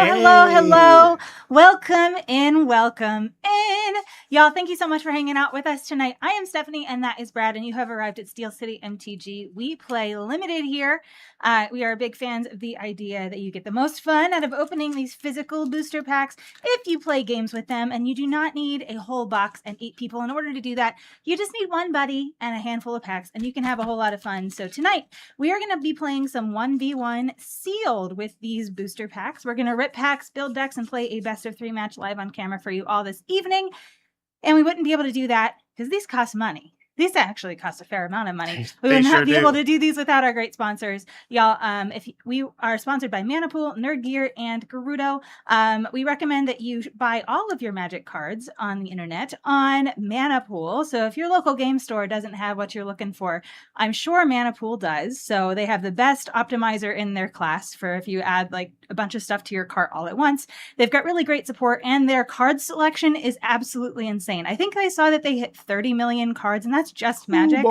Hello. Welcome in. Y'all, thank you so much for hanging out with us tonight. I am Stephanie, and that is Brad, and you have arrived at Steel City MTG. We play limited here. We are big fans of the idea that you get the most fun out of opening these physical booster packs if you play games with them, and you do not need a whole box and 8 people in order to do that. You just need one buddy and a handful of packs, and you can have a whole lot of fun. So tonight, we are going to be playing some 1v1 sealed with these booster packs. We're going to rip packs, build decks, and play a best of 3 match live on camera for you all this evening. And we wouldn't be able to do that because these cost money. These actually cost a fair amount of money. We would not be able to do these without our great sponsors. Y'all, if we are sponsored by Manapool, Nerd Gear, and Gerudo. We recommend that you buy all of your Magic cards on the internet on Manapool. So if your local game store doesn't have what you're looking for, I'm sure Manapool does. So they have the best optimizer in their class for if you add like a bunch of stuff to your cart all at once. They've got really great support, and their card selection is absolutely insane. I think I saw that they hit 30 million cards, and that's just Magic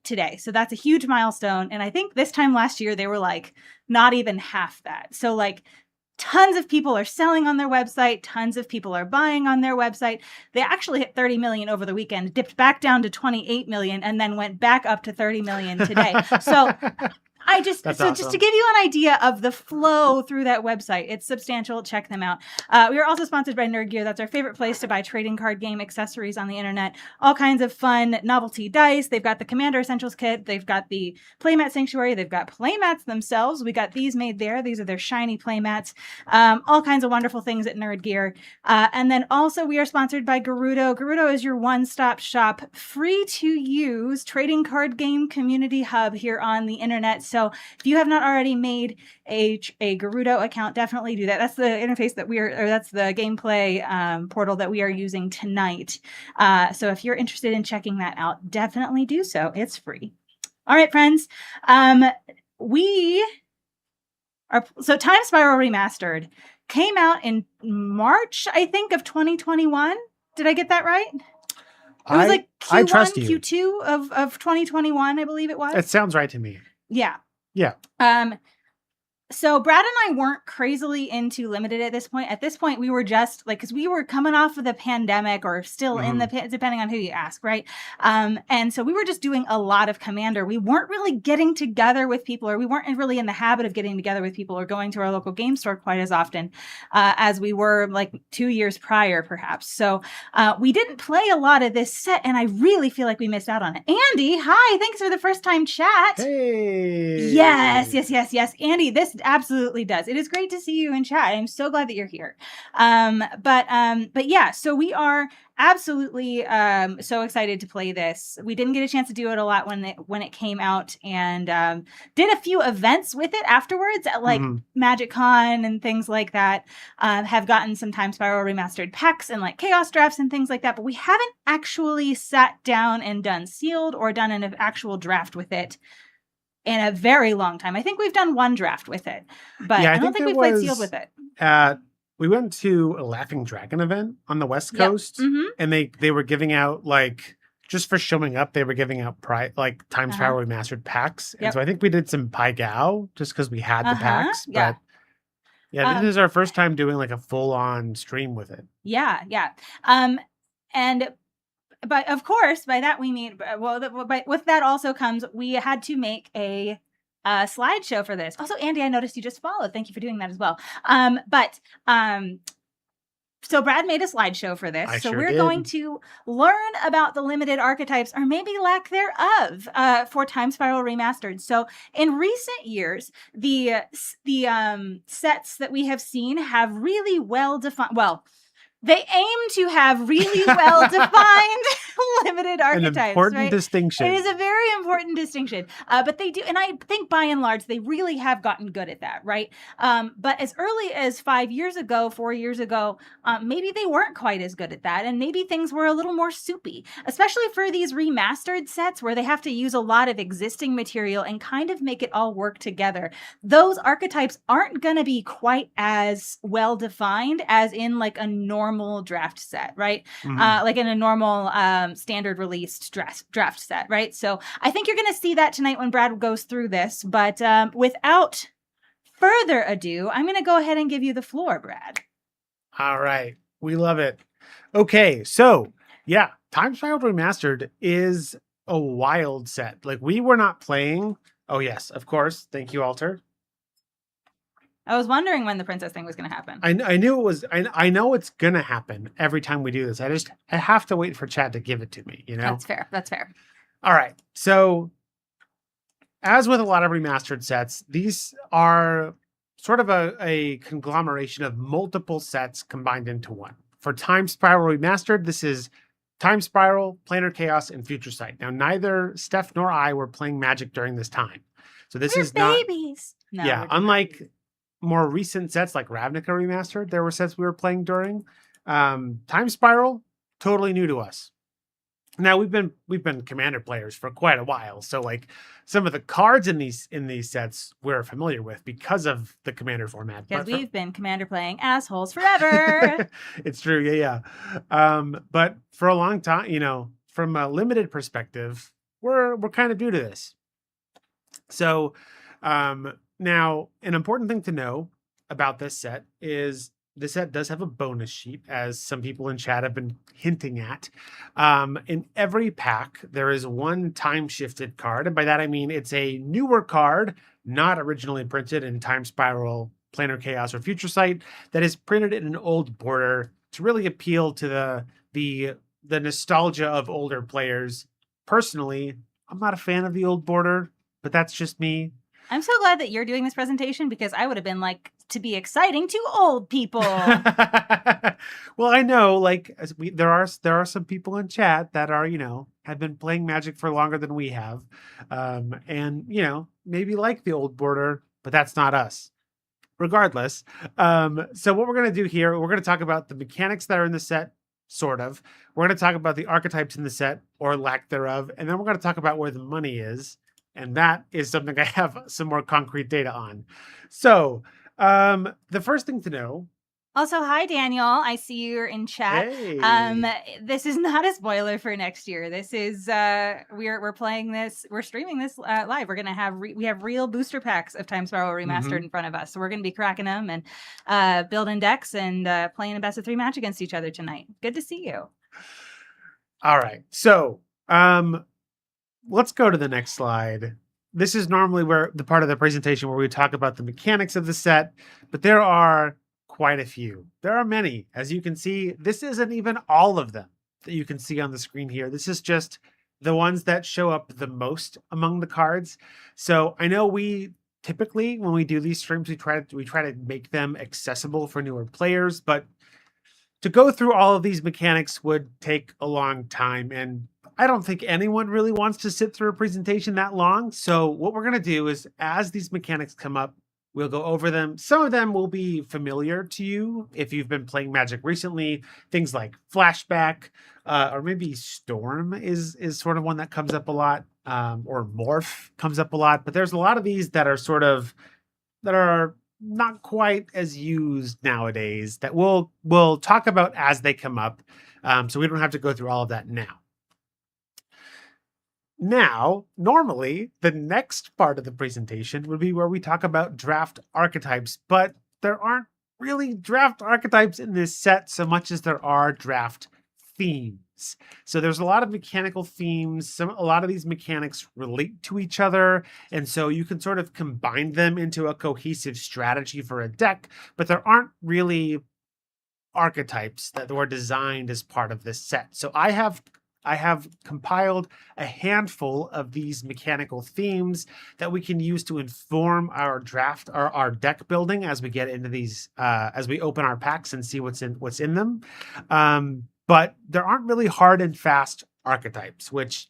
today. So that's a huge milestone. And I think this time last year, they were like not even half that. So like tons of people are selling on their website. Tons of people are buying on their website. They actually hit 30 million over the weekend, dipped back down to 28 million, and then went back up to 30 million today. So just to give you an idea of the flow through that website, it's substantial. Check them out. We are also sponsored by Nerd Gear. That's our favorite place to buy trading card game accessories on the internet. All kinds of fun novelty dice. They've got the Commander Essentials kit. They've got the Playmat Sanctuary. They've got playmats themselves. We got these made there. These are their shiny playmats. All kinds of wonderful things at Nerd Gear. And then also we are sponsored by Gerudo. Gerudo is your one-stop shop, free to use trading card game community hub here on the internet. So if you have not already made a Gerudo account, definitely do that. That's the interface that that's the gameplay portal that we are using tonight. So if you're interested in checking that out, definitely do so. It's free. All right, friends. Timespiral Remastered came out in March, I think, of 2021. Did I get that right? It was like Q1, Q2 of 2021, I believe it was. It sounds right to me. Yeah. Yeah. So Brad and I weren't crazily into limited at this point. At this point, we were just like, because we were coming off of the pandemic or still in the, depending on who you ask, right? And so we were just doing a lot of Commander. We weren't really getting together with people, or we weren't really in the habit of getting together with people or going to our local game store quite as often as we were like 2 years prior, perhaps. So we didn't play a lot of this set, and I really feel like we missed out on it. Andy, hi, thanks for the first time chat. Hey. Yes. Andy, this absolutely does. It is great to see you in chat. I'm so glad that you're here. But yeah, so we are absolutely so excited to play this. We didn't get a chance to do it a lot when it came out, and did a few events with it afterwards at like Magic Con and things like that. Have gotten some Timespiral Remastered packs and like Chaos drafts and things like that, but we haven't actually sat down and done sealed or done an actual draft with it in a very long time. I think we've done one draft with it, but I don't think we've played sealed with it. We went to a Laughing Dragon event on the West Coast, and they were giving out, like, just for showing up, they were giving out Timespiral Remastered packs. And so I think we did some Pai Gao just because we had the packs. But yeah, this is our first time doing like a full-on stream with it. Yeah. But of course, by that we mean, with that also comes, we had to make a slideshow for this. Also, Andy, I noticed you just followed. Thank you for doing that as well. So Brad made a slideshow for this. We're going to learn about the limited archetypes, or maybe lack thereof, for Timespiral Remastered. So in recent years, the sets that we have seen have really well-defined, they aim to have really well-defined limited archetypes. An important distinction. It is a very important distinction. But they do, and I think by and large, they really have gotten good at that, right? But as early as 4 years ago, maybe they weren't quite as good at that. And maybe things were a little more soupy, especially for these remastered sets where they have to use a lot of existing material and kind of make it all work together. Those archetypes aren't going to be quite as well-defined as in like a normal draft set, right? Like in a normal standard released draft set, right? So I think you're going to see that tonight when Brad goes through this. But without further ado, I'm going to go ahead and give you the floor, Brad. All right. We love it. Okay. So, yeah, Timespiral Remastered is a wild set. Like, we were not playing. Oh, yes, of course. Thank you, Alter. I was wondering when the princess thing was going to happen. I knew it was. I know it's going to happen every time we do this. I have to wait for Chad to give it to me, you know? That's fair. That's fair. All right. So, as with a lot of remastered sets, these are sort of a conglomeration of multiple sets combined into one. For Timespiral Remastered, this is Timespiral, Planar Chaos, and Future Sight. Now, neither Steph nor I were playing Magic during this time. So this is babies. Not... Yeah, unlike more recent sets like Ravnica Remastered, there were sets we were playing during. Timespiral, totally new to us. Now we've been Commander players for quite a while, so like some of the cards in these sets we're familiar with because of the Commander format. Because we've been Commander playing assholes forever. It's true, yeah. But for a long time, you know, from a limited perspective, we're kind of new to this. So now an important thing to know about this set is the set does have a bonus sheet, as some people in chat have been hinting at. In every pack, there is one time-shifted card. And by that, I mean it's a newer card, not originally printed in Timespiral, Planar Chaos, or Future Sight, that is printed in an old border to really appeal to the nostalgia of older players. Personally, I'm not a fan of the old border, but that's just me. I'm so glad that you're doing this presentation, because I would have been like, to be exciting to old people. Well, I know, like, there are some people in chat that are, you know, have been playing Magic for longer than we have, and you know, maybe like the old border, but that's not us. Regardless, so what we're gonna do here, we're gonna talk about the mechanics that are in the set, sort of. We're gonna talk about the archetypes in the set, or lack thereof, and then we're gonna talk about where the money is. And that is something I have some more concrete data on. So, the first thing to know. Also, hi, Daniel. I see you're in chat. Hey. This is not a spoiler for next year. This is we're playing this. We're streaming this live. We're gonna have we have real booster packs of Timespiral Remastered in front of us. So we're gonna be cracking them and building decks and playing a best of 3 match against each other tonight. Good to see you. All right. So, let's go to the next slide. This is normally where the part of the presentation where we talk about the mechanics of the set, but there are quite a few. There are many. As you can see, this isn't even all of them that you can see on the screen here. This is just the ones that show up the most among the cards. So I know we typically, when we do these streams, we try to make them accessible for newer players, but to go through all of these mechanics would take a long time, and I don't think anyone really wants to sit through a presentation that long. So what we're going to do is, as these mechanics come up, we'll go over them. Some of them will be familiar to you if you've been playing Magic recently. Things like Flashback, or maybe Storm is sort of one that comes up a lot, or Morph comes up a lot. But there's a lot of these that are not quite as used nowadays that we'll talk about as they come up. So we don't have to go through all of that now. Now, normally, the next part of the presentation would be where we talk about draft archetypes, but there aren't really draft archetypes in this set so much as there are draft themes. So there's a lot of mechanical themes. A lot of these mechanics relate to each other, and so you can sort of combine them into a cohesive strategy for a deck, but there aren't really archetypes that were designed as part of this set. So I have compiled a handful of these mechanical themes that we can use to inform our draft, our deck building as we get into these, as we open our packs and see what's in them. But there aren't really hard and fast archetypes, which,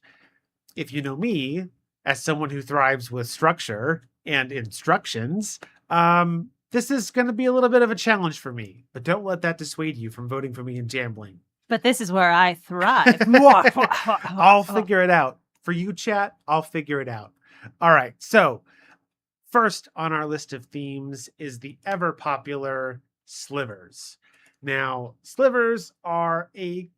if you know me, as someone who thrives with structure and instructions, this is going to be a little bit of a challenge for me. But don't let that dissuade you from voting for me in Jambling. But this is where I thrive. I'll figure it out. For you, chat, I'll figure it out. All right. So first on our list of themes is the ever popular slivers. Now, slivers are a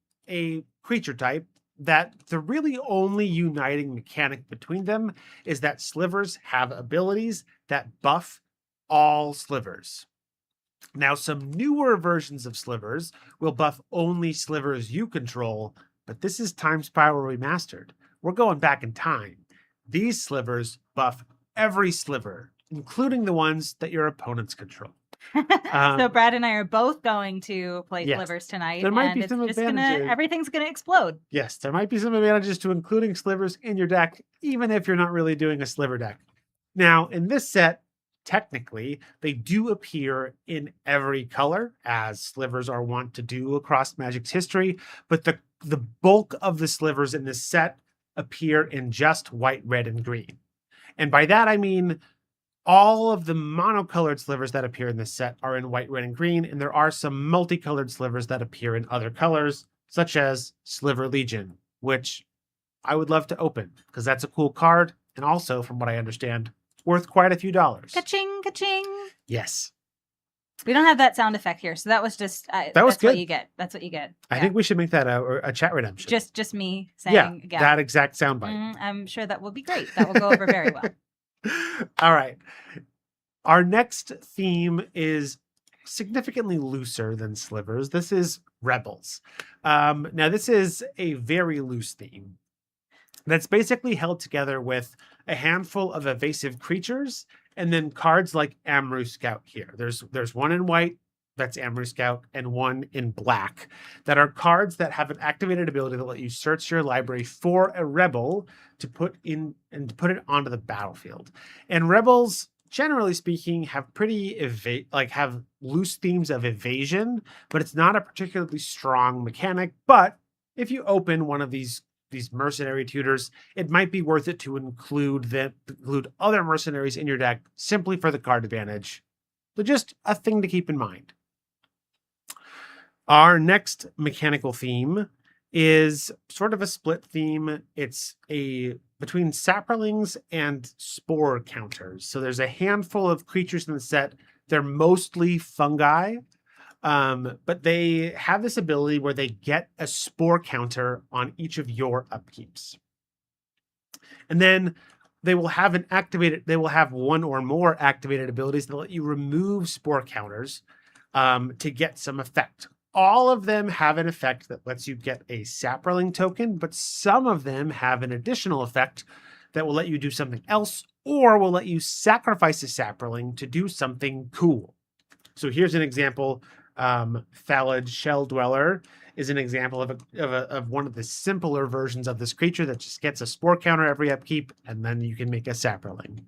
creature type that the really only uniting mechanic between them is that slivers have abilities that buff all slivers. Now, some newer versions of slivers will buff only slivers you control, but this is Timespiral Remastered. We're going back in time. These slivers buff every sliver, including the ones that your opponents control. So Brad and I are both going to play Yes, slivers tonight, there might and be it's some just advantages. everything's gonna explode. Yes, there might be some advantages to including slivers in your deck, even if you're not really doing a sliver deck. Now, in this set, technically, they do appear in every color, as slivers are wont to do across Magic's history, but the bulk of the slivers in this set appear in just white, red, and green. And by that, I mean all of the monocolored slivers that appear in this set are in white, red, and green, and there are some multicolored slivers that appear in other colors, such as Sliver Legion, which I would love to open, because that's a cool card, and also, from what I understand, worth quite a few dollars. Ka-ching, ka-ching. Yes. We don't have that sound effect here, so that was just that was that's good. What you get. That's what you get. I think we should make that a chat redemption. Just me saying, that exact soundbite. I'm sure that will be great. That will go over very well. All right. Our next theme is significantly looser than slivers. This is rebels. Now, this is a very loose theme that's basically held together with a handful of evasive creatures and then cards like Amru Scout here. There's one in white, that's Amru Scout, and one in black that are cards that have an activated ability that let you search your library for a rebel to put in and to put it onto the battlefield. And rebels, generally speaking, have have loose themes of evasion, but it's not a particularly strong mechanic. But if you open one of these mercenary tutors, it might be worth it to include other mercenaries in your deck simply for the card advantage. So just a thing to keep in mind. Our next mechanical theme is sort of a split theme. It's between saprolings and spore counters. So there's a handful of creatures in the set. They're mostly fungi, but they have this ability where they get a spore counter on each of your upkeeps. And then they will have one or more activated abilities that let you remove spore counters to get some effect. All of them have an effect that lets you get a saproling token, but some of them have an additional effect that will let you do something else, or will let you sacrifice a saproling to do something cool. So here's an example. Phalid Shell Dweller is an example of one of the simpler versions of this creature that just gets a spore counter every upkeep, and then you can make a saproling.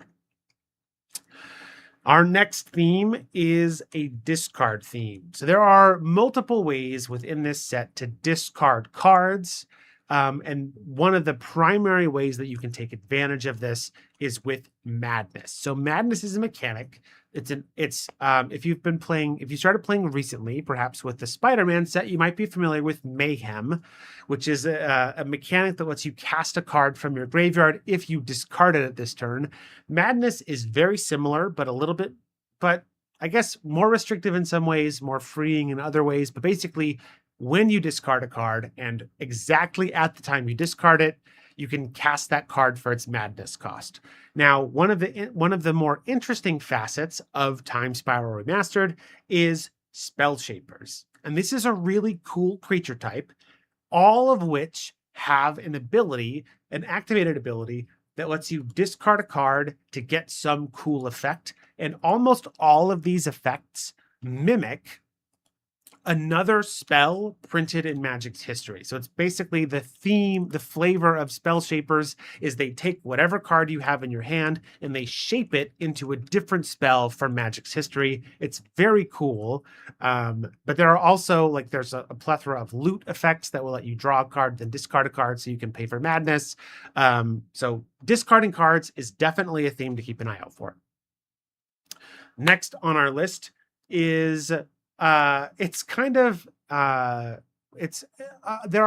Our next theme is a discard theme. So there are multiple ways within this set to discard cards. And one of the primary ways that you can take advantage of this is with Madness. So Madness is a mechanic. If you started playing recently, perhaps with the Spider-Man set, you might be familiar with Mayhem, which is a mechanic that lets you cast a card from your graveyard if you discard it at this turn. Madness is very similar, but I guess more restrictive in some ways, more freeing in other ways. But basically, when you discard a card and exactly at the time you discard it, you can cast that card for its Madness cost. Now, one of the more interesting facets of Timespiral Remastered is Spell Shapers. And this is a really cool creature type, all of which have an activated ability that lets you discard a card to get some cool effect. And almost all of these effects mimic another spell printed in Magic's history. So it's basically the flavor of Spell Shapers is they take whatever card you have in your hand and they shape it into a different spell from Magic's history. It's very cool. But there are also, there's a plethora of loot effects that will let you draw a card, then discard a card so you can pay for Madness. So discarding cards is definitely a theme to keep an eye out for. Next on our list is there are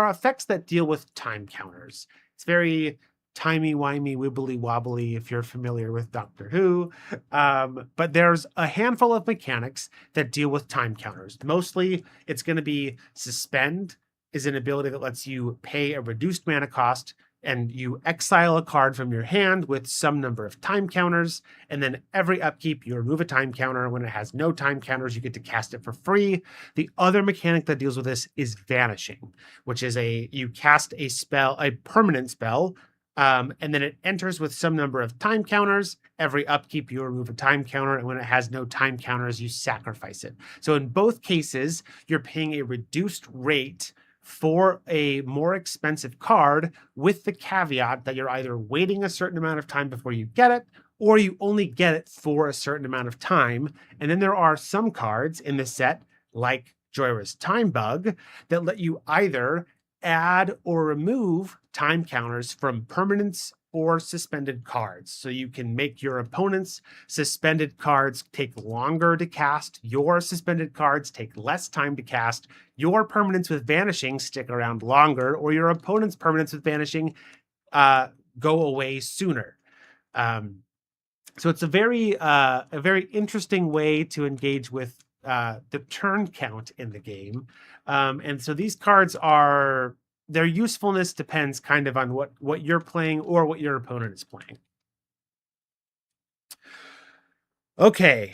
effects that deal with time counters. It's very timey-wimey, wibbly-wobbly if you're familiar with Doctor Who. But there's a handful of mechanics that deal with time counters. Mostly it's going to be Suspend is an ability that lets you pay a reduced mana cost and you exile a card from your hand with some number of time counters, and then every upkeep you remove a time counter. When it has no time counters, you get to cast it for free. The other mechanic that deals with this is Vanishing, which is you cast a spell, a permanent spell, and then it enters with some number of time counters. Every upkeep you remove a time counter, and when it has no time counters, you sacrifice it. So in both cases, you're paying a reduced rate for a more expensive card, with the caveat that you're either waiting a certain amount of time before you get it, or you only get it for a certain amount of time. And then there are some cards in the set, like Joyra's Time Bug, that let you either add or remove time counters from permanents or suspended cards. So you can make your opponent's suspended cards take longer to cast, your suspended cards take less time to cast, your permanents with Vanishing stick around longer, or your opponent's permanents with Vanishing go away sooner. So it's a very interesting way to engage with the turn count in the game. And so these cards their usefulness depends kind of on what you're playing or what your opponent is playing. Okay,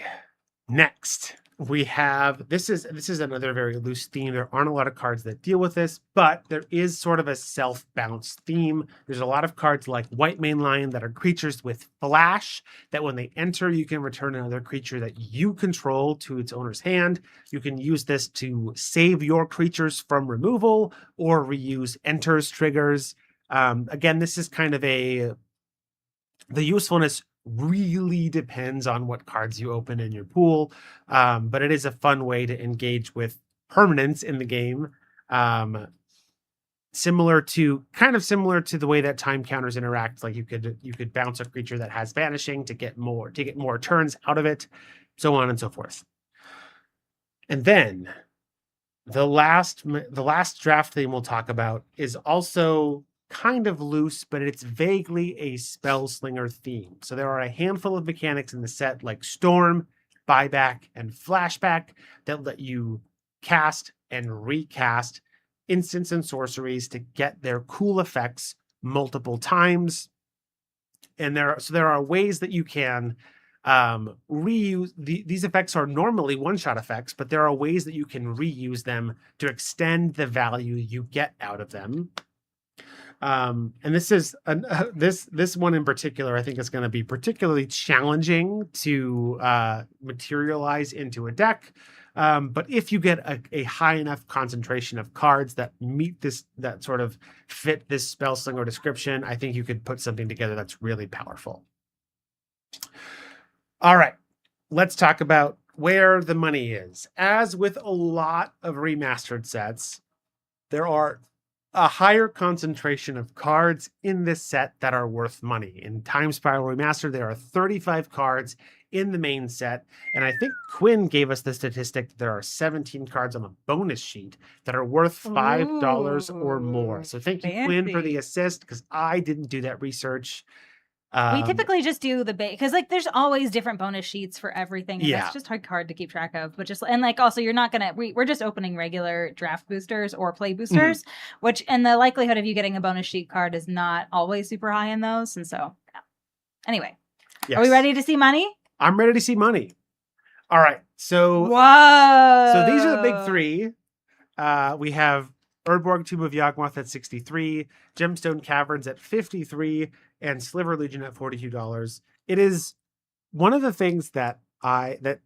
next we have, this is another very loose theme. There aren't a lot of cards that deal with this, but there is sort of a self-bounce theme. There's a lot of cards like White Mane Lion that are creatures with flash, that when they enter, you can return another creature that you control to its owner's hand. You can use this to save your creatures from removal or reuse enters triggers. Again, this is kind of the usefulness really depends on what cards you open in your pool, but it is a fun way to engage with permanents in the game, similar to the way that time counters interact. Like you could bounce a creature that has Vanishing to get more turns out of it, so on and so forth. And then the last draft theme we'll talk about is also kind of loose, but it's vaguely a Spellslinger theme. So there are a handful of mechanics in the set, like Storm, Buyback, and Flashback, that let you cast and recast instants and sorceries to get their cool effects multiple times. And there are ways that you can reuse these effects. Are normally one-shot effects, but there are ways that you can reuse them to extend the value you get out of them. And this is this one in particular, I think, is going to be particularly challenging to materialize into a deck. But if you get a high enough concentration of cards that meet that sort of fit this Spellslinger description, I think you could put something together that's really powerful. All right, let's talk about where the money is. As with a lot of remastered sets, there are a higher concentration of cards in this set that are worth money. In Timespiral Remastered, there are 35 cards in the main set, and I think Quinn gave us the statistic that there are 17 cards on the bonus sheet that are worth $5 or more. So thank you, Quinn, for the assist, because I didn't do that research. We typically just do the base, because like there's always different bonus sheets for everything, and it's just hard to keep track of. But also you're not gonna we're just opening regular draft boosters or play boosters, which, and the likelihood of you getting a bonus sheet card is not always super high in those. And so anyway, are we ready to see money? I'm ready to see money. All right, so these are the big three. We have Erdborg Tomb of Yawgmoth at 63, Gemstone Caverns at 53, and Sliver Legion at $42. It is one of the things that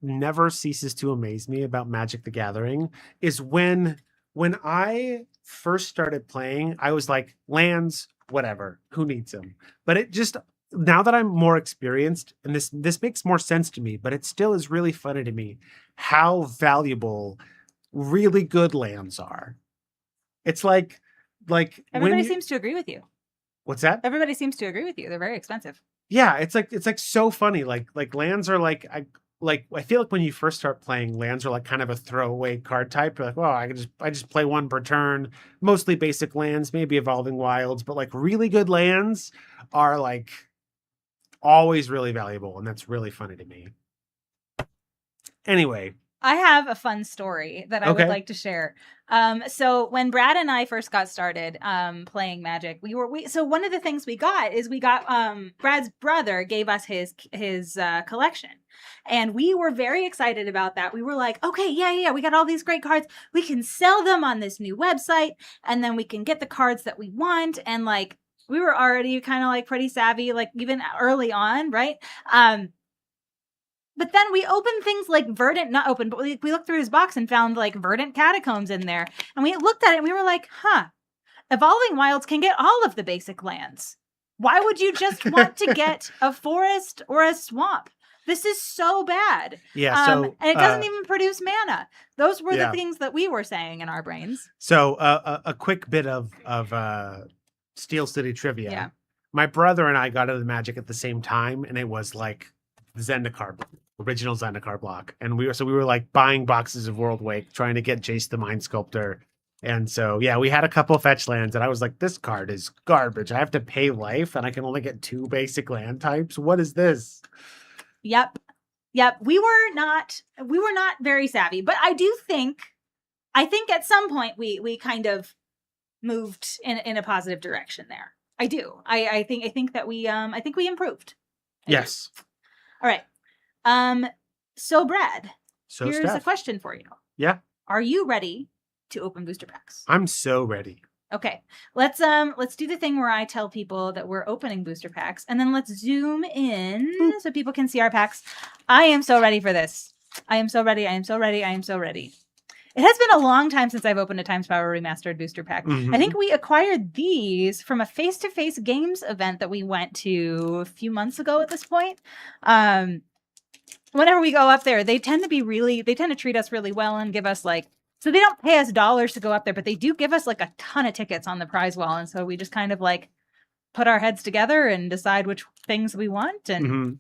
never ceases to amaze me about Magic the Gathering is when I first started playing, I was like, lands, whatever, who needs them? But it just, now that I'm more experienced, and this makes more sense to me, but it still is really funny to me how valuable really good lands are. It's like everybody seems to agree with you. What's that? Everybody seems to agree with you. They're very expensive. Yeah, it's like so funny. Like lands are I feel like when you first start playing, lands are like kind of a throwaway card type. You're like, well, I just play one per turn, mostly basic lands, maybe Evolving Wilds, but like really good lands are like always really valuable, and that's really funny to me. Anyway, I have a fun story that I would like to share. So when Brad and I first got started playing Magic, so one of the things we got Brad's brother gave us his collection. And we were very excited about that. We were like, okay, yeah, we got all these great cards. We can sell them on this new website, and then we can get the cards that we want. And like, we were already kind of like pretty savvy, like even early on, right? But then we opened things like not open, but we looked through his box and found like Verdant Catacombs in there. And we looked at it and we were like, Evolving Wilds can get all of the basic lands. Why would you just want to get a forest or a swamp? This is so bad. Yeah. And it doesn't even produce mana. Those were the things that we were saying in our brains. So a quick bit of Steel City trivia. Yeah. My brother and I got into Magic at the same time, and it was like Zendikar, original Zendikar block. And we were like buying boxes of World Wake, trying to get Jace the Mind Sculptor. And so, yeah, we had a couple of fetch lands, and I was like, this card is garbage. I have to pay life, and I can only get 2 basic land types. What is this? Yep. We were not very savvy, but I think at some point we kind of moved in a positive direction there. I do. I think that we improved. Yes. All right. So Brad, here's Steph, a question for you. Yeah. Are you ready to open booster packs? I'm so ready. Okay. Let's do the thing where I tell people that we're opening booster packs, and then let's zoom in so people can see our packs. I am so ready for this. I am so ready. It has been a long time since I've opened a Timespiral Remastered booster pack. Mm-hmm. I think we acquired these from a face-to-face games event that we went to a few months ago at this point. Whenever we go up there, they tend to treat us really well and give us so they don't pay us dollars to go up there, but they do give us like a ton of tickets on the prize wall. And so we just kind of like put our heads together and decide which things we want and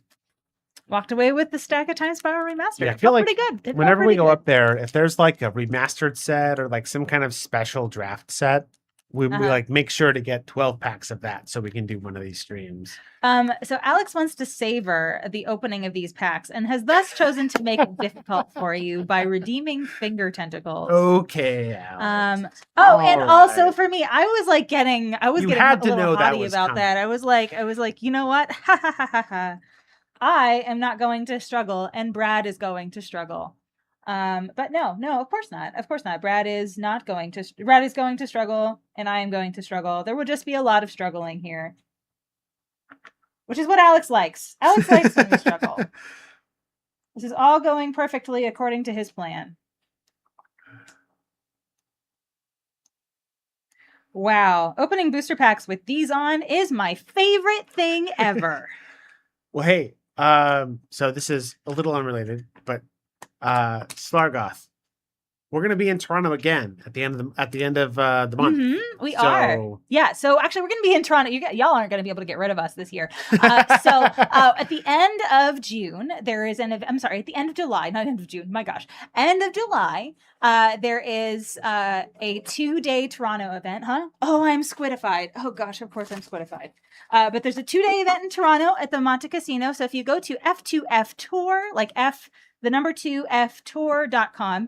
walked away with the stack of Timespiral Remastered. Yeah, I feel like pretty good. Whenever we go up there, if there's like a remastered set or like some kind of special draft set, we like make sure to get 12 packs of that so we can do one of these streams. So Alex wants to savor the opening of these packs and has thus chosen to make it difficult for you by redeeming finger tentacles. Okay, Alex. And also for me, I was getting a little haughty about coming. that. I was like, you know what? I am not going to struggle, and Brad is going to struggle. But no, of course not. Of course not. Brad is going to struggle, and I am going to struggle. There will just be a lot of struggling here, which is what Alex likes. Alex likes when we struggle. This is all going perfectly according to his plan. Wow. Opening booster packs with these on is my favorite thing ever. Well, hey, so this is a little unrelated, but Slargoth, we're gonna be in Toronto again at the end of the month. We are. Yeah. So actually, we're gonna be in Toronto. Y'all aren't gonna be able to get rid of us this year. At the end of June, there is at the end of July, not end of June. My gosh, end of July. There is a 2-day Toronto event. Oh, I'm squidified. Oh gosh, of course I'm squidified. But there's a 2-day event in Toronto at the Monte Casino. So if you go to F2F Tour, like F, the number 2ftour.com,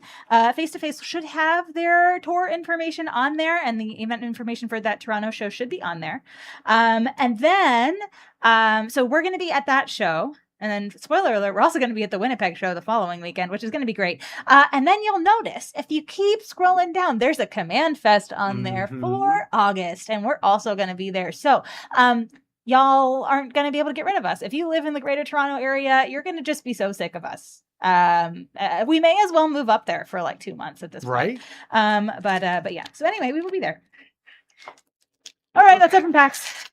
Face to Face should have their tour information on there, and the event information for that Toronto show should be on there. And then, so we're going to be at that show. And then, spoiler alert, we're also going to be at the Winnipeg show the following weekend, which is going to be great. And then you'll notice, if you keep scrolling down, there's a Command Fest on there for August, and we're also going to be there. So, y'all aren't going to be able to get rid of us. If you live in the Greater Toronto area, you're going to just be so sick of us. We may as well move up there for like 2 months at this point. Right. But yeah. So anyway, we will be there. All right, let's open packs.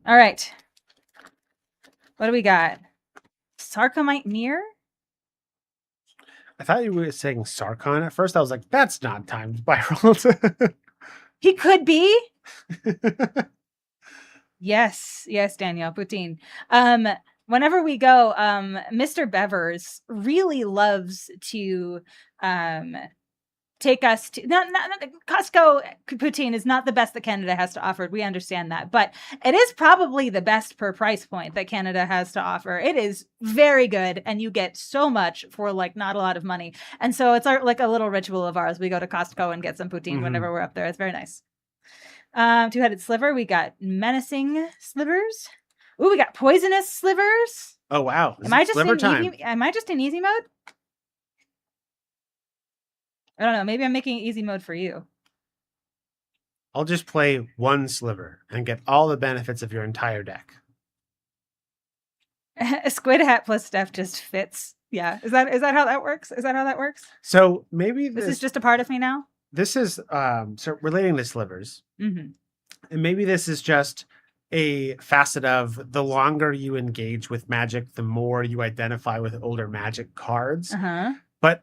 All right. What do we got? Sarcomite Mirror? I thought you were saying Sarkon at first. I was like, that's not Timespiral. He could be. Yes, Danielle Poutine. Whenever we go, Mr. Bevers really loves to take us to not Costco poutine is not the best that Canada has to offer. We understand that, but it is probably the best per price point that Canada has to offer. It is very good, and you get so much for like not a lot of money. And so it's like a little ritual of ours. We go to Costco and get some poutine whenever we're up there. It's very nice. Two-headed sliver. We got menacing slivers. Ooh, we got poisonous slivers. Oh wow! Am I just in easy mode? I don't know. Maybe I'm making easy mode for you. I'll just play one sliver and get all the benefits of your entire deck. A squid hat plus stuff just fits. Yeah. Is that how that works? Is that how that works? So maybe this is just a part of me now. This is so relating to slivers. Mm-hmm. And maybe this is just a facet of the longer you engage with Magic, the more you identify with older Magic cards. But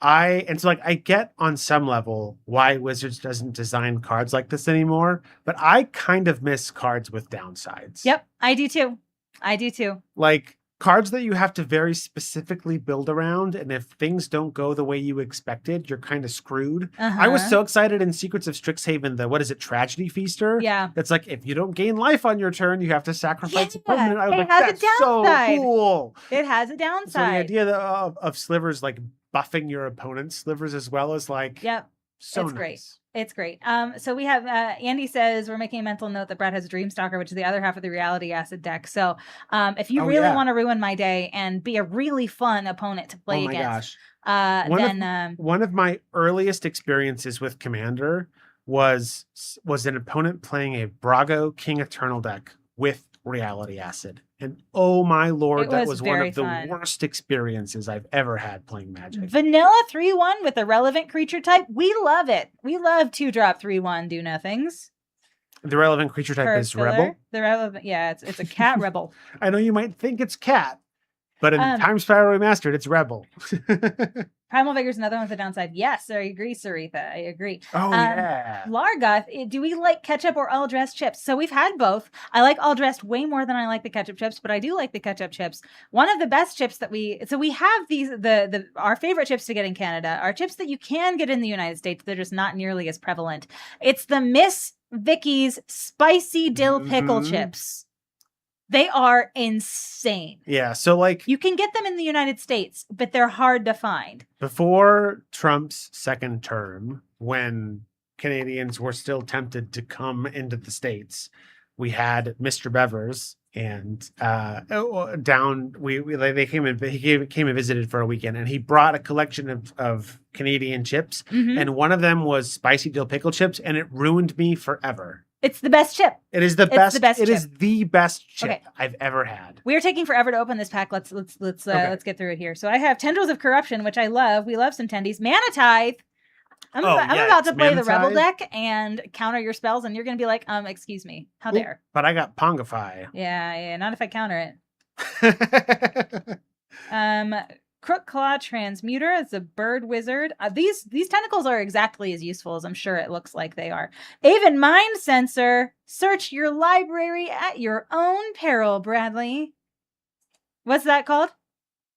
I get on some level why Wizards doesn't design cards like this anymore, but I kind of miss cards with downsides. Yep, I do too. Like cards that you have to very specifically build around, and if things don't go the way you expected, you're kind of screwed. I was so excited in Secrets of Strixhaven, Tragedy Feaster? Yeah. That's like, if you don't gain life on your turn, you have to sacrifice a permanent. I was like, that's so cool. It has a downside. So the idea of slivers like buffing your opponent's slivers as well as like, yep, so it's nice. Great. It's great. So we have Andy says we're making a mental note that Brad has a Dreamstalker, which is the other half of the Reality Acid deck. So if you really want to ruin my day and be a really fun opponent to play against, one of my earliest experiences with Commander was an opponent playing a Brago King Eternal deck with Reality Acid. And oh my lord, that was one of the worst experiences I've ever had playing Magic. Vanilla 3/1 with a relevant creature type. We love it. We love 2-drop 3/1 do nothings. The relevant creature type is Rebel. The relevant, yeah, it's a cat Rebel. I know you might think it's cat, but in Timespiral Remastered, it's Rebel. Primal Vigor's another one with a downside. Yes, I agree, Saritha. I agree. Oh, yeah. Largoth, do we like ketchup or all-dressed chips? So we've had both. I like all-dressed way more than I like the ketchup chips, but I do like the ketchup chips. One of the best chips that we have these, our favorite chips to get in Canada are chips that you can get in the United States. They're just not nearly as prevalent. It's the Miss Vicky's spicy dill pickle chips. They are insane. Yeah, so like... you can get them in the United States, but they're hard to find. Before Trump's second term, when Canadians were still tempted to come into the States, we had Mr. Bevers, and they came and visited for a weekend, and he brought a collection of Canadian chips, and one of them was spicy dill pickle chips, and it ruined me forever. It's the best chip. It is the best. It is the best chip I've ever had. We are taking forever to open this pack. Let's get through it here. So I have Tendrils of Corruption, which I love. We love some tendies. Mana Tithe. I'm about to play the Rebel deck and counter your spells, and you're going to be like, excuse me, how dare? But I got Pongify. Yeah, not if I counter it. Crook Claw Transmuter. It's a bird wizard. These tentacles are exactly as useful as I'm sure it looks like they are. Aven Mind Sensor. Search your library at your own peril, Bradley. What's that called?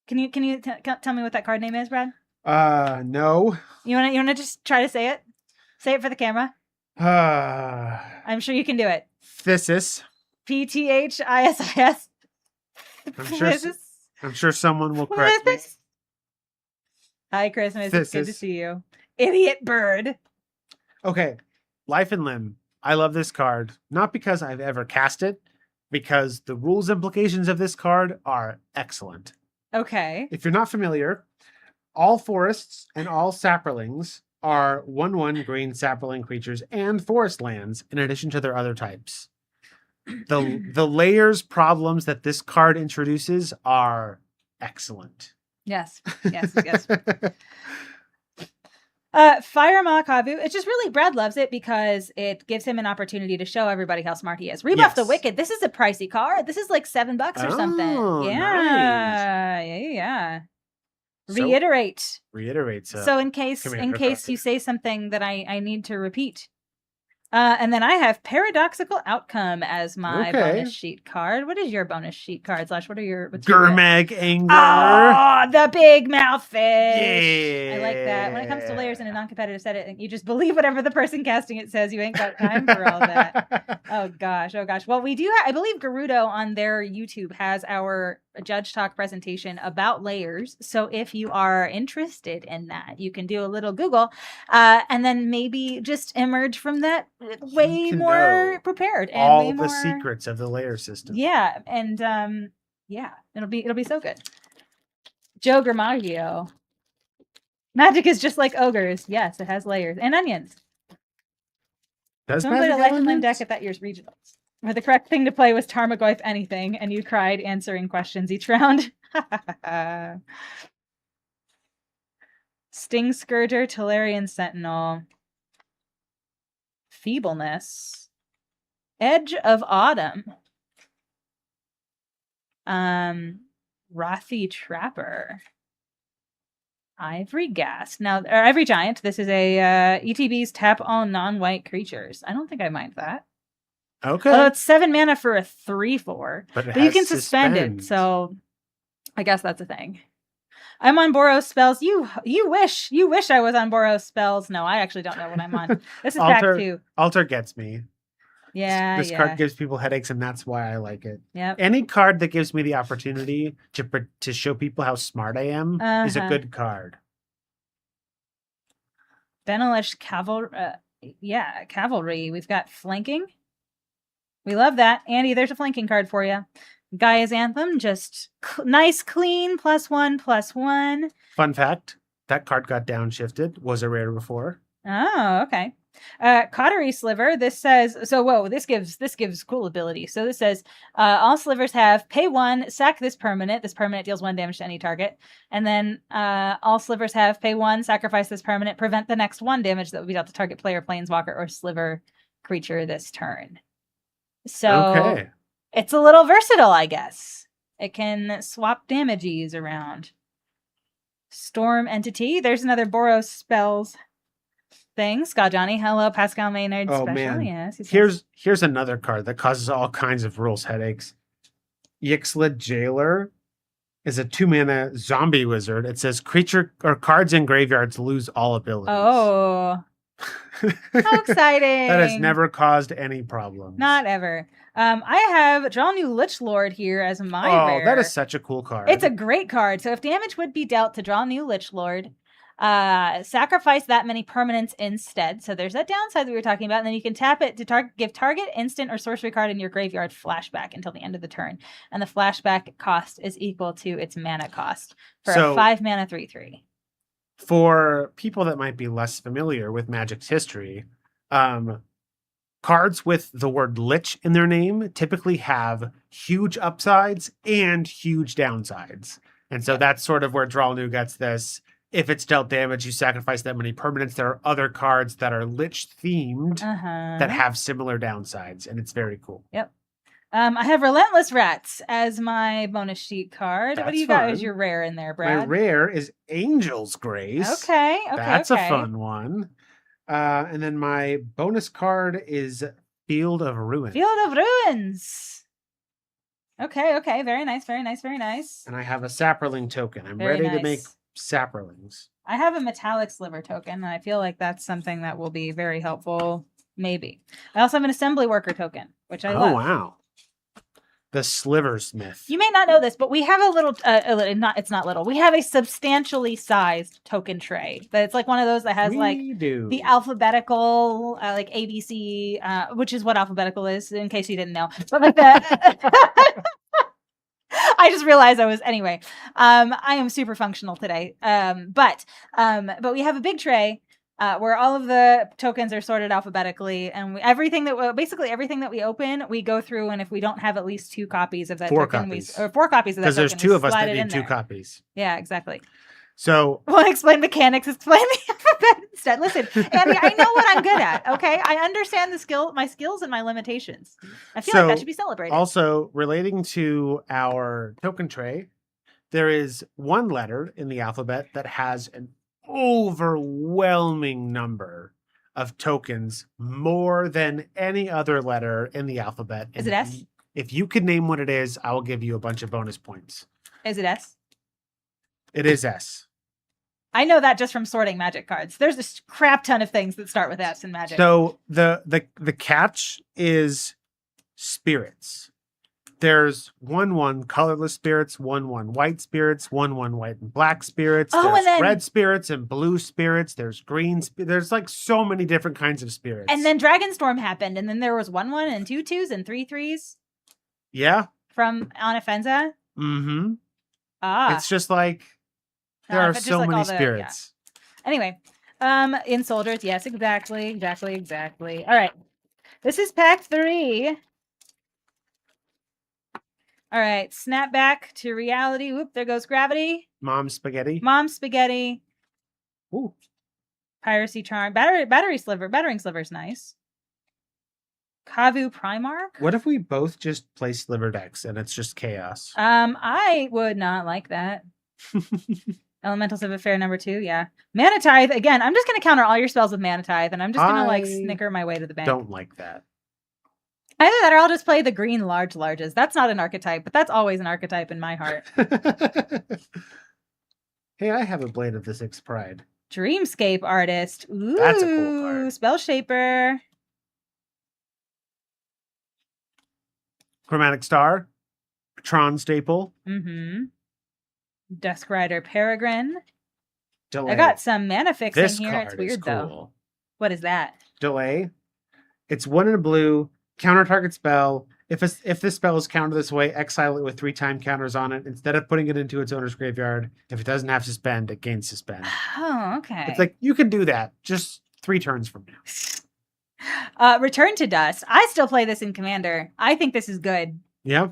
Can you tell me what that card name is, Brad? No. You wanna just try to say it? Say it for the camera. I'm sure you can do it. Phthisis. Pthisis. I'm sure someone will correct me. Hi, Christmas. It's good to see you. Idiot bird. Okay. Life and Limb. I love this card. Not because I've ever cast it, because the rules implications of this card are excellent. Okay. If you're not familiar, all forests and all saplings are 1/1 green sapling creatures and forest lands in addition to their other types. The layers problems that this card introduces are excellent. Yes. Fire Makavu. It's just really, Brad loves it because it gives him an opportunity to show everybody how smart he is. Rebuff the Wicked. This is a pricey card. This is like $7 or something. Yeah. Nice. Yeah. Reiterate. Reiterate. So in case you say something that I need to repeat. And then I have Paradoxical Outcome as my bonus sheet card. What is your bonus sheet card? / what are your... Gurmag Anger. Oh, the big mouth fish. Yeah. I like that. When it comes to layers in a non-competitive setting, you just believe whatever the person casting it says. You ain't got time for all that. Oh, gosh. Well, we do I believe Gerudo on their YouTube has our Judge Talk presentation about layers. So if you are interested in that, you can do a little Google and then maybe just emerge from that way more prepared and all way the more secrets of the layer system. Yeah, and yeah, it'll be so good. Joe Gramagio. Magic is just like ogres. Yes, it has layers and onions. Someone played a Life and Limb deck at that year's regionals, where the correct thing to play was Tarmogoyf anything, and you cried answering questions each round. Sting Scourger, Tolarian Sentinel. Feebleness. Edge of Autumn. Wrathy Trapper. Ivory Ghast. Now, or Ivory Giant. This is a ETB's tap all non-white creatures. I don't think I mind that. Okay. Although it's 7 mana for a 3/4. But you can suspend it, so I guess that's a thing. I'm on Boros spells. You wish I was on Boros spells. No, I actually don't know what I'm on. This is pack 2. Alter gets me. Yeah, this card gives people headaches, and that's why I like it. Yep. Any card that gives me the opportunity to show people how smart I am is a good card. Benelish Cavalry. We've got flanking. We love that. Andy, there's a flanking card for you. Gaia's Anthem, just nice, clean, +1/+1. Fun fact, that card got downshifted. Was a rare before. Oh, okay. Cautery Sliver. This says this gives cool ability. So this says all slivers have pay 1, sack this permanent. This permanent deals 1 damage to any target. And then all slivers have pay 1, sacrifice this permanent, prevent the next 1 damage that would be dealt to target player, planeswalker, or sliver creature this turn. So it's a little versatile, I guess. It can swap damages around. Storm Entity. There's another Boros spells thing. Scott Johnny. Hello, Pascal Maynard. Oh, special. man. Yes, here's another card that causes all kinds of rules headaches. Yixla Jailer is a 2-mana zombie wizard. It says creature or cards in graveyards lose all abilities. Oh. How exciting. That has never caused any problems. Not ever. I have Draw New Lich Lord here as my rare. Oh, that is such a cool card. It's a great card. So if damage would be dealt to Draw New Lich Lord, sacrifice that many permanents instead. So there's that downside that we were talking about. And then you can tap it to give target instant or sorcery card in your graveyard flashback until the end of the turn. And the flashback cost is equal to its mana cost for a 5 mana 3/3. For people that might be less familiar with Magic's history, cards with the word Lich in their name typically have huge upsides and huge downsides. And so that's sort of where Draw New gets this. If it's dealt damage, you sacrifice that many permanents. There are other cards that are Lich themed that have similar downsides, and it's very cool. Yep. I have Relentless Rats as my bonus sheet card. What do you got as your rare in there, Brad? My rare is Angel's Grace. Okay. That's a fun one. And then my bonus card is Field of Ruins. Field of Ruins. Okay. Very nice. And I have a Saproling token. I'm ready to make Saprolings. I have a Metallic Sliver token, and I feel like that's something that will be very helpful. Maybe. I also have an Assembly Worker token, which I love. Oh, wow. The Sliversmith. You may not know this, but we have a little, it's not little. We have a substantially sized token tray. But it's like one of those that has the alphabetical, like ABC, which is what alphabetical is, in case you didn't know. But like that. I just realized anyway. I am super functional today. But we have a big tray. Where all of the tokens are sorted alphabetically, and everything that we open, we go through, and if we don't have at least 2 copies of that token, 4 copies of that token, because there's 2 of us that need 2 copies. Yeah, exactly. So, well, explain mechanics, explain the alphabet instead. Listen, Andy, I know what I'm good at. Okay, I understand my skills and my limitations. I feel like that should be celebrated. Also, relating to our token tray, there is 1 letter in the alphabet that has an overwhelming number of tokens more than any other letter in the alphabet. Is it S? If you could name what it is, I will give you a bunch of bonus points. Is it S? It is S. I know that just from sorting Magic cards. There's a crap ton of things that start with S in Magic. So the catch is spirits. There's 1/1 colorless spirits, 1/1 white spirits, 1/1 white and black spirits. There's red spirits and blue spirits. There's green. There's like so many different kinds of spirits. And then Dragonstorm happened, and then there was 1/1 and 2/2s and 3/3s. Yeah. From Anafenza. Mm-hmm. Ah. It's just like there are so many spirits. Yeah. Anyway, in soldiers, yes, exactly. All right, this is pack 3. All right, snap back to reality. Whoop, there goes gravity. Mom spaghetti. Ooh. Piracy charm. Battering sliver's nice. Kavu Primarch. What if we both just play sliver decks and it's just chaos? I would not like that. Elementals of Affair number 2, yeah. Mana Tithe, again, I'm just going to counter all your spells with Mana Tithe, and I'm just going to, like, snicker my way to the bank. Don't like that. Either that or I'll just play the green larges. That's not an archetype, but that's always an archetype in my heart. Hey, I have a Blade of the Sixth Pride. Dreamscape Artist. Ooh, that's a cool card. Spell Shaper. Chromatic Star. Tron Staple. Mm-hmm. Dusk Rider Peregrine. Delay. I got some mana fixing this here. Card it's weird, cool. though. What is that? Delay. It's 1 in a blue. Counter target spell. If this spell is countered this way, exile it with 3 time counters on it. Instead of putting it into its owner's graveyard, if it doesn't have suspend, it gains suspend. Oh, okay. It's like, you can do that. Just 3 turns from now. Return to Dust. I still play this in Commander. I think this is good. Yeah.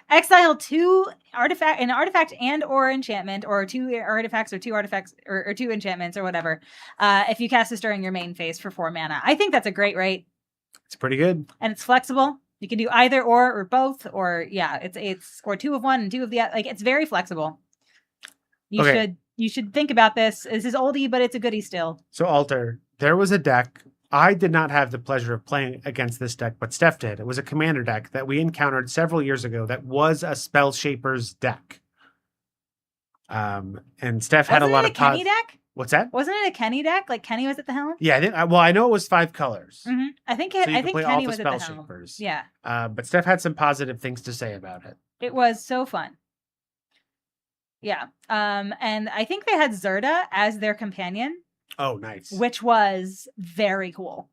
Exile 2 an artifact and or enchantment, or 2 artifacts or 2 artifacts or 2 enchantments or whatever. If you cast this during your main phase for 4 mana. I think that's a great rate. It's pretty good. And it's flexible. You can do either or both, or yeah, it's or 2 of one and 2 of the other. Like, it's very flexible. You should think about this. This is oldie, but it's a goodie still. So Alter, there was a deck. I did not have the pleasure of playing against this deck, but Steph did. It was a commander deck that we encountered several years ago that was a Spell Shaper's deck. And Steph had a lot of Kenny deck? What's that? Wasn't it a Kenny deck? Like Kenny was at the helm? Yeah, I know it was 5 colors. Mm-hmm. I think Kenny was at the helm. Shapers. Yeah. But Steph had some positive things to say about it. It was so fun. Yeah. And I think they had Zerda as their companion. Oh, nice. Which was very cool.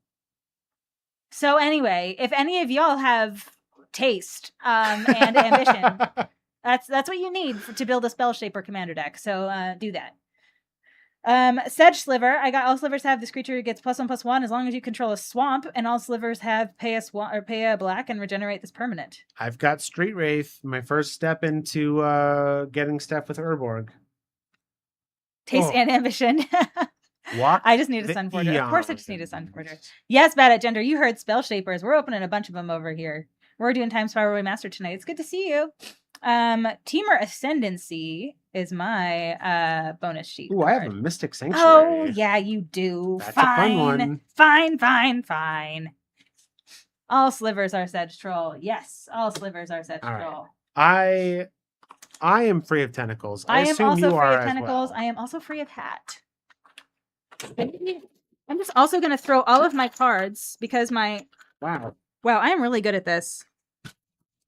So anyway, if any of y'all have taste and ambition, that's what you need to build a Spell Shaper commander deck. So do that. Sedge Sliver. I got all slivers have this creature gets +1/+1 as long as you control a swamp, and all slivers have pay a black and regenerate this permanent. I've got Street Wraith. My first step into getting stuff with Urborg. Taste and ambition. What? I just need a Sun Forger. Of course I just need a Sun Forger. Yes, Bad at Gender. You heard Spell Shapers. We're opening a bunch of them over here. We're doing Timespiral Remastered tonight. It's good to see you. Temur Ascendancy is my bonus sheet. Ooh, I have a Mystic Sanctuary. Oh, yeah, you do. That's a fun one. Fine. All slivers are Sedge Troll. Yes, all slivers are Sedge Troll. I am free of tentacles. I am also free of tentacles. Well. I am also free of hat. I'm just also going to throw all of my cards because wow, I am really good at this.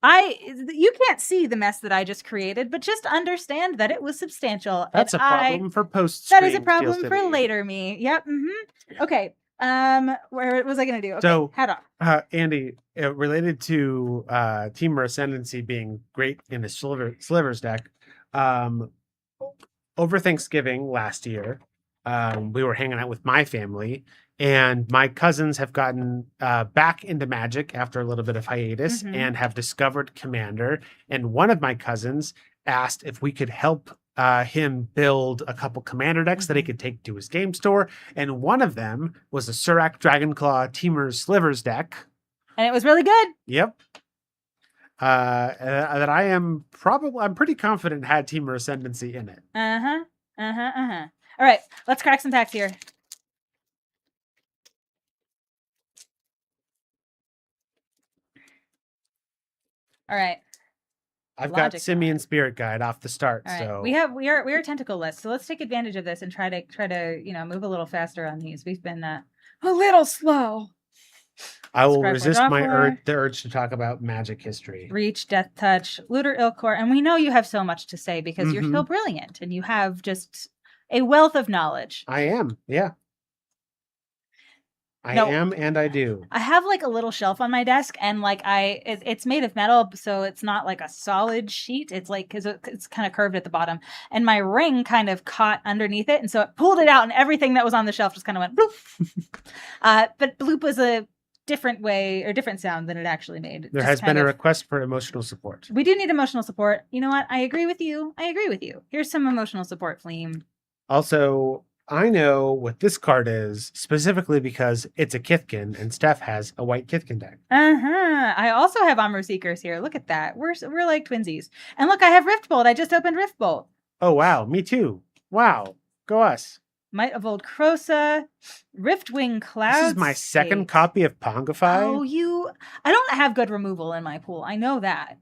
You can't see the mess that I just created, but just understand that it was substantial. That's a problem for post. That is a problem for later me. Yep. Mm-hmm. Okay. Where was I going to do? Okay. So, head off. Andy, related to Temur Ascendancy being great in the slivers deck. Over Thanksgiving last year, we were hanging out with my family, and my cousins have gotten back into Magic after a little bit of hiatus and have discovered Commander. And one of my cousins asked if we could help him build a couple Commander decks that he could take to his game store. And one of them was a Surak Dragonclaw Temur Slivers deck. And it was really good. Yep. That I'm pretty confident had Temur Ascendancy in it. All right, let's crack some packs here. All right. I've got Simian Spirit Guide off the start. All right. So we are tentacleless. So let's take advantage of this and try to move a little faster on these. We've been a little slow. I will resist the urge to talk about magic history. Reach, Death Touch, Looter Ilkor, and we know you have so much to say because you're so brilliant and you have just a wealth of knowledge. I am, yeah. I am, and I do. I have like a little shelf on my desk, and like it's made of metal, so it's not like a solid sheet. It's like because it's kind of curved at the bottom, and my ring kind of caught underneath it, and so it pulled it out, and everything that was on the shelf just kind of went bloop. But bloop was a different way or different sound than it actually made. There has been a request for emotional support. We do need emotional support. You know what? I agree with you. Here's some emotional support, Fleem. Also, I know what this card is specifically because it's a Kithkin, and Steph has a white Kithkin deck. I also have Armor Seekers here. Look at that. We're like twinsies. And look, I have Rift Bolt. I just opened Rift Bolt. Oh wow, me too. Wow, go us. Might of Old Krosa, Riftwing Cloud. This is my second copy of Pongify. Oh, I don't have good removal in my pool. I know that.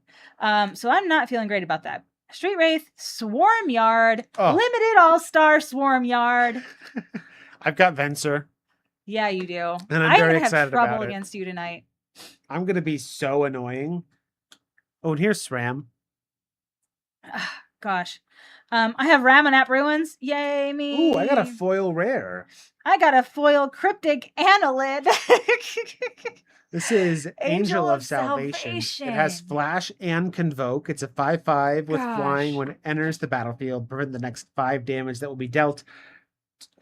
So I'm not feeling great about that. Street Wraith, Swarm Yard, Limited All-Star Swarm Yard. I've got Venser. Yeah, you do. And I'm very excited about it. I have trouble against you tonight. I'm going to be so annoying. Oh, and here's SRAM. Gosh. I have Ramonap Ruins. Yay, me. Ooh, I got a foil rare. I got a foil Cryptic Annelid. This is Angel of Salvation. It has Flash and Convoke. It's a 5/5 with flying. When it enters the battlefield, prevent the next 5 damage that will be dealt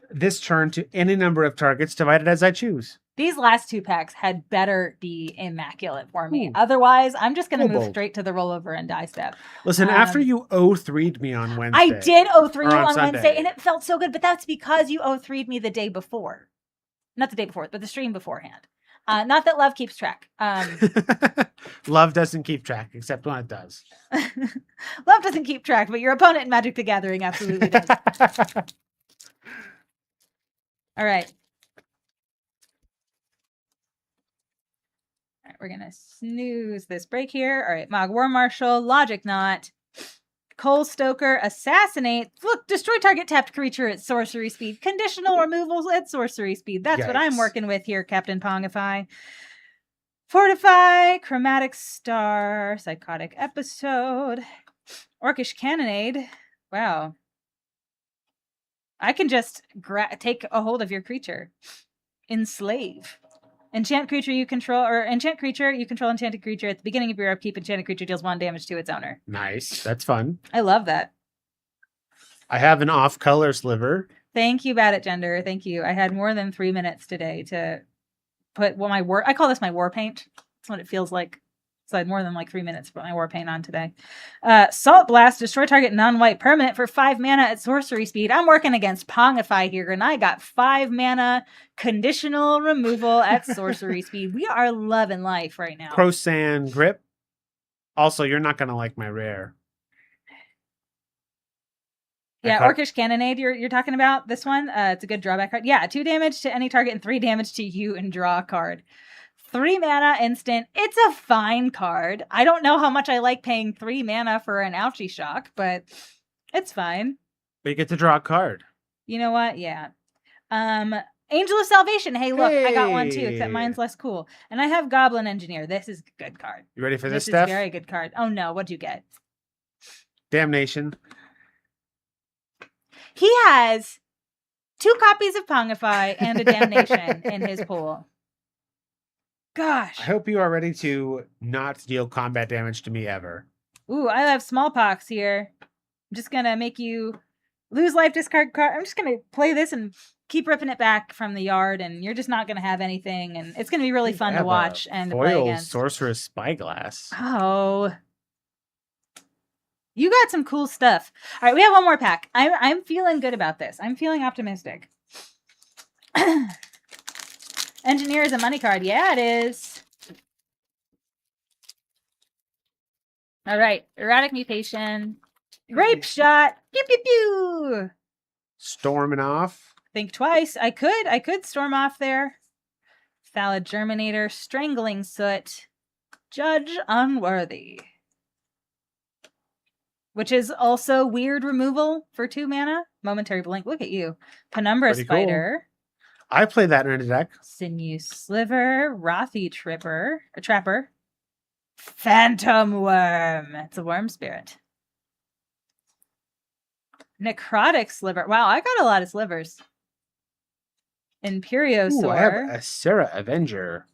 this turn to any number of targets divided as I choose. These last 2 packs had better be immaculate for me. Otherwise, I'm just going to move straight to the rollover and die step. Listen, after you 0-3'd me on Wednesday. I did 0-3 you on Wednesday, and it felt so good, but that's because you 0-3'd me the day before. Not the day before, but the stream beforehand. Not that love keeps track. Love doesn't keep track, except when it does. Love doesn't keep track, but your opponent in Magic the Gathering absolutely does. All right. We're going to snooze this break here. All right, Mog War Marshal, Logic Knot, Coal Stoker, Assassinate. Look, destroy target tapped creature at sorcery speed. Conditional removals at sorcery speed. That's what I'm working with here, Captain Pongify. Fortify, Chromatic Star, Psychotic Episode, Orcish Cannonade. Wow. I can just take a hold of your creature. Enslave. Enchant creature you control, enchanted creature at the beginning of your upkeep. Enchanted creature deals 1 damage to its owner. Nice. That's fun. I love that. I have an off-color sliver. Thank you, Bad at Gender. Thank you. I had more than 3 minutes today to put I call this my war paint. That's what it feels like. So I had more than like 3 minutes to put my war paint on today. Salt Blast, destroy target non-white permanent for 5 mana at sorcery speed. I'm working against Pongify here, and I got 5 mana conditional removal at sorcery speed. We are loving life right now. Crosan Grip. Also, you're not going to like my rare. Yeah, Orcish Cannonade you're talking about? This one? It's a good drawback card. Yeah, 2 damage to any target and 3 damage to you and draw a card. 3 mana instant. It's a fine card. I don't know how much I like paying 3 mana for an Ouchie Shock, but it's fine. But you get to draw a card. You know what? Yeah. Angel of Salvation. Hey, look, I got one too, except mine's less cool. And I have Goblin Engineer. This is a good card. You ready for this, Steph? This is a very good card. Oh no, what'd you get? Damnation. He has 2 copies of Pongify and a Damnation in his pool. Gosh. I hope you are ready to not deal combat damage to me ever. Ooh, I have Smallpox here. I'm just going to make you lose life, discard card. I'm just going to play this and keep ripping it back from the yard, and you're just not going to have anything, and it's going to be really fun to watch and to play against. Sorceress Spyglass. Oh. You got some cool stuff. All right, we have one more pack. I'm feeling good about this. I'm feeling optimistic. Engineer is a money card. Yeah, it is. All right. Erratic Mutation. Grape Shot. Pew, pew, pew. Storming off. Think twice. I could storm off there. Phalid Germinator. Strangling Soot. Judge Unworthy. which is also weird removal for 2 mana. Momentary Blink. Look at you. Penumbra Pretty Spider. Cool. I played that in a deck. Sinew Sliver. Rothy Trapper. Phantom Worm. It's a worm spirit. Necrotic Sliver. Wow, I got a lot of slivers. Imperiosaur. Ooh, I have a Serra Avenger.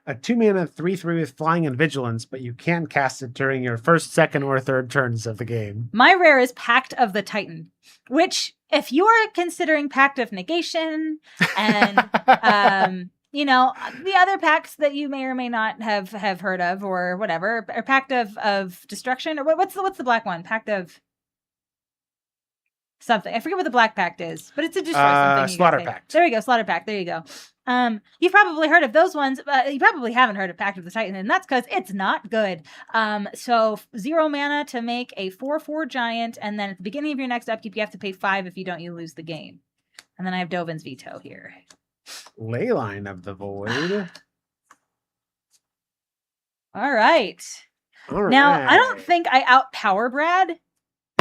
A 2-mana 3/3 with flying and vigilance, but you can cast it during your first, second, or third turns of the game. My rare is Pact of the Titan, which, if you're considering Pact of Negation and you know, the other pacts that you may or may not have heard of or whatever, or Pact of Destruction, or what's the black one? Pact of something. I forget what the black pact is, but it's a destroy something. Slaughter Pact. There we go, Slaughter Pact. There you go. You've probably heard of those ones, but you probably haven't heard of Pact of the Titan, and that's because it's not good. So 0 mana to make a 4/4 giant, and then at the beginning of your next upkeep, you have to pay 5. If you don't, you lose the game. And then I have Dovin's Veto here. Leyline of the Void. All right. Now, I don't think I outpower Brad,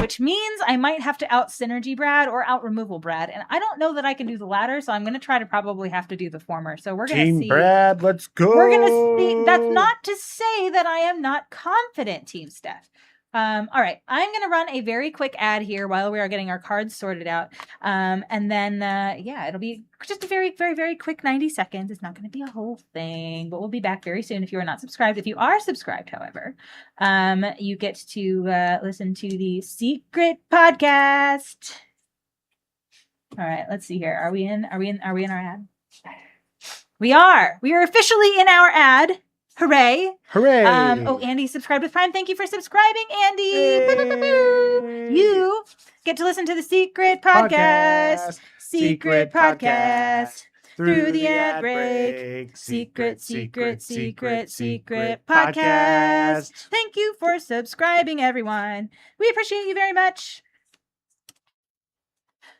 which means I might have to out synergy Brad or out removal Brad. And I don't know that I can do the latter, so I'm going to try to probably have to do the former. So we're going to see. Team Brad, let's go. We're going to see. That's not to say that I am not confident, Team Steph. All right, I'm going to run a very quick ad here while we are getting our cards sorted out. And then, yeah, it'll be just a very, very, very quick 90 seconds. It's not going to be a whole thing, but we'll be back very soon if you are not subscribed. If you are subscribed, however, you get to listen to the Secret Podcast. All right, let's see here. Are we in our ad? We are. We are officially in our ad. Hooray! Hooray! Oh, Andy subscribed with Prime. Thank you for subscribing, Andy. Boo, boo, boo, boo. You get to listen to the Secret Podcast. Secret Podcast. Through the ad break. Secret Podcast. Thank you for subscribing, everyone. We appreciate you very much.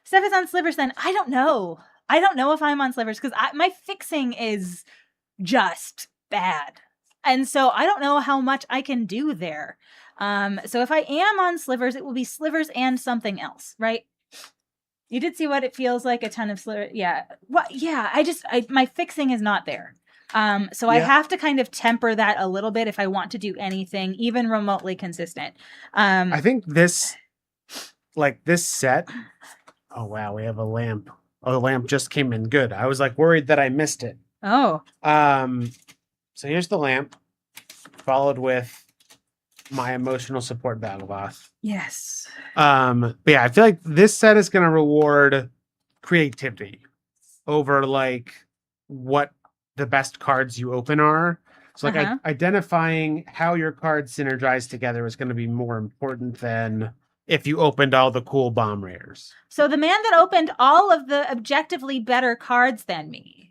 Steph is on slivers then. I don't know. I don't know if I'm on slivers because my fixing is just bad. And so I don't know how much I can do there. So if I am on slivers, it will be slivers and something else, right? You did see what it feels like, a ton of slivers. Yeah. Well, yeah, my fixing is not there. So I have to kind of temper that a little bit if I want to do anything, even remotely consistent. I think this set. Oh, wow, we have a lamp. Oh, the lamp just came in. Good. I was worried that I missed it. Oh. So here's the lamp, followed with my emotional support battle boss. Yes. But yeah, I feel like this set is going to reward creativity over what the best cards you open are. So identifying how your cards synergize together is going to be more important than if you opened all the cool bomb rares. So the man that opened all of the objectively better cards than me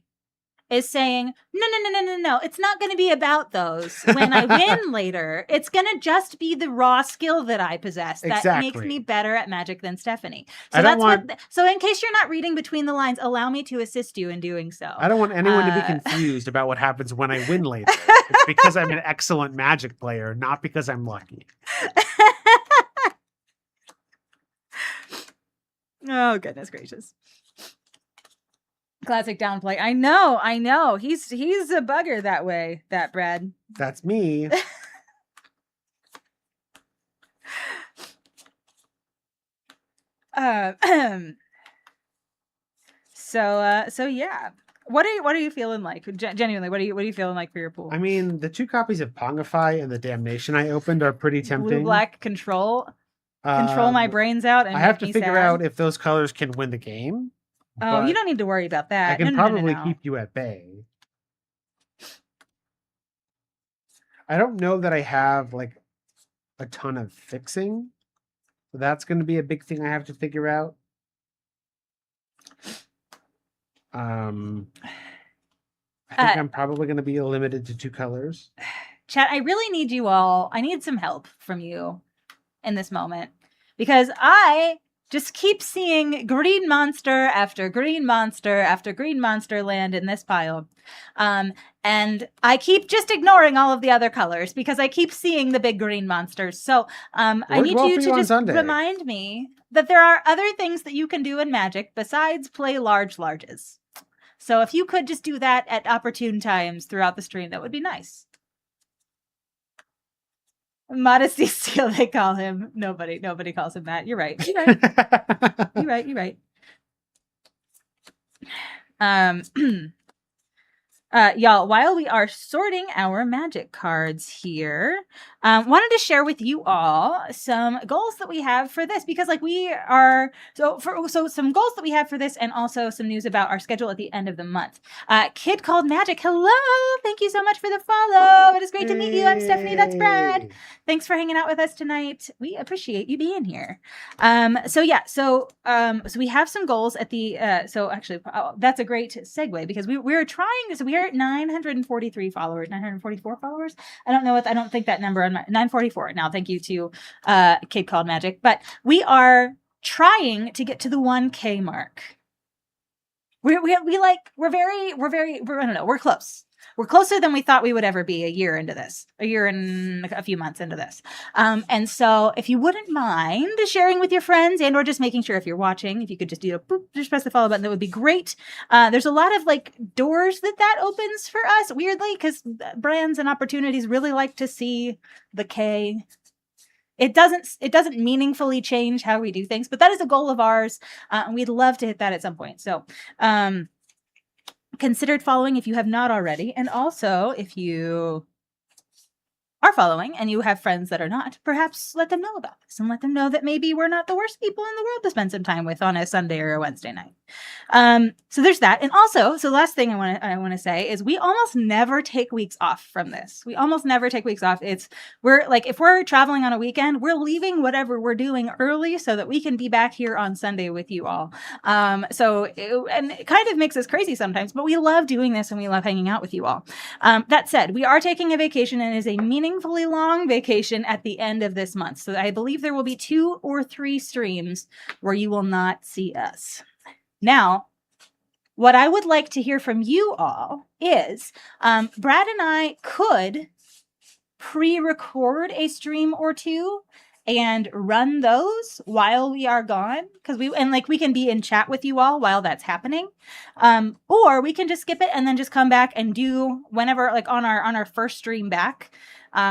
is saying, no, it's not going to be about those when I win later. It's going to just be the raw skill that I possess that makes me better at Magic than Stephanie. So so in case you're not reading between the lines, allow me to assist you in doing so. I don't want anyone to be confused about what happens when I win later. It's because I'm an excellent Magic player, not because I'm lucky. Oh, goodness gracious. Classic downplay. I know. He's a bugger that way, that Brad. That's me. So yeah. What are you feeling like? Genuinely, what are you feeling like for your pool? I mean, the 2 copies of Pongify and the Damnation I opened are pretty tempting. Blue black control my brains out and I have to figure out if those colors can win the game. Oh, you don't need to worry about that. I can probably keep you at bay. I don't know that I have a ton of fixing. So that's going to be a big thing I have to figure out. I think I'm probably going to be limited to 2 colors. Chat, I really need you all. I need some help from you in this moment because I just keep seeing green monster after green monster after green monster land in this pile. And And I keep just ignoring all of the other colors because I keep seeing the big green monsters. So I need you to just remind me that there are other things that you can do in Magic besides play larges. So if you could just do that at opportune times throughout the stream, that would be nice. Modesty Steel, they call him. Nobody calls him that. You're right. You're right. Y'all, while we are sorting our Magic cards here, wanted to share with you all some goals that we have for this, because like we are so some goals that we have for this, and also some news about our schedule at the end of the month. Kid Called Magic, hello, thank you so much for the follow. It is great to meet you. I'm Stephanie. That's Brad. Thanks for hanging out with us tonight. We appreciate you being here. So we have some goals at the that's a great segue, because we're trying. So we are at 943 followers, 944 followers. I don't think that number on my 944. Now, thank you to Kid Called Magic, but we are trying to get to the 1K mark. We're close. We're closer than we thought we would ever be a year and a few months into this. And so if you wouldn't mind sharing with your friends, and or just making sure if you're watching, if you could just just press the follow button, that would be great. There's a lot of like doors that opens for us, weirdly, because brands and opportunities really like to see the K. It doesn't meaningfully change how we do things, but that is a goal of ours. And we'd love to hit that at some point. So, considered following if you have not already. And also, if you are following and you have friends that are not, perhaps let them know about this, and let them know that maybe we're not the worst people in the world to spend some time with on a Sunday or a Wednesday night. So there's that. And also, so last thing I want to say is we almost never take weeks off from this. We almost never take weeks off. We're like, if we're traveling on a weekend, we're leaving whatever we're doing early so that we can be back here on Sunday with you all. And it kind of makes us crazy sometimes, but we love doing this and we love hanging out with you all. That said, we are taking a vacation, and it is a meaningfully long vacation at the end of this month. So I believe there will be 2 or 3 streams where you will not see us. Now, what I would like to hear from you all is Brad and I could pre-record a stream or 2 and run those while we are gone, because we can be in chat with you all while that's happening, or we can just skip it and then just come back and do whenever, like on our first stream back.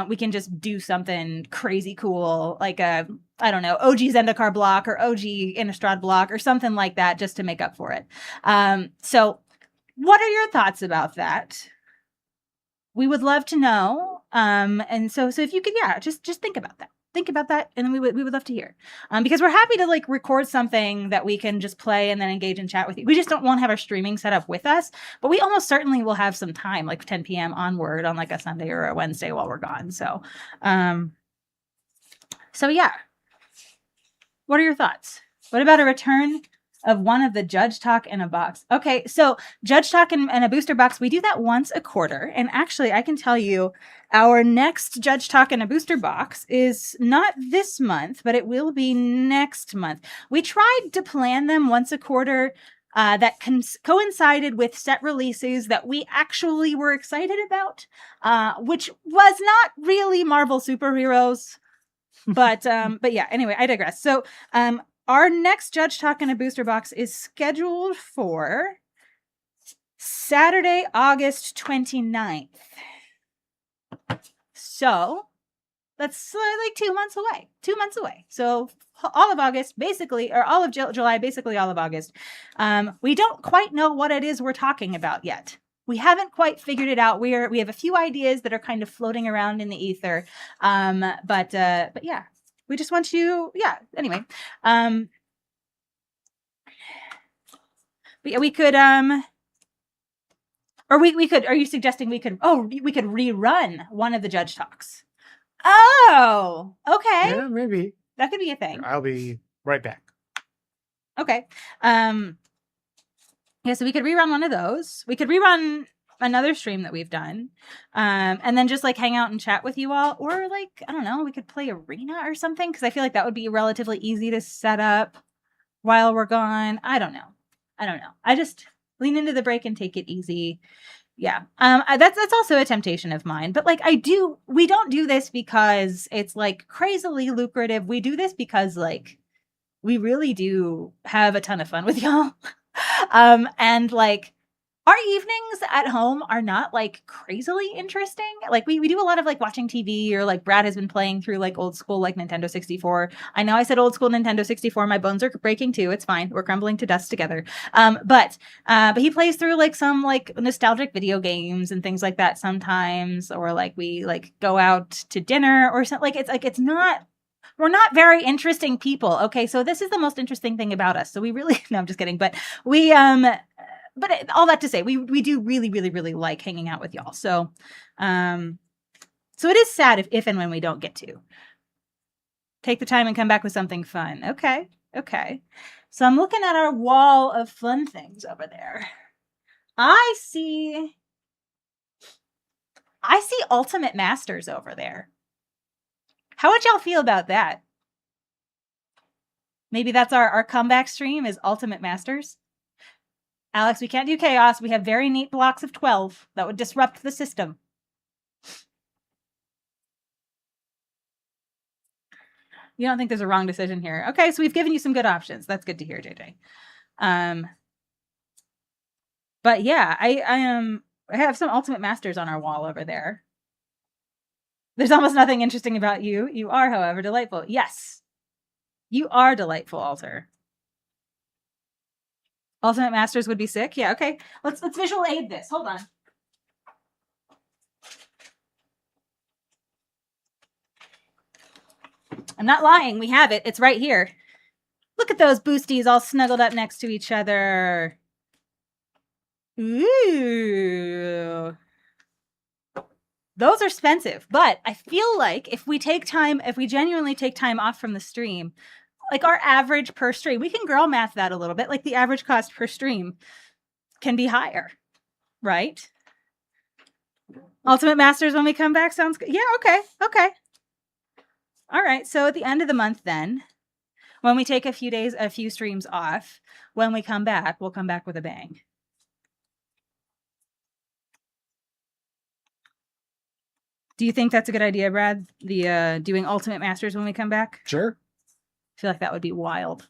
We can just do something crazy cool, like OG Zendikar block or OG Innistrad block or something like that, just to make up for it. So what are your thoughts about that? We would love to know. And so if you could, just think about that. Think about that, and then we would love to hear. Because we're happy to like record something that we can just play and then engage and chat with you. We just don't want to have our streaming set up with us, but we almost certainly will have some time, like 10 p.m. onward on like a Sunday or a Wednesday while we're gone. So yeah. What are your thoughts? What about a return of one of the Judge Talk in a box? Okay, so Judge Talk in a booster box, we do that once a quarter. And actually, I can tell you, our next Judge Talk in a booster box is not this month, but it will be next month. We tried to plan them once a quarter. That coincided with set releases that we actually were excited about, which was not really Marvel superheroes. But yeah, anyway, I digress. So our next Judge Talk in a booster box is scheduled for Saturday, August 29th. So that's like 2 months away. 2 months away. So all of August, basically, or all of July, basically all of August. We don't quite know what it is we're talking about yet. We haven't quite figured it out. We have a few ideas that are kind of floating around in the ether. But yeah, we just want you. Yeah. Anyway. But yeah, we could. Or we could. Are you suggesting we could? Oh, we could rerun one of the Judge Talks. Oh, okay. Yeah, maybe that could be a thing. I'll be right back. Okay. Yeah, so we could rerun one of those. We could rerun another stream that we've done, and then just like hang out and chat with you all, or like I don't know, we could play Arena or something, because I feel like that would be relatively easy to set up while we're gone. I don't know. I just lean into the break and take it easy. Yeah. That's also a temptation of mine. But like we don't do this because it's like crazily lucrative. We do this because like we really do have a ton of fun with y'all. And like our evenings at home are not like crazily interesting. Like we do a lot of like watching TV, or like Brad has been playing through like old school like Nintendo 64. I know I said old school Nintendo 64. My bones are breaking too. It's fine. We're crumbling to dust together. But he plays through like some like nostalgic video games and things like that sometimes, or like we like go out to dinner or something. Like it's not, we're not very interesting people. Okay, so this is the most interesting thing about us. So we really no, I'm just kidding. But we but all that to say, we do really, really, really like hanging out with y'all. So, so it is sad if and when we don't get to take the time and come back with something fun. Okay, okay. So I'm looking at our wall of fun things over there. I see Ultimate Masters over there. How would y'all feel about that? Maybe that's our comeback stream is Ultimate Masters. Alex, we can't do chaos. We have very neat blocks of 12. That would disrupt the system. You don't think there's a wrong decision here. Okay, so we've given you some good options. That's good to hear, JJ. But yeah, I have some Ultimate Masters on our wall over there. There's almost nothing interesting about you. You are, however, delightful. Yes. You are delightful, Alter. Ultimate Masters would be sick. Yeah, okay. Let's visual aid this. Hold on. I'm not lying. We have it. It's right here. Look at those boosties all snuggled up next to each other. Ooh. Those are expensive, but I feel like if we genuinely take time off from the stream, like our average per stream, we can girl math that a little bit. Like the average cost per stream can be higher, right? Ultimate Masters when we come back sounds good. Yeah, okay. All right. So at the end of the month, then, when we take a few streams off, when we come back, we'll come back with a bang. Do you think that's a good idea, Brad? The doing Ultimate Masters when we come back? Sure. I feel like that would be wild.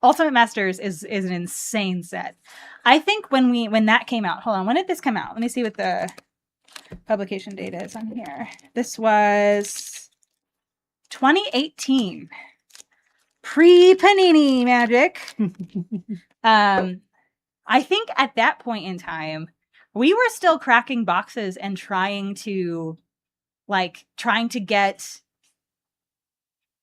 Ultimate Masters is an insane set. I think when that came out, hold on, when did this come out? Let me see what the publication date is on here. This was 2018. Pre-Panini Magic. I think at that point in time, we were still cracking boxes and trying to get,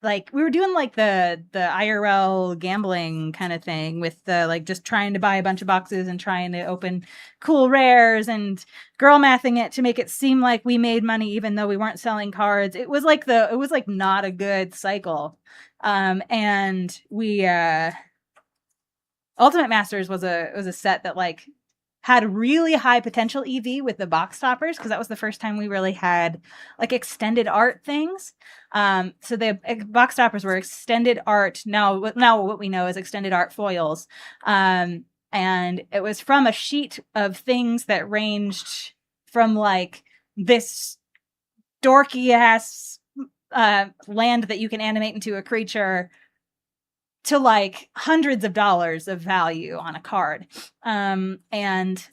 like, we were doing like the IRL gambling kind of thing with the like just trying to buy a bunch of boxes and trying to open cool rares and girl mathing it to make it seem like we made money even though we weren't selling cards. It was like not a good cycle. And we Ultimate Masters was a set that like had really high potential EV with the box toppers, because that was the first time we really had like extended art things. So the box toppers were extended art. Now what we know is extended art foils. And it was from a sheet of things that ranged from like this dorky ass land that you can animate into a creature to like hundreds of dollars of value on a card. And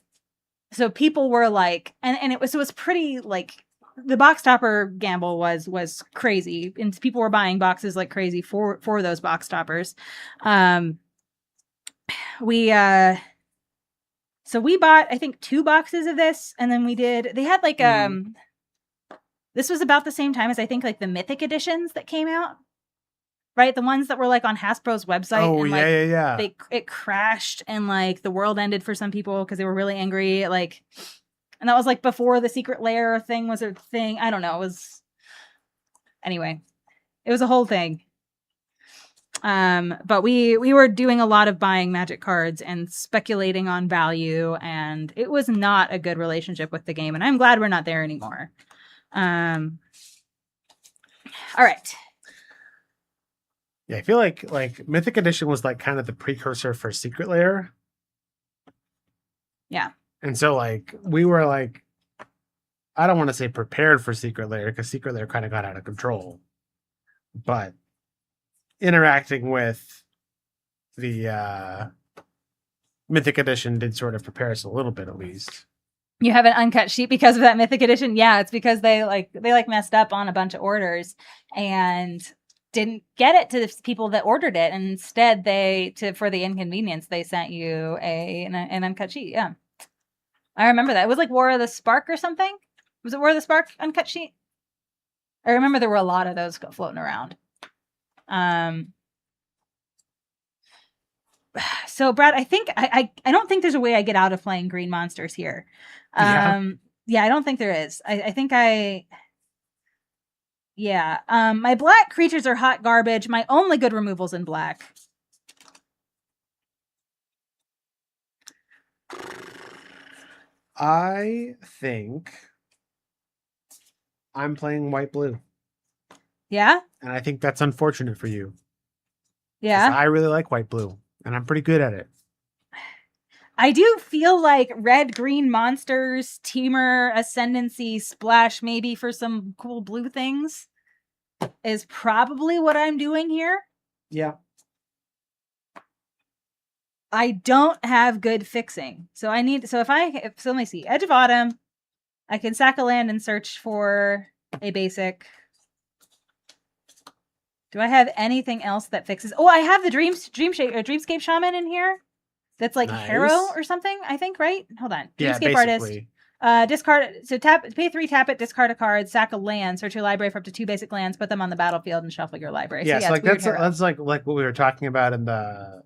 so people were like, and it was pretty like, the box topper gamble was crazy, and people were buying boxes like crazy for those box toppers. So we bought, I think, 2 boxes of this, and then they had like this was about the same time as I think like the Mythic editions that came out. Right, the ones that were like on Hasbro's website. Oh, and, yeah. It crashed and like the world ended for some people because they were really angry. Like, and that was like before the secret lair thing was a thing. I don't know. It was a whole thing. But we were doing a lot of buying Magic cards and speculating on value, and it was not a good relationship with the game. And I'm glad we're not there anymore. All right. Yeah, I feel like Mythic Edition was like kind of the precursor for Secret Lair. Yeah. And so like we were like, I don't want to say prepared for Secret Lair because Secret Lair kind of got out of control, but interacting with the Mythic Edition did sort of prepare us a little bit, at least. You have an uncut sheet because of that Mythic Edition? Yeah, it's because they messed up on a bunch of orders and didn't get it to the people that ordered it. And instead, for the inconvenience, they sent you an uncut sheet. Yeah, I remember that. It was like War of the Spark or something. Was it War of the Spark uncut sheet? I remember there were a lot of those floating around. So Brad, I think I don't think there's a way I get out of playing green monsters here. Yeah, I don't think there is. I think my black creatures are hot garbage. My only good removal's in black. I think I'm playing white-blue. Yeah? And I think that's unfortunate for you. Yeah? I really like white-blue, and I'm pretty good at it. I do feel like red-green monsters, Teamer, Ascendancy, Splash, maybe for some cool blue things, is probably what I'm doing here. Yeah. I don't have good fixing. So let me see. Edge of Autumn. I can sack a land and search for a basic. Do I have anything else that fixes? Oh, I have the Dreamscape Shaman in here. That's like nice. Harrow or something, I think, right? Hold on. Dreamscape Artist. Discard. So pay 3, tap it, discard a card, sack a land, search your library for up to 2 basic lands, put them on the battlefield, and shuffle your library. Yeah, so like that's like what we were talking about in the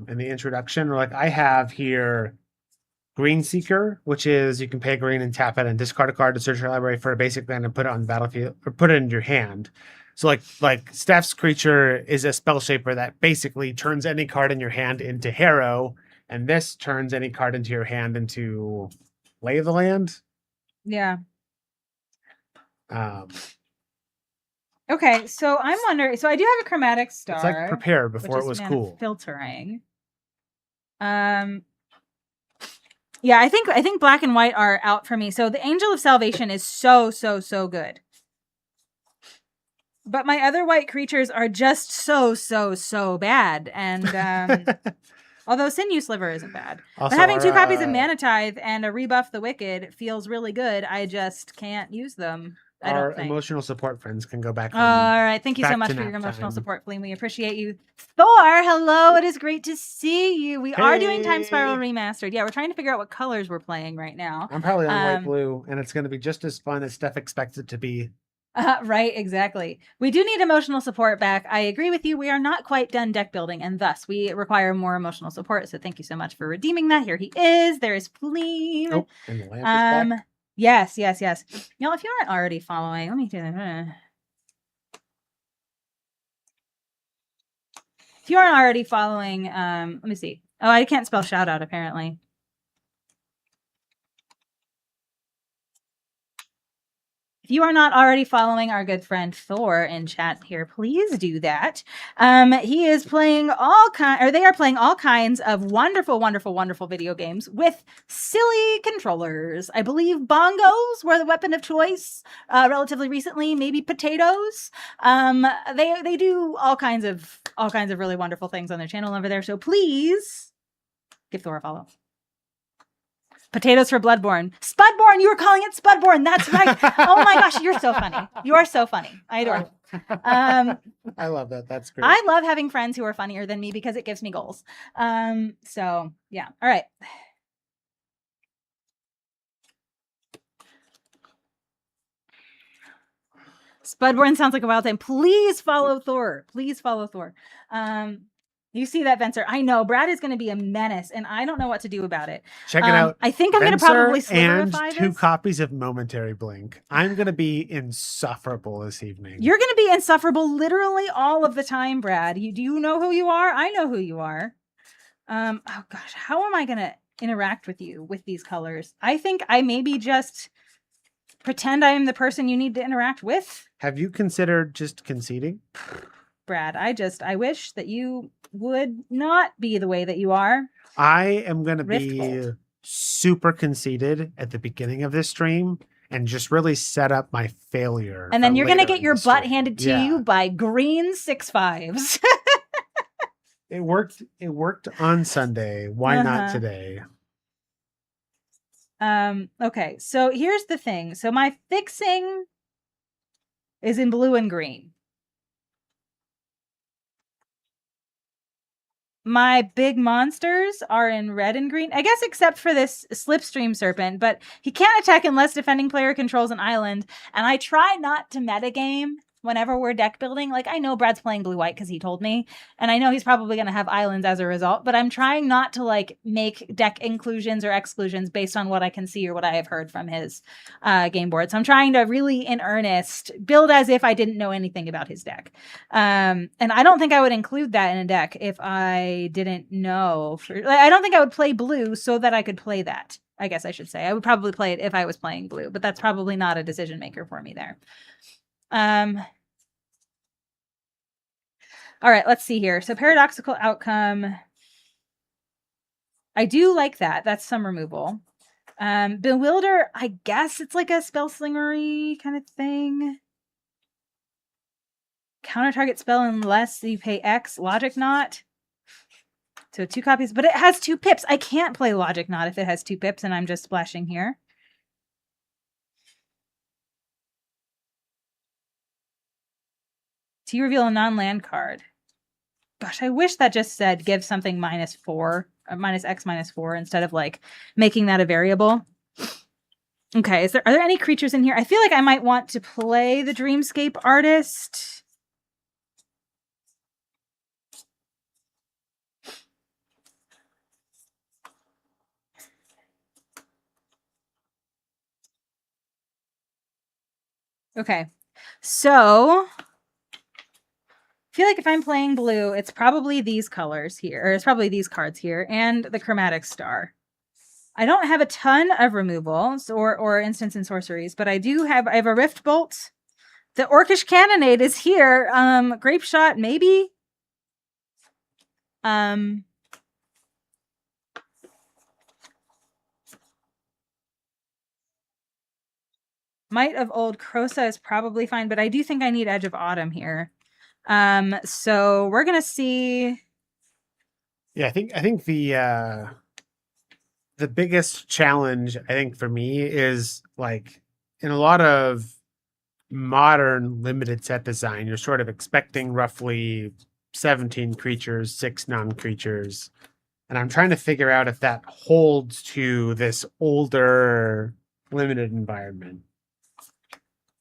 introduction. Or like I have here Green Seeker, which is you can pay green and tap it and discard a card to search your library for a basic land and put it on the battlefield or put it in your hand. So like Steph's creature is a spell shaper that basically turns any card in your hand into Harrow, and this turns any card into your hand into Lay of the Land. Yeah. Okay, so I'm wondering. So I do have a Chromatic Star. It's like Prepare before it was cool. Filtering. Yeah, I think black and white are out for me. So the Angel of Salvation is so good. But my other white creatures are just so bad. And although Sinew Sliver isn't bad. Also, but having 2 copies of Mana Tithe and a Rebuff the Wicked feels really good. I just can't use them. Our emotional support friends can go back. All right. Thank you so much for your emotional support, Fleem. We appreciate you. Thor, hello. It is great to see you. We are doing Timespiral Remastered. Yeah, we're trying to figure out what colors we're playing right now. I'm probably on white-blue, and it's going to be just as fun as Steph expects it to be. Right, exactly. We do need emotional support back. I agree with you. We are not quite done deck building, and thus we require more emotional support. So thank you so much for redeeming that. Here he is. There is Fleem. Oh, and the lamp is back. Yes. Y'all, if you aren't already following, let me do that. If you aren't already following, let me see. Oh, I can't spell shout out apparently. If you are not already following our good friend Thor in chat here, please do that. He is playing they are playing all kinds of wonderful video games with silly controllers. I believe bongos were the weapon of choice relatively recently. Maybe potatoes. They do all kinds of really wonderful things on their channel over there. So please give Thor a follow. Potatoes for Bloodborne. Spudborne, you were calling it Spudborne. That's right. Oh my gosh, you're so funny. You are so funny. I adore you. I love that. That's great. I love having friends who are funnier than me because it gives me goals. So yeah. All right. Spudborne sounds like a wild time. Please follow Thor. You see that, Venser? I know Brad is going to be a menace, and I don't know what to do about it. Check it out. I think I'm going to probably sliverify and 2 copies of Momentary Blink. I'm going to be insufferable this evening. You're going to be insufferable literally all of the time, Brad. Do you know who you are? I know who you are. Oh gosh, how am I going to interact with you with these colors? I think I maybe just pretend I am the person you need to interact with. Have you considered just conceding? Brad, I wish that you would not be the way that you are. I am going to be super conceited at the beginning of this stream and just really set up my failure. And then you're going to get your butt handed to you by green 6/5s. It worked on Sunday. Why not today? Okay, so here's the thing. So my fixing is in blue and green. My big monsters are in red and green, I guess, except for this Slipstream Serpent, but he can't attack unless defending player controls an island. And I try not to metagame whenever we're deck building. Like, I know Brad's playing blue-white because he told me, and I know he's probably going to have islands as a result, but I'm trying not to, like, make deck inclusions or exclusions based on what I can see or what I have heard from his game board. So I'm trying to really, in earnest, build as if I didn't know anything about his deck. And I don't think I would include that in a deck if I didn't know. I don't think I would play blue so that I could play that, I guess I should say. I would probably play it if I was playing blue, but that's probably not a decision maker for me there. All right, let's see here. So paradoxical outcome. I do like that. That's some removal. Bewilder, I guess it's like a spell slingery kind of thing. Counter target spell unless you pay X. Logic Knot. So 2 copies, but it has 2 pips. I can't play Logic Knot if it has 2 pips and I'm just splashing here. To reveal a non-land card. Gosh, I wish that just said give something -4, minus X -4 instead of like making that a variable. Okay, are there any creatures in here? I feel like I might want to play the Dreamscape Artist. Okay, so I feel like if I'm playing blue, it's probably these colors here, or it's probably these cards here, and the Chromatic Star. I don't have a ton of removals or instants and sorceries, but I have a Rift Bolt. The Orcish Cannonade is here. Grape Shot, maybe. Might of Old Krosa is probably fine, but I do think I need Edge of Autumn here. So we're gonna see. Yeah, I think the biggest challenge, I think, for me is like in a lot of modern limited set design, you're sort of expecting roughly 17 creatures, 6 non-creatures. And I'm trying to figure out if that holds to this older limited environment.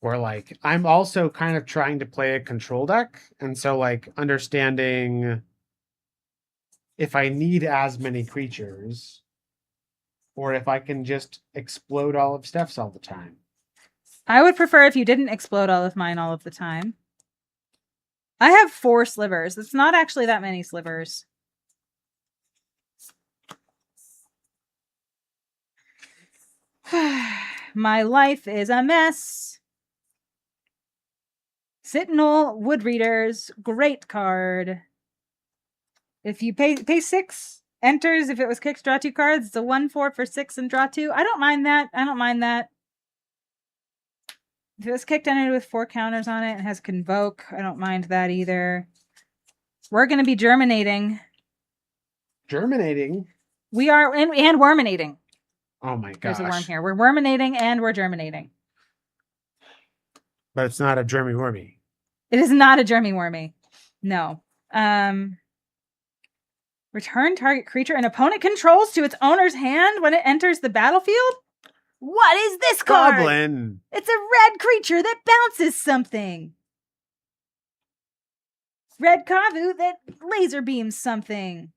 Or like I'm also kind of trying to play a control deck. And so like understanding if I need as many creatures or if I can just explode all of Steph's all the time. I would prefer if you didn't explode all of mine all of the time. I have 4 slivers. It's not actually that many slivers. My life is a mess. Sentinel Wood Readers, great card. If you pay 6, enters. If it was kicked, draw 2 cards. It's a 1/4 for 6 and draw 2. I don't mind that. If it was kicked, entered with 4 counters on it and has Convoke, I don't mind that either. We're going to be germinating. Germinating? We are, and worminating. Oh my gosh. There's a worm here. We're worminating and we're germinating. But it's not a germy wormy. It is not a germy wormy. No. Return target creature an opponent controls to its owner's hand when it enters the battlefield? What is this card? Goblin. It's a red creature that bounces something. Red Kavu that laser beams something.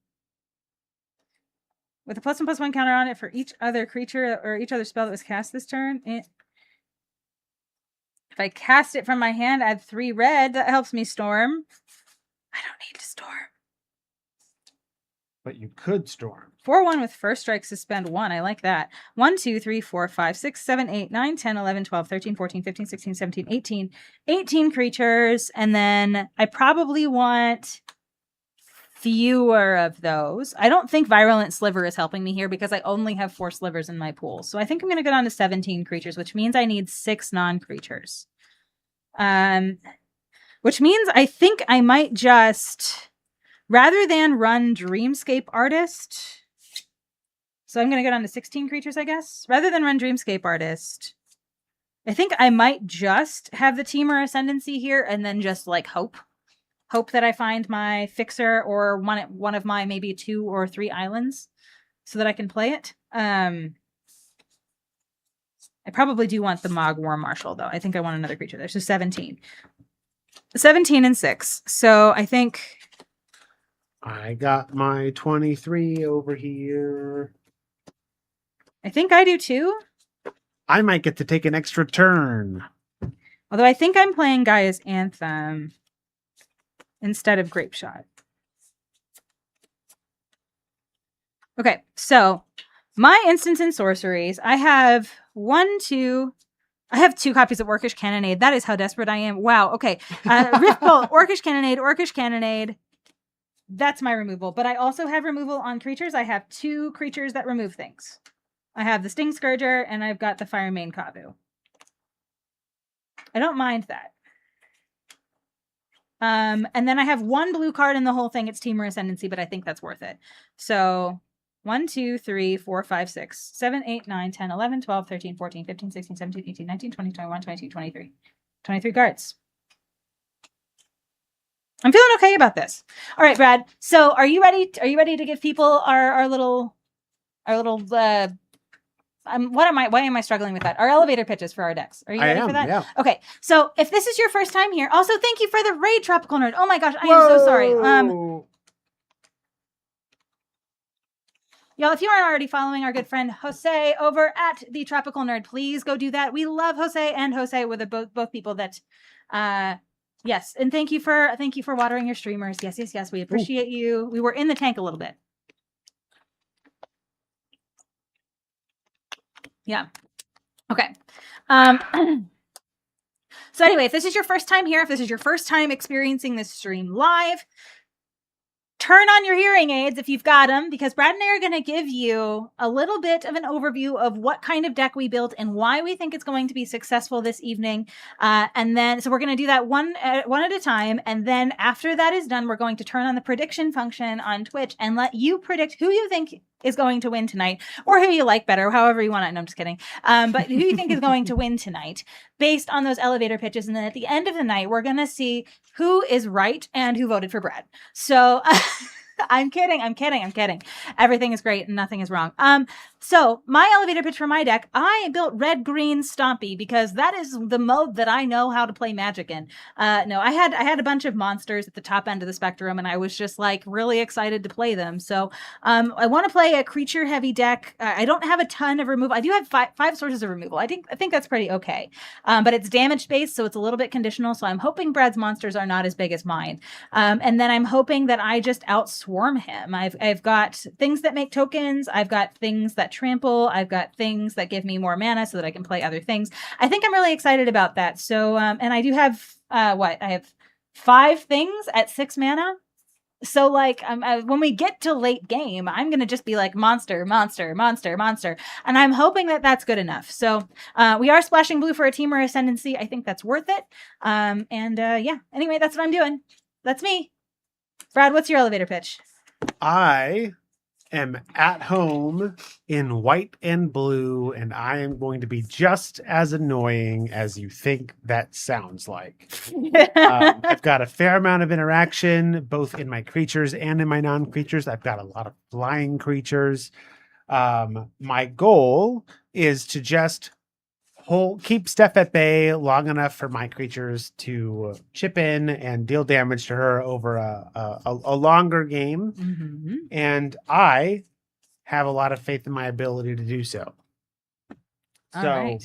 With a +1/+1 counter on it for each other creature or each other spell that was cast this turn. If I cast it from my hand, add 3 red. That helps me storm. I don't need to storm. But you could storm. 4/1 with first strike, suspend 1. I like that. 1, 2, 3, 4, 5, 6, 7, 8, 9, 10, 11, 12, 13, 14, 15, 16, 17, 18. 18 creatures. And then I probably want fewer of those. I don't think Virulent Sliver is helping me here because I only have 4 slivers in my pool. So I think I'm going to go down to 17 creatures, which means I need 6 non-creatures. Which means I think I might just, rather than run Dreamscape Artist, so I'm going to go down to 16 creatures, I guess. Rather than run Dreamscape Artist, I think I might just have the Temur Ascendancy here and then just like hope that I find my fixer or one of my maybe 2 or 3 islands so that I can play it. I probably do want the Mog War Marshal though. I think I want another creature there. So 17. 17 and 6. So I think I got my 23 over here. I think I do too. I might get to take an extra turn. Although I think I'm playing Gaia's Anthem instead of Grape Shot. Okay, so my instants and sorceries, I have 2 copies of Orcish Cannonade. That is how desperate I am. Wow, okay. Rift Bolt, Orcish Cannonade. That's my removal. But I also have removal on creatures. I have 2 creatures that remove things. I have the Sting Scourger, and I've got the Firemane Kavu. I don't mind that. And then I have 1 blue card in the whole thing. It's Temur Ascendancy, but I think that's worth it. So 1, 2, 3, 4, 5, 6, 7, 8, 9, 10, 11, 12, 13, 14, 15, 16, 17, 18, 19, 20, 21, 22, 23. 23 cards. I'm feeling okay about this. All right, Brad. So are you ready? Are you ready to give people our little why am I struggling with that? Our elevator pitches for our decks. Are you ready for that? Yeah. Okay. So if this is your first time here, also thank you for the raid, Tropical Nerd. Oh my gosh, I am so sorry. Y'all, if you aren't already following our good friend Jose over at the Tropical Nerd, please go do that. We love Jose, and Jose were the both people that yes, and thank you for watering your streamers. Yes. We appreciate you. We were in the tank a little bit. Yeah. Okay. So anyway, if this is your first time here, if this is your first time experiencing this stream live, turn on your hearing aids if you've got them, because Brad and I are going to give you a little bit of an overview of what kind of deck we built and why we think it's going to be successful this evening. And then, so we're going to do that one at a time. And then after that is done, we're going to turn on the prediction function on Twitch and let you predict who you think is going to win tonight, or who you like better, however you want it. No, I'm just kidding. But who you think is going to win tonight based on those elevator pitches. And then at the end of the night, we're going to see who is right and who voted for Brad. So I'm kidding. Everything is great and nothing is wrong. So my elevator pitch for my deck, I built red, green, Stompy because that is the mode that I know how to play Magic in. No, I had a bunch of monsters at the top end of the spectrum, and I was just like really excited to play them. So I want to play a creature heavy deck. I don't have a ton of removal. I do have five sources of removal. I think that's pretty okay. But it's damage based, so it's a little bit conditional. So I'm hoping Brad's monsters are not as big as mine. And then I'm hoping that I just outswarm him. I've got things that make tokens. I've got things that trample. I've got things that give me more mana so that I can play other things. I think I'm really excited about that. So, and I do have, I have 5 things at 6 mana. So like when we get to late game, I'm going to just be like monster. And I'm hoping that that's good enough. So we are splashing blue for a Temur Ascendancy. I think that's worth it. Yeah, anyway, that's what I'm doing. That's me. Brad, what's your elevator pitch? I am at home in white and blue, and I am going to be just as annoying as you think that sounds like. I've got a fair amount of interaction, both in my creatures and in my non-creatures. I've got a lot of flying creatures. My goal is to just keep Steph at bay long enough for my creatures to chip in and deal damage to her over a longer game. Mm-hmm. And I have a lot of faith in my ability to do so. All right.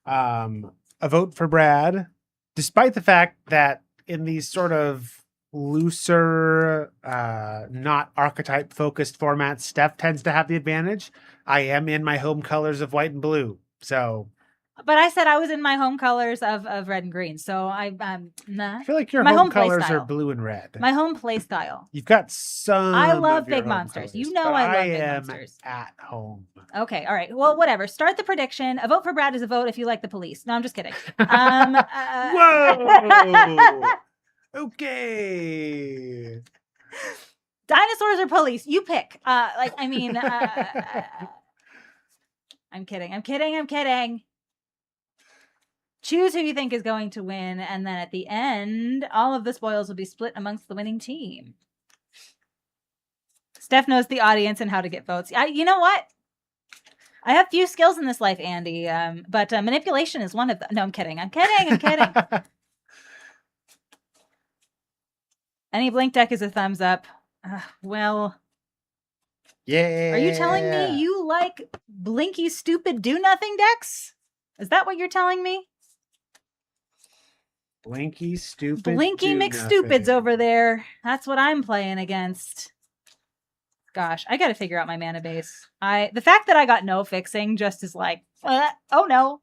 A vote for Brad, despite the fact that in these sort of looser, not archetype focused formats, Steph tends to have the advantage. I am in my home colors of white and blue. So But I said I was in my home colors of red and green, so I feel like your my home play colors style. are blue and red. My home play style. You've got some. I love of your big home monsters. colors, You know but I love I big am monsters. at home. Okay, all right. Well, whatever. Start the prediction. A vote for Brad is a vote if you like the police. No, I'm just kidding. Whoa! Okay. Dinosaurs or police? You pick. I'm kidding. I'm kidding. Choose who you think is going to win, and then at the end, all of the spoils will be split amongst the winning team. Steph knows the audience and how to get votes. You know what? I have few skills in this life, Andy, but manipulation is one of them. No, I'm kidding. Any blink deck is a thumbs up. Well... Yeah. Are you telling me you like blinky, stupid, do-nothing decks? Is that what you're telling me? Blinky, stupid, Blinky McStupids over there. That's what I'm playing against. Gosh, I gotta figure out my mana base. The fact that I got no fixing just is like, oh no.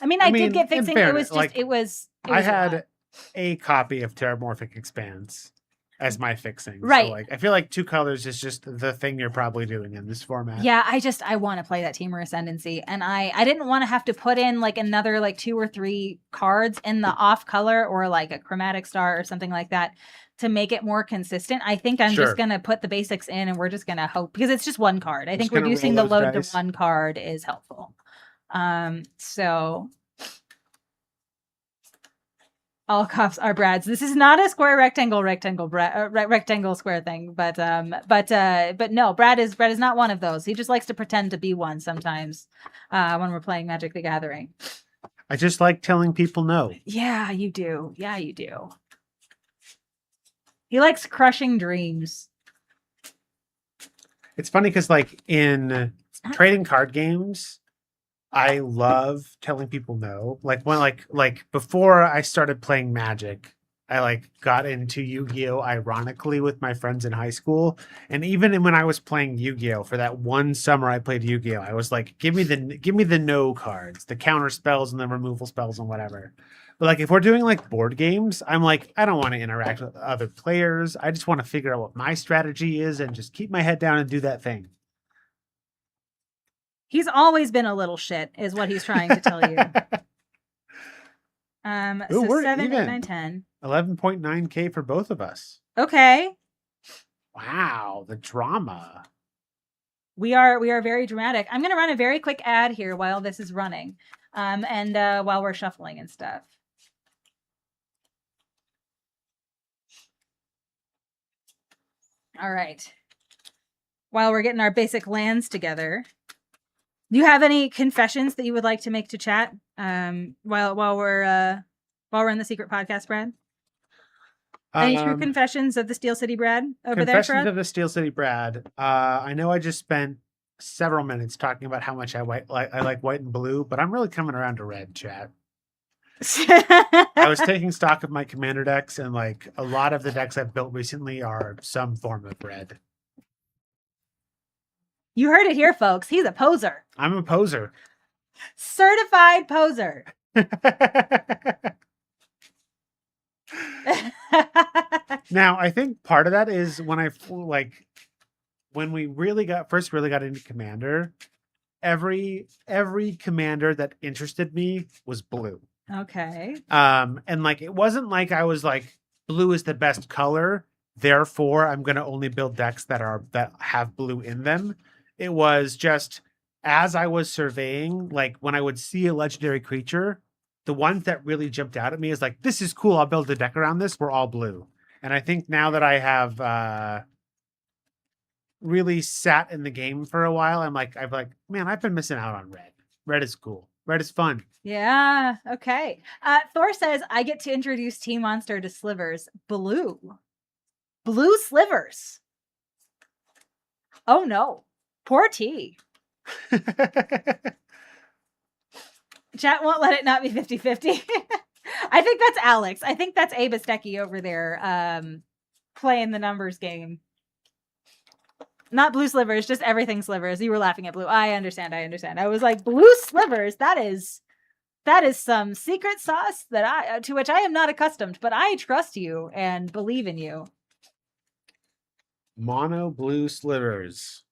I mean, I did get fixing. Fairness, it was I had a copy of Terramorphic Expanse as my fixing. Right. So I feel like 2 colors is just the thing you're probably doing in this format. Yeah, I want to play that Temur Ascendancy. And I didn't want to have to put in another 2 or 3 cards in the off color or a chromatic star or something like that to make it more consistent. I think I'm just going to put the basics in and we're just going to hope, because it's just 1 card. I think reducing the load to 1 card is helpful. So all cuffs are Brad's. This is not a square rectangle square thing, but no, Brad is not one of those. He just likes to pretend to be one sometimes when we're playing Magic the Gathering. I just like telling people no. Yeah, you do. He likes crushing dreams. It's funny because in trading card games, I love telling people no. Before I started playing Magic, I got into Yu-Gi-Oh! Ironically with my friends in high school. And even when I was playing Yu-Gi-Oh! For that one summer I played Yu-Gi-Oh! I was like, give me the no cards, the counter spells and the removal spells and whatever. But if we're doing board games, I'm like, I don't want to interact with other players. I just want to figure out what my strategy is and just keep my head down and do that thing. He's always been a little shit, is what he's trying to tell you. Ooh, so 7, 8, 9, 10. 11.9K for both of us. Okay. Wow, the drama. We are very dramatic. I'm going to run a very quick ad here while this is running, and while we're shuffling and stuff. All right. While we're getting our basic lands together. Do you have any confessions that you would like to make to chat while we're in the secret podcast, Brad? Any true confessions of the Steel City Brad over there, Confessions of the Steel City Brad. I know I just spent several minutes talking about how much I like white and blue, but I'm really coming around to red, chat. I was taking stock of my commander decks, and a lot of the decks I've built recently are some form of red. You heard it here, folks. He's a poser. I'm a poser. Certified poser. Now, I think part of that is when we first really got into Commander, every commander that interested me was blue. Okay. And it wasn't I was blue is the best color, therefore I'm going to only build decks that have blue in them. It was just as I was surveying, when I would see a legendary creature, the ones that really jumped out at me is this is cool, I'll build a deck around this. We're all blue. And I think now that I have really sat in the game for a while, I'm man, I've been missing out on red. Red is cool. Red is fun. Yeah. Okay. Thor says, I get to introduce T-Monster to Slivers. Blue Slivers. Oh no. Poor T. Chat won't let it not be 50-50. I think that's Alex. I think that's Abe Astecki over there playing the numbers game. Not blue slivers, just everything slivers. You were laughing at blue. I understand. I was like, blue slivers? That is That is some secret sauce that to which I am not accustomed, but I trust you and believe in you. Mono blue slivers.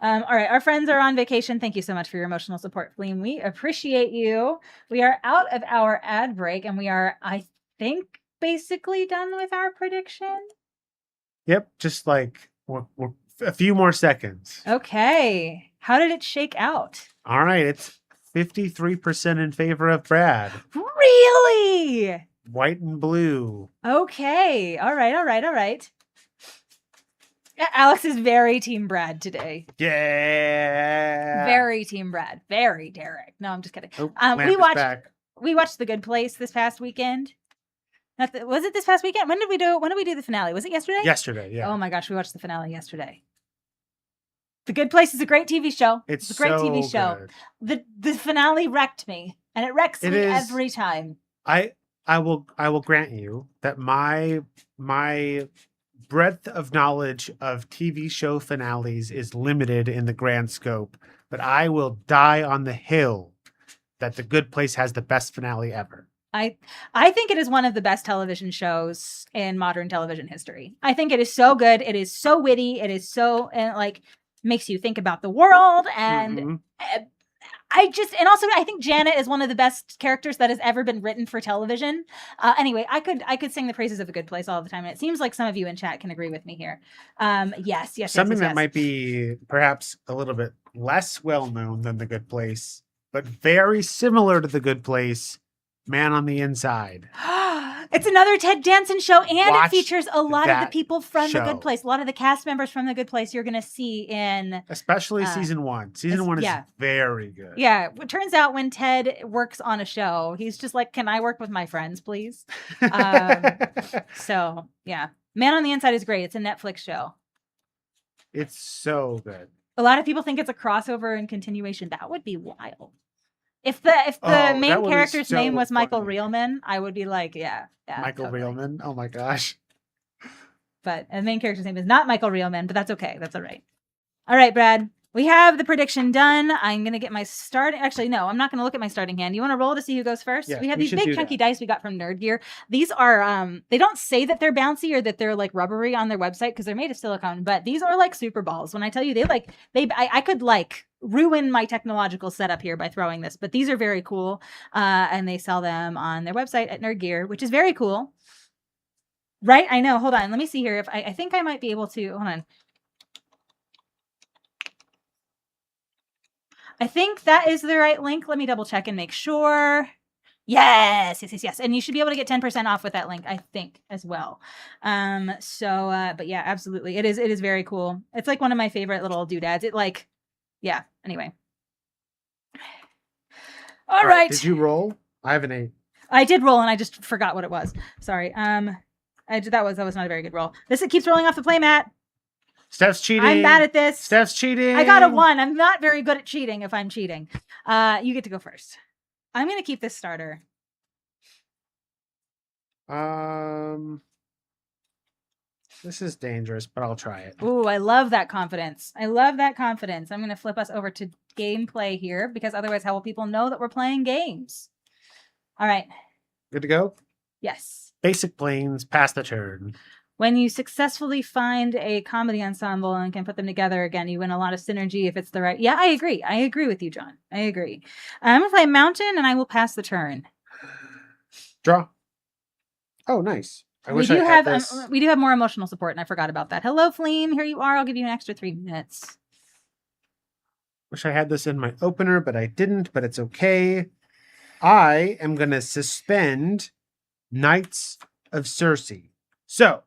All right, our friends are on vacation. Thank you so much for your emotional support, Fleem. We appreciate you. We are out of our ad break, and we are, I think, basically done with our prediction. Yep, just like we're a few more seconds. Okay. How did it shake out? All right, it's 53% in favor of Brad. Really? White and blue. Okay. All right. Alex is very Team Brad today. Yeah. Very Team Brad. Very Derek. No, I'm just kidding. Oh, we watched The Good Place this past weekend. Was it this past weekend? When did we do the finale? Was it yesterday? Yesterday, yeah. Oh my gosh, we watched the finale yesterday. The Good Place is a great TV show. It's a great TV show. Good. The finale wrecked me, and it wrecks me every time. I will grant you that my breadth of knowledge of TV show finales is limited in the grand scope, but I will die on the hill that The Good Place has the best finale ever. I think it is one of the best television shows in modern television history. I think it is so good. It is so witty. It is so makes you think about the world, and I think Janet is one of the best characters that has ever been written for television. Anyway, I could sing the praises of The Good Place all the time, and it seems like some of you in chat can agree with me here. Yes. Something that might be perhaps a little bit less well known than The Good Place, but very similar to The Good Place. Man on the Inside. It's another Ted Danson show, and it features a lot of the people from The Good Place. A lot of the cast members from The Good Place you're going to see in... Especially season one. Season one is very good. Yeah. It turns out when Ted works on a show, he's just like, can I work with my friends, please? So, yeah. Man on the Inside is great. It's a Netflix show. It's so good. A lot of people think it's a crossover and continuation. That would be wild. If the main character's name was Michael Reelman, I would be like, yeah. Michael Reelman? Oh my gosh. But the main character's name is not Michael Reelman, but that's okay. That's all right. All right, Brad. We have the prediction done. I'm going to get my starting... Actually, no, I'm not going to look at my starting hand. You want to roll to see who goes first? Yeah, we have these big chunky dice we got from Nerd Gear. These are... they don't say that they're bouncy or that they're like rubbery on their website because they're made of silicone, but these are like super balls. When I tell you I could ruin my technological setup here by throwing this, but these are very cool. And they sell them on their website at Nerd Gear, which is very cool. Right? I know. Hold on. Let me see here. If I think I might be able to... Hold on. I think that is the right link. Let me double check and make sure. Yes. And you should be able to get 10% off with that link, I think, as well. But yeah, absolutely. It is very cool. It's like one of my favorite little doodads. Anyway. All right. Did you roll? I have an 8. I did roll and I just forgot what it was. Sorry. That was not a very good roll. It keeps rolling off the playmat. Steph's cheating. I'm bad at this. Steph's cheating. I got a 1. I'm not very good at cheating if I'm cheating. You get to go first. I'm going to keep this starter. This is dangerous, but I'll try it. Ooh, I love that confidence. I'm going to flip us over to gameplay here because otherwise how will people know that we're playing games? All right. Good to go? Yes. Basic planes, pass the turn. When you successfully find a comedy ensemble and can put them together again, you win a lot of synergy if it's the right... Yeah, I agree. I agree with you, John. I agree. I'm going to play Mountain, and I will pass the turn. Draw. Oh, nice. We do have more emotional support, and I forgot about that. Hello, Fleem. Here you are. I'll give you an extra 3 minutes. Wish I had this in my opener, but I didn't, but it's okay. I am going to suspend Knights of Circe. So...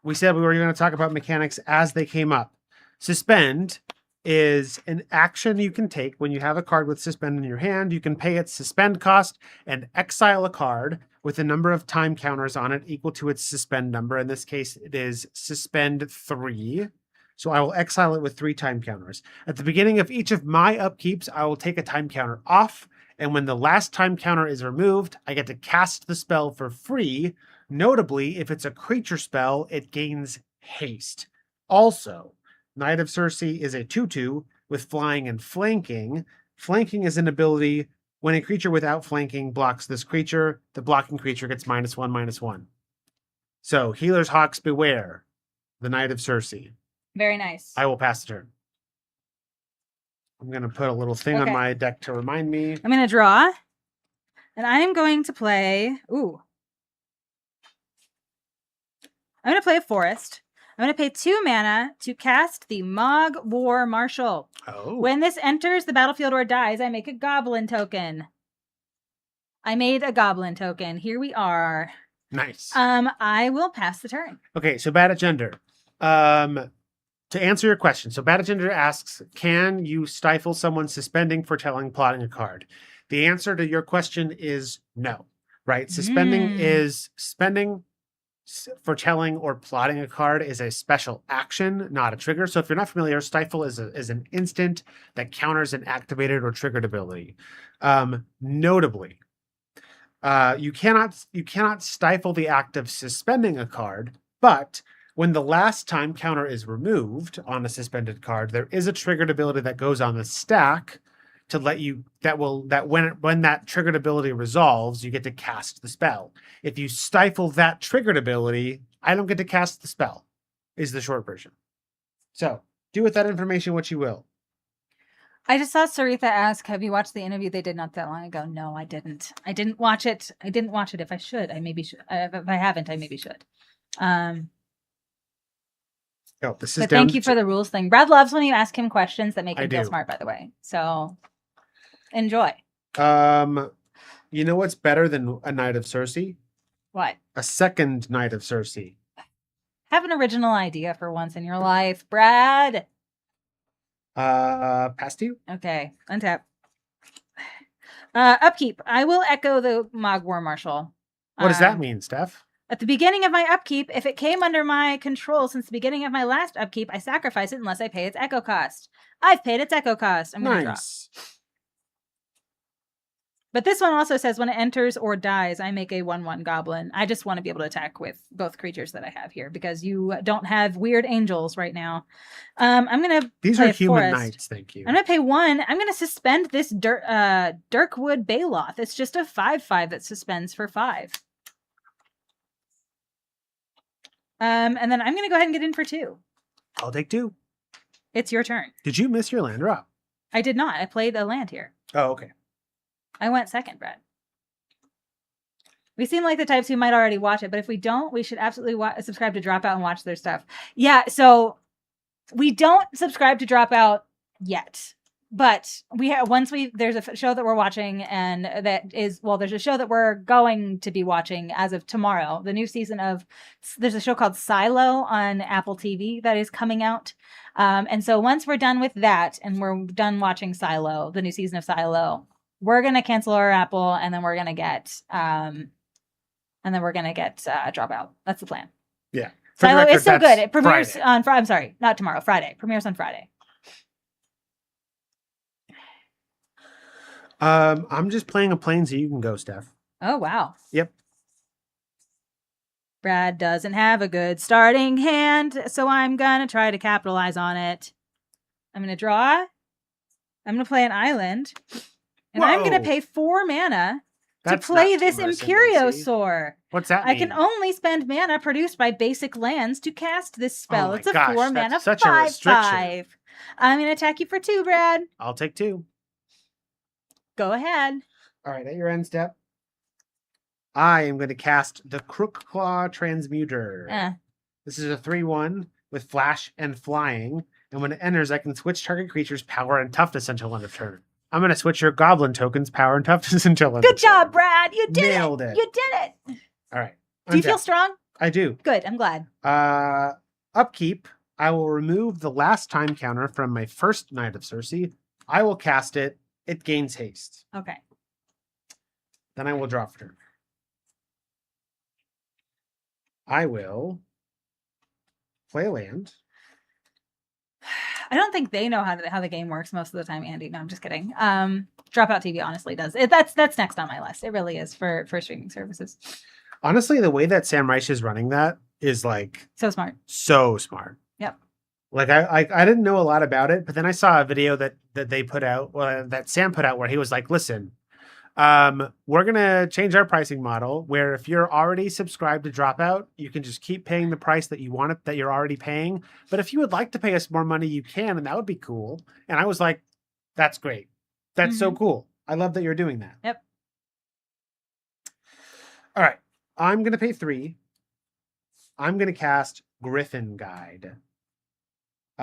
we said we were going to talk about mechanics as they came up. Suspend is an action you can take when you have a card with suspend in your hand. You can pay its suspend cost and exile a card with a number of time counters on it equal to its suspend number. In this case, it is suspend 3. So I will exile it with 3 time counters. At the beginning of each of my upkeeps, I will take a time counter off. And when the last time counter is removed, I get to cast the spell for free. Notably, if it's a creature spell, it gains haste. Also, Knight of Circe is a 2/2 with flying and flanking. Flanking is an ability. When a creature without flanking blocks this creature, the blocking creature gets -1/-1. So, Healer's Hawks beware. The Knight of Circe. Very nice. I will pass the turn. I'm going to put a little thing on my deck to remind me. I'm going to draw. And I'm going to play... Ooh. I'm going to play a forest. I'm going to pay 2 mana to cast the Mog War Marshal. Oh. When this enters the battlefield or dies, I make a goblin token. I made a goblin token. Here we are. Nice. I will pass the turn. Okay, so Bad at Gender. To answer your question, so Bad at Gender asks, can you stifle someone suspending, foretelling, plotting a card? The answer to your question is no, right? Suspending is spending, foretelling, or plotting a card is a special action, not a trigger. So if you're not familiar, Stifle is an instant that counters an activated or triggered ability. Notably, you cannot stifle the act of suspending a card, but when the last time counter is removed on a suspended card, there is a triggered ability that goes on the stack to let you when that triggered ability resolves, you get to cast the spell. If you stifle that triggered ability, I don't get to cast the spell, is the short version. So do with that information what you will. I just saw Saritha ask, have you watched the interview they did not that long ago? No, I didn't. I didn't watch it. If I should, I maybe should. If I haven't, I maybe should. Oh, this is. But thank you for the rules thing. Brad loves when you ask him questions that make him feel smart, by the way. So enjoy. You know what's better than a Knight of Circe? What? A second Knight of Circe. Have an original idea for once in your life, Brad. Pass to you. Okay, untap. Upkeep. I will echo the Mog War Marshal. What does that mean, Steph? At the beginning of my upkeep, if it came under my control since the beginning of my last upkeep, I sacrifice it unless I pay its echo cost. I've paid its echo cost. I'm going to draw. But this one also says when it enters or dies, I make a 1/1 goblin. I just want to be able to attack with both creatures that I have here because you don't have weird angels right now. I'm going to These are human knights, thank you. I'm going to pay 1. I'm going to suspend this Dirkwood Baloth. It's just a 5/5 that suspends for 5. And then I'm going to go ahead and get in for 2. I'll take 2. It's your turn. Did you miss your land drop? I did not. I played a land here. Oh, okay. I went second, Brad. We seem like the types who might already watch it, but if we don't, we should absolutely subscribe to Dropout and watch their stuff. Yeah, so we don't subscribe to Dropout yet, but there's a show that we're watching, and there's a show that we're going to be watching as of tomorrow. The new season there's a show called Silo on Apple TV that is coming out. And so once we're done with that and we're done watching Silo, the new season of Silo, we're going to cancel our Apple, and then we're going to get Dropout. That's the plan. Yeah. Silo is so good. It premieres on Friday. I'm sorry, not tomorrow, Friday. Premieres on Friday. I'm just playing a plane so you can go, Steph. Oh, wow. Yep. Brad doesn't have a good starting hand, so I'm going to try to capitalize on it. I'm going to draw. I'm going to play an island. And I'm going to pay 4 mana to play this Imperiosaur. What's that mean? I can only spend mana produced by basic lands to cast this spell. It's a 4 mana 5/5. I'm going to attack you for 2, Brad. I'll take 2. Go ahead. All right, at your end step, I am going to cast the Crookclaw Transmuter. This is a 3/1 with flash and flying. And when it enters, I can switch target creature's power and toughness until end of turn. I'm going to switch your goblin token's power and toughness until end of turn. Good job, Brad. You did Nailed it. You did it. All right. Do you feel strong? I do. Good. I'm glad. Upkeep. I will remove the last time counter from my first Knight of Circe. I will cast it. It gains haste. Okay. Then I will draw for turn. I will play a land. I don't think they know how the game works most of the time, Andy. No, I'm just kidding. Dropout TV honestly does. That's next on my list. It really is for streaming services. Honestly, the way that Sam Reich is running that is like so smart. So smart. Yep. Like I didn't know a lot about it, but then I saw a video that they put out, that Sam put out, where he was like, "Listen, we're gonna change our pricing model where if you're already subscribed to Dropout, you can just keep paying the price that you want it, that you're already paying. But if you would like to pay us more money, you can, and that would be cool." And I was like, "That's great. That's so cool. I love that you're doing that." Yep. All right, I'm gonna pay 3. I'm gonna cast Griffin Guide.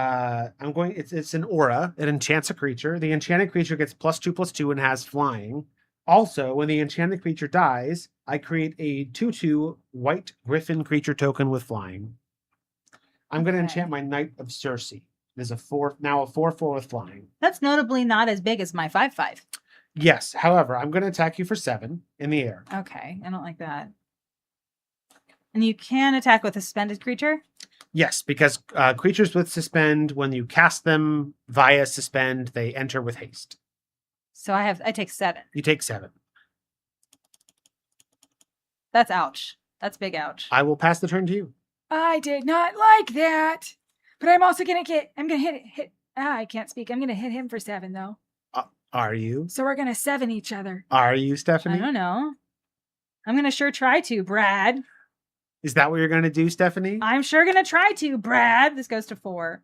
It's an aura. It enchants a creature. The enchanted creature gets +2/+2 and has flying. Also, when the enchanted creature dies, I create a 2/2 white griffin creature token with flying. I'm going to enchant my Knight of Circe. There's a 4/4 with flying. That's notably not as big as my 5/5. Yes. However, I'm going to attack you for 7 in the air. Okay. I don't like that. And you can attack with a suspended creature? Yes, because creatures with suspend, when you cast them via suspend, they enter with haste. So I take 7. You take 7. That's ouch. That's big ouch. I will pass the turn to you. I did not like that. But I'm also gonna hit. I can't speak. I'm gonna hit him for 7 though. Are you? So we're gonna 7 each other. Are you, Stephanie? I don't know. I'm gonna sure try to, Brad. Is that what you're going to do, Stephanie? I'm sure going to try to, Brad. This goes to 4.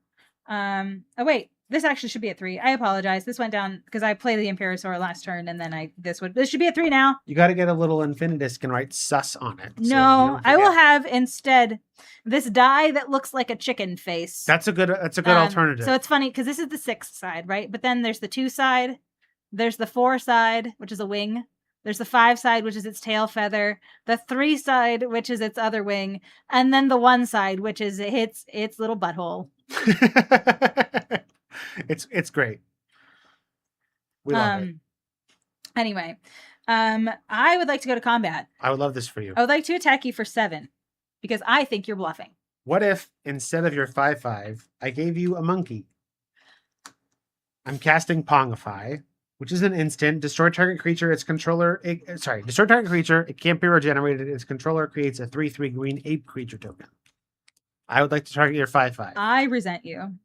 Oh, wait. This actually should be at 3. I apologize. This went down because I played the Imperasaur last turn, and then this should be at 3 now. You got to get a little Infinidisk and write sus on it. No, I will have instead this die that looks like a chicken face. That's a good alternative. So it's funny because this is the 6 side, right? But then there's the 2 side. There's the 4 side, which is a wing. There's the 5 side, which is its tail feather. The 3 side, which is its other wing. And then the 1 side, which is its little butthole. It's great. We love it. Anyway, I would like to go to combat. I would love this for you. I would like to attack you for 7 because I think you're bluffing. What if instead of your 5/5, I gave you a monkey? I'm casting Pongify, which is an instant. Destroy target creature. Destroy target creature. It can't be regenerated. Its controller creates a 3/3 green ape creature token. I would like to target your 5/5. I resent you.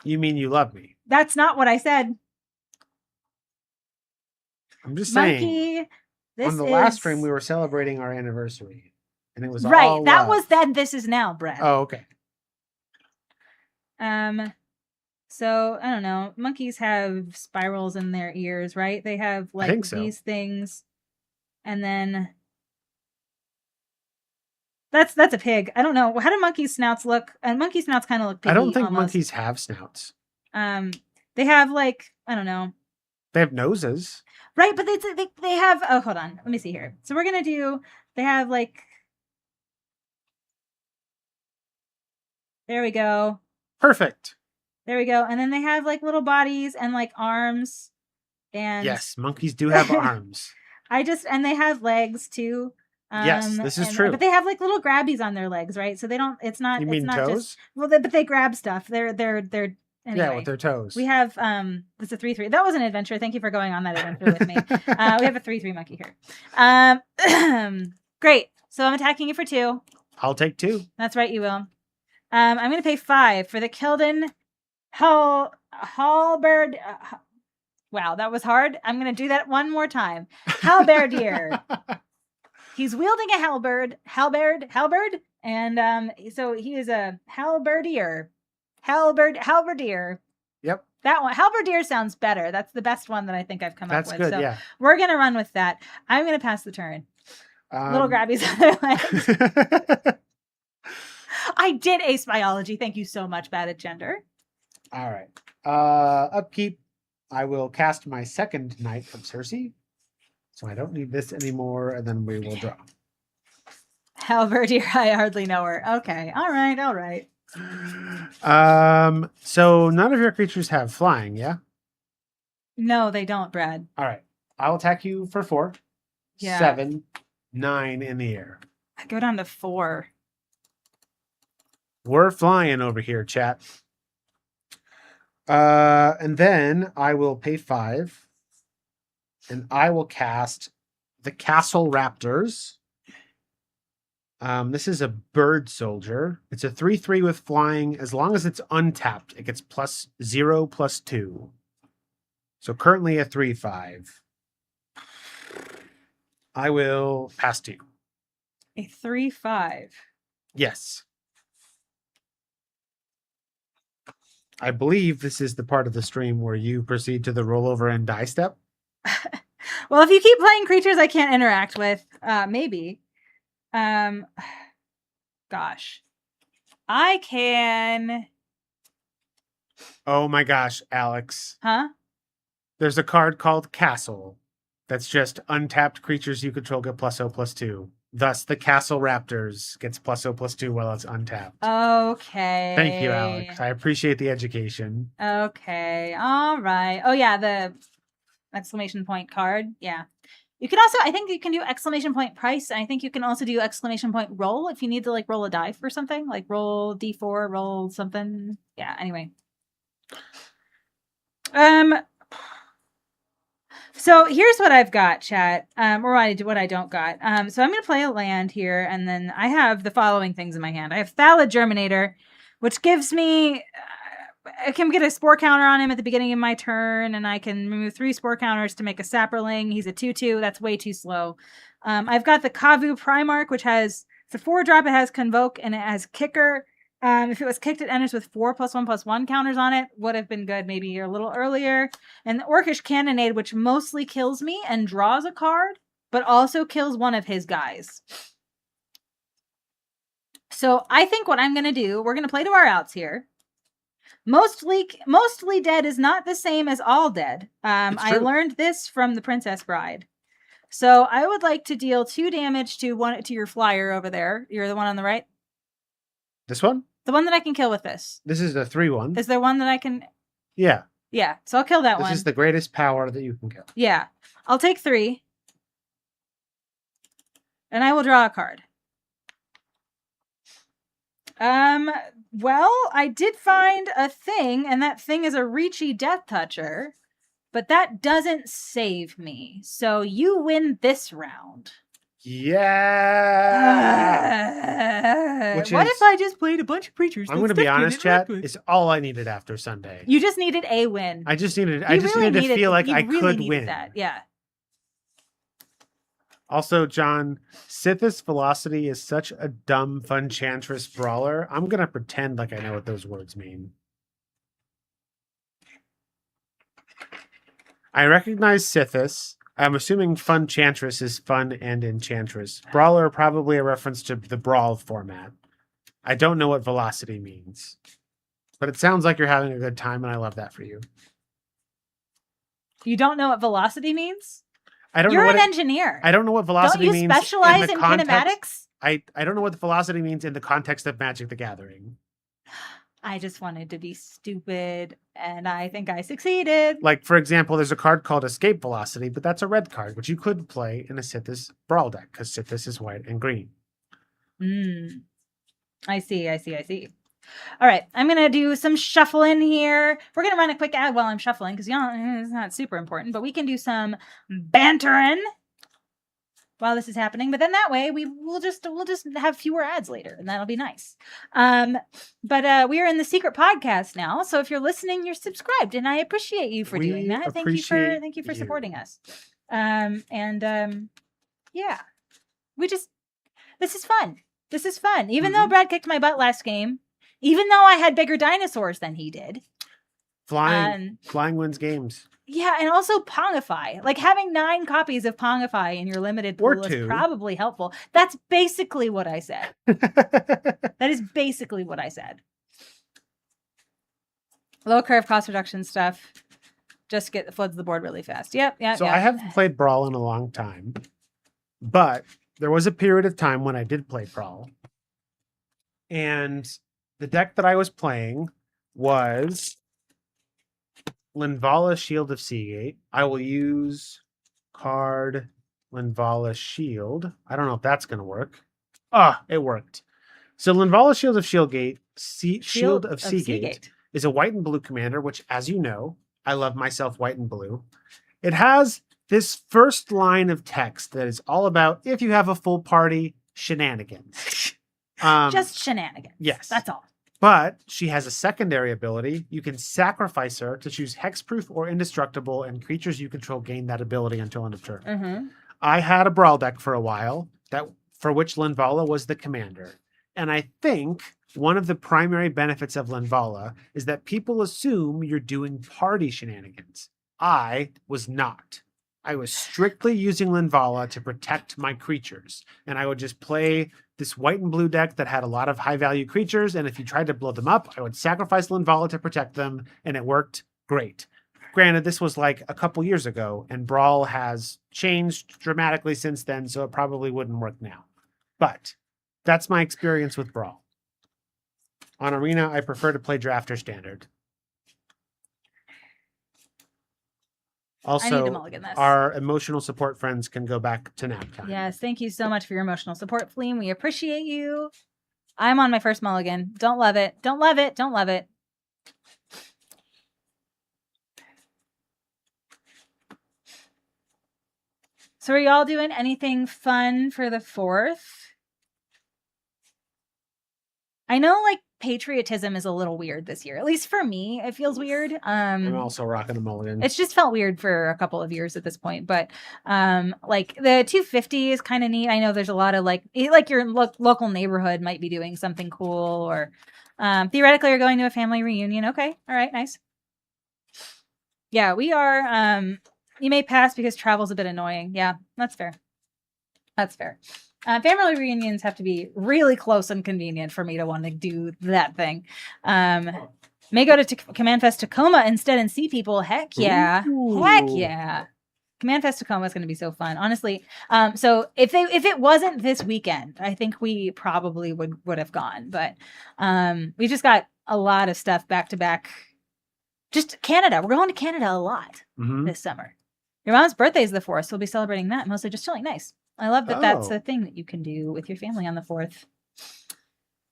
You mean you love me? That's not what I said. I'm just saying. Monkey. On the last stream, we were celebrating our anniversary, and it was right. All that love. Was then. This is now, Brad. Oh, okay. So I don't know. Monkeys have spirals in their ears, right? They have like these things, and then that's a pig. I don't know. How do monkeys' snouts look? And monkey snouts kind of look piggy. I don't think almost. Monkeys have snouts. They have like I don't know. They have noses, right? But they have. Oh, hold on. Let me see here. So we're gonna do. They have like. There we go. Perfect. There we go. And then they have like little bodies and like arms. And yes, monkeys do have arms. And they have legs too. Yes, this is true. But they have like little grabbies on their legs, right? So they don't. It's not. You mean not toes? Just, well, but they grab stuff. They're. Anyway. Yeah, with their toes. We have This is a 3/3. That was an adventure. Thank you for going on that adventure with me. We have a 3/3 monkey here. Great. So I'm attacking you for 2. I'll take 2. That's right, you will. I'm going to pay 5 for the Kilden Halberd. Wow, that was hard. I'm going to do that one more time. Halberdier. He's wielding a halberd, and so he is a halberdier. Halberdier. Yep. That one. Halberdier sounds better. That's the best one that I think I've come up with. That's good, so yeah. We're going to run with that. I'm going to pass the turn. Little grabbies on their legs. I did ace biology. Thank you so much, Bad at Gender. All right. Upkeep. I will cast my second Knight of Circe. So I don't need this anymore, and then we will draw. Halberdier, I hardly know her. Okay. All right. So none of your creatures have flying, yeah? No, they don't, Brad. All right. I'll attack you for 4. Yeah. 7, 9 in the air. I go down to 4. We're flying over here, chat. And then I will pay 5. And I will cast the Castle Raptors. This is a bird soldier. It's a 3/3 with flying. As long as it's untapped, it gets +0/+2. So currently a 3/5. I will pass to you. A 3/5. Yes. I believe this is the part of the stream where you proceed to the rollover and die step. Well, if you keep playing creatures I can't interact with, maybe. Gosh. I can... Oh my gosh, Alex. Huh? There's a card called Castle. That's just untapped creatures you control get +0/+2. Thus, the Castle Raptors gets +0/+2 while it's untapped. Okay. Thank you, Alex. I appreciate the education. Okay. All right. Oh, yeah, the exclamation point card. Yeah. You can also, I think you can do exclamation point price, and I think you can also do exclamation point roll if you need to, like, roll a die for something. Like, roll D4, roll something. Yeah, anyway. So here's what I've got, chat, or what I don't got. So I'm going to play a land here, and then I have the following things in my hand. I have Thallid Germinator, which gives me... I can get a spore counter on him at the beginning of my turn, and I can remove 3 spore counters to make a Sapperling. He's a 2/2. That's way too slow. I've got the Kavu Primarch, which has... It's a 4-drop. It has Convoke, and it has Kicker. If it was kicked, it enters with 4+1/+1 counters on it. Would have been good maybe a little earlier. And the Orcish Cannonade, which mostly kills me and draws a card, but also kills one of his guys. So I think what I'm going to do, we're going to play to our outs here. Mostly dead is not the same as all dead. I learned this from the Princess Bride. So I would like to deal 2 damage to your flyer over there. You're the one on the right? This one? The one that I can kill with this. This is the 3/1. Is there one that I can... Yeah. Yeah, so I'll kill that one. This is the greatest power that you can kill. Yeah. I'll take 3. And I will draw a card. Well, I did find a thing, and that thing is a Reachy Death Toucher, but that doesn't save me. So you win this round. Yeah. What if I just played a bunch of creatures? I'm going to be honest, chat. It's all I needed after Sunday. You just needed a win. I just needed to feel like I could win. That. Yeah. Also, John, Sithis Velocity is such a dumb, fun Chantress brawler. I'm going to pretend like I know what those words mean. I recognize Sithis. I'm assuming Fun Chantress is fun and Enchantress. Brawler, probably a reference to the Brawl format. I don't know what velocity means. But it sounds like you're having a good time, and I love that for you. You don't know what velocity means? You're an engineer. I don't know what velocity means. Don't you specialize in kinematics? I don't know what the velocity means in the context of Magic the Gathering. I just wanted to be stupid, and I think I succeeded. Like, for example, there's a card called Escape Velocity, but that's a red card, which you could play in a Sithis Brawl deck, because Sithis is white and green. I see. All right, I'm going to do some shuffling here. We're going to run a quick ad while I'm shuffling, because it's not super important, but we can do some bantering while this is happening. But then that way we'll just have fewer ads later, and that'll be nice. But we are in the secret podcast now, so if you're listening, you're subscribed, and I appreciate you for doing that. Thank you for supporting us. Yeah, this is fun. Even though Brad kicked my butt last game, even though I had bigger dinosaurs than he did, flying wins games. Yeah, and also Pongify. Like, having 9 copies of Pongify in your limited pool is probably helpful. That's basically what I said. That is basically what I said. Low curve cost reduction stuff. Just floods the board really fast. Yep. So I haven't played Brawl in a long time. But there was a period of time when I did play Brawl. And the deck that I was playing was Linvala Shield of Seagate. I will use card Linvala Shield. I don't know if that's going to work. It worked. So Linvala Shield of Shield of Seagate is a white and blue commander, which, as you know, I love myself white and blue. It has this first line of text that is all about, if you have a full party, shenanigans. Just shenanigans. Yes. That's all. But she has a secondary ability. You can sacrifice her to choose hexproof or indestructible, and creatures you control gain that ability until end of turn. Mm-hmm. I had a Brawl deck for a while for which Linvala was the commander. And I think one of the primary benefits of Linvala is that people assume you're doing party shenanigans. I was not. I was strictly using Linvala to protect my creatures. And I would just play this white and blue deck that had a lot of high value creatures. And if you tried to blow them up, I would sacrifice Linvala to protect them. And it worked great. Granted, this was like a couple years ago, and Brawl has changed dramatically since then, so it probably wouldn't work now. But that's my experience with Brawl. On Arena, I prefer to play Draft or Standard. I need to Also, mulligan this. our emotional support friends can go back to nap time. Yes, thank you so much for your emotional support, Fleem. We appreciate you. I'm on my first mulligan. Don't love it. Don't love it. Don't love it. So are y'all doing anything fun for the 4th? I know, like, patriotism is a little weird this year. At least for me, it feels weird. I'm also rocking a mulligan. It's just felt weird for a couple of years at this point. But, like, the 250 is kind of neat. I know there's a lot of, like your local neighborhood might be doing something cool. Or theoretically, you're going to a family reunion. Okay. All right. Nice. Yeah, we are... you may pass because travel's a bit annoying. Yeah, that's fair. That's fair. Family reunions have to be really close and convenient for me to want to do that thing. May go to Command Fest Tacoma instead and see people. Heck yeah. Ooh. Heck yeah. Command Fest Tacoma is going to be so fun. Honestly, so if it wasn't this weekend, I think we probably would have gone. But we just got a lot of stuff back to back. Just Canada. We're going to Canada a lot this summer. Your mom's birthday is the 4th, so we'll be celebrating that. Mostly just chilling. Nice. I love that that's a thing that you can do with your family on the 4th.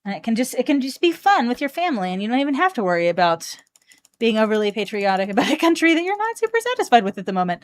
And it can just be fun with your family, and you don't even have to worry about being overly patriotic about a country that you're not super satisfied with at the moment.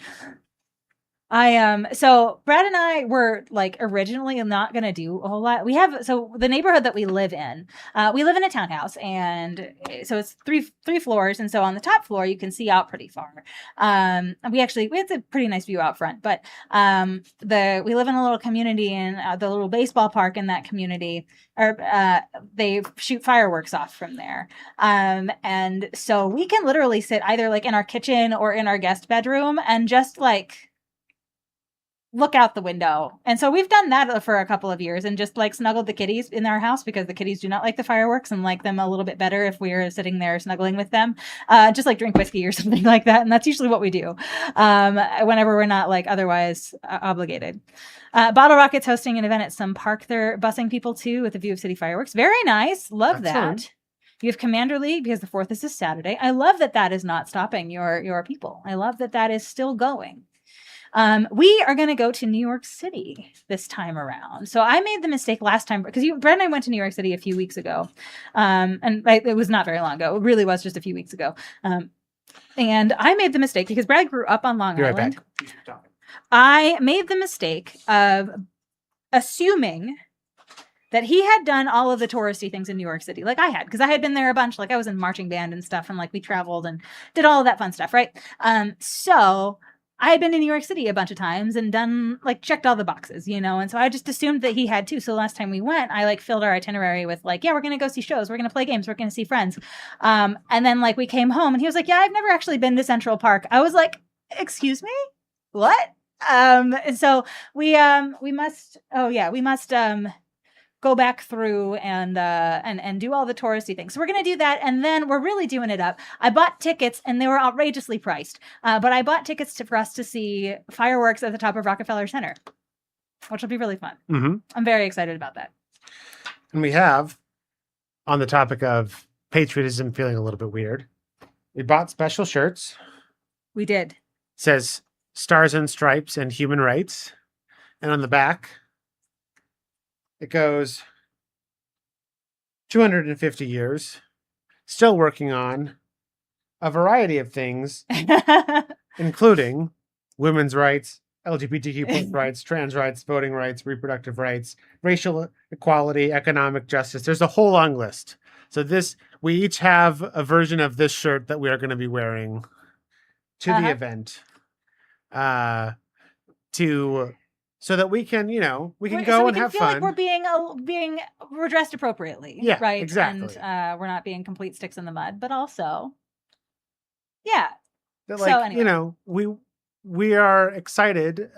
So Brad and I were like originally not gonna do a whole lot. So the neighborhood that we live in a townhouse, and so it's three floors, and so on the top floor you can see out pretty far. And we had a pretty nice view out front, but we live in a little community, and the little baseball park in that community, they shoot fireworks off from there. And so we can literally sit either like in our kitchen or in our guest bedroom and just like look out the window. And so we've done that for a couple of years and just like snuggled the kitties in our house because the kitties do not like the fireworks and like them a little bit better if we're sitting there snuggling with them. Just like drink whiskey or something like that. And that's usually what we do whenever we're not like otherwise obligated. Bottle Rocket's hosting an event at some park they're busing people to with a view of city fireworks. Very nice. Love that. You have Commander League because the 4th is this Saturday. I love that is not stopping your people. I love that is still going. We are going to go to New York City this time around. So I made the mistake last time because Brett and I went to New York City a few weeks ago. It was not very long ago. It really was just a few weeks ago. And I made the mistake because Brad grew up on Long Island. I made the mistake of assuming that he had done all of the touristy things in New York City, like I had, because I had been there a bunch. Like I was in marching band and stuff, and like we traveled and did all of that fun stuff, right? So I had been to New York City a bunch of times and done like checked all the boxes, and so I just assumed that he had too. So last time we went, I like filled our itinerary with like, yeah, we're gonna go see shows, we're gonna play games, we're gonna see friends, and then like we came home and he was like, yeah, I've never actually been to Central Park. I was like, excuse me, what? So we must go back through and do all the touristy things. So we're going to do that. And then we're really doing it up. I bought tickets and they were outrageously priced. But I bought tickets for us to see fireworks at the top of Rockefeller Center, which will be really fun. Mm-hmm. I'm very excited about that. And we have, on the topic of patriotism feeling a little bit weird, we bought special shirts. We did. It says Stars and Stripes and Human Rights. And on the back, it goes 250 years, still working on a variety of things, including women's rights, LGBTQ plus rights, trans rights, voting rights, reproductive rights, racial equality, economic justice. There's a whole long list. So we each have a version of this shirt that we are going to be wearing to the event, so that we can, we can go and have fun. Like we're dressed appropriately. Yeah, right. Exactly. And we're not being complete sticks in the mud, but also, yeah. That, like, so anyway. We are excited,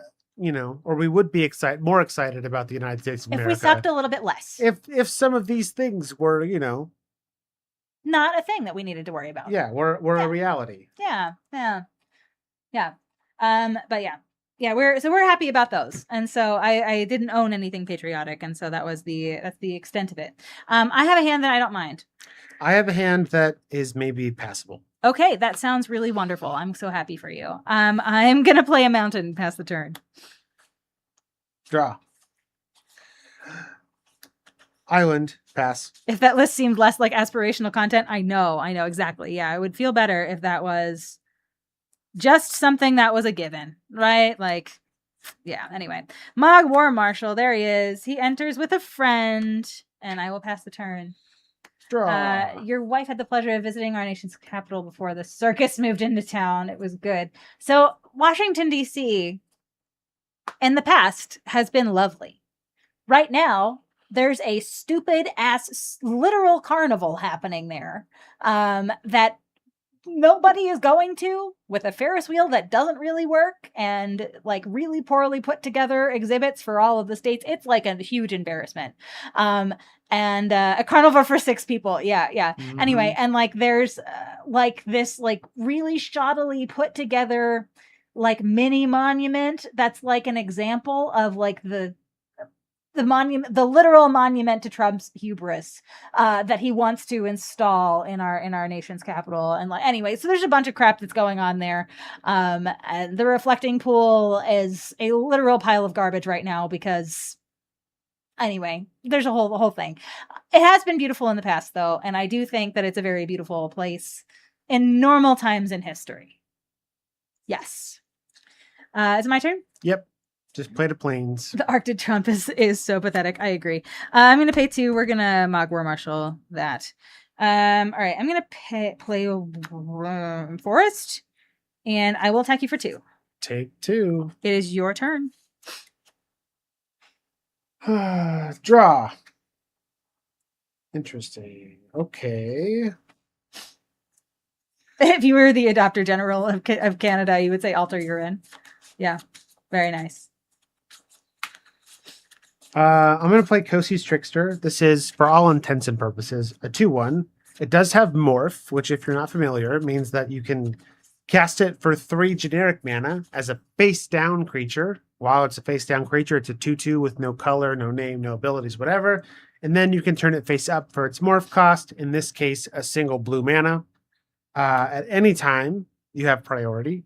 or we would be more excited about the United States of America if we sucked a little bit less. If some of these things were, not a thing that we needed to worry about. Yeah, we're a reality. Yeah. But yeah, we're happy about those, and so I didn't own anything patriotic, and so that's the extent of it. I have a hand that I don't mind. I have a hand that is maybe passable. Okay, that sounds really wonderful. I'm so happy for you. I'm gonna play a mountain and pass the turn. Draw. Island, pass. If that list seemed less like aspirational content, I know exactly. Yeah, I would feel better if that was just something that was a given, right? Like, yeah, anyway. Mog War Marshal, there he is. He enters with a friend, and I will pass the turn. Draw. Your wife had the pleasure of visiting our nation's capital before the circus moved into town. It was good. So Washington, D.C. in the past has been lovely. Right now, there's a stupid ass literal carnival happening there that nobody is going to, with a Ferris wheel that doesn't really work and like really poorly put together exhibits for all of the states. It's like a huge embarrassment. And a carnival for 6 people. Yeah. Mm-hmm. Anyway, and like there's like this like really shoddily put together like mini monument that's like an example of like the monument, the literal monument to Trump's hubris that he wants to install in our nation's capital. And like, anyway, so there's a bunch of crap that's going on there. And the reflecting pool is a literal pile of garbage right now because anyway, there's the whole thing. It has been beautiful in the past though. And I do think that it's a very beautiful place in normal times in history. Yes. Is it my turn? Yep. Just play the planes. The Arctic Trump is so pathetic. I agree. I'm going to pay 2. We're going to Mog War Marshal that. All right. I'm going to play Forest, and I will attack you for 2. Take 2. It is your turn. Draw. Interesting. Okay. If you were the Adopter General of Canada, you would say alter you're in. Yeah. Very nice. I'm going to play Kosi's Trickster. This is, for all intents and purposes, a 2/1. It does have Morph, which, if you're not familiar, means that you can cast it for 3 generic mana as a face-down creature. While it's a face-down creature, it's a 2/2 with no color, no name, no abilities, whatever. And then you can turn it face up for its Morph cost, in this case, a single blue mana. At any time, you have priority.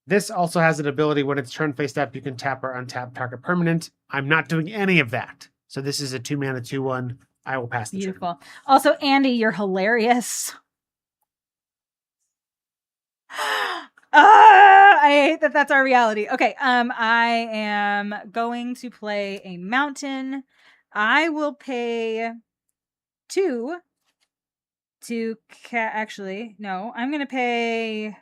This also has an ability when it's turned face up, you can tap or untap target permanent. I'm not doing any of that. So this is a 2 mana 2/1. I will pass the turn. Beautiful. Also, Andy, you're hilarious. I hate that that's our reality. Okay, I am going to play a mountain. I will pay 2 to actually, no, I'm going to pay...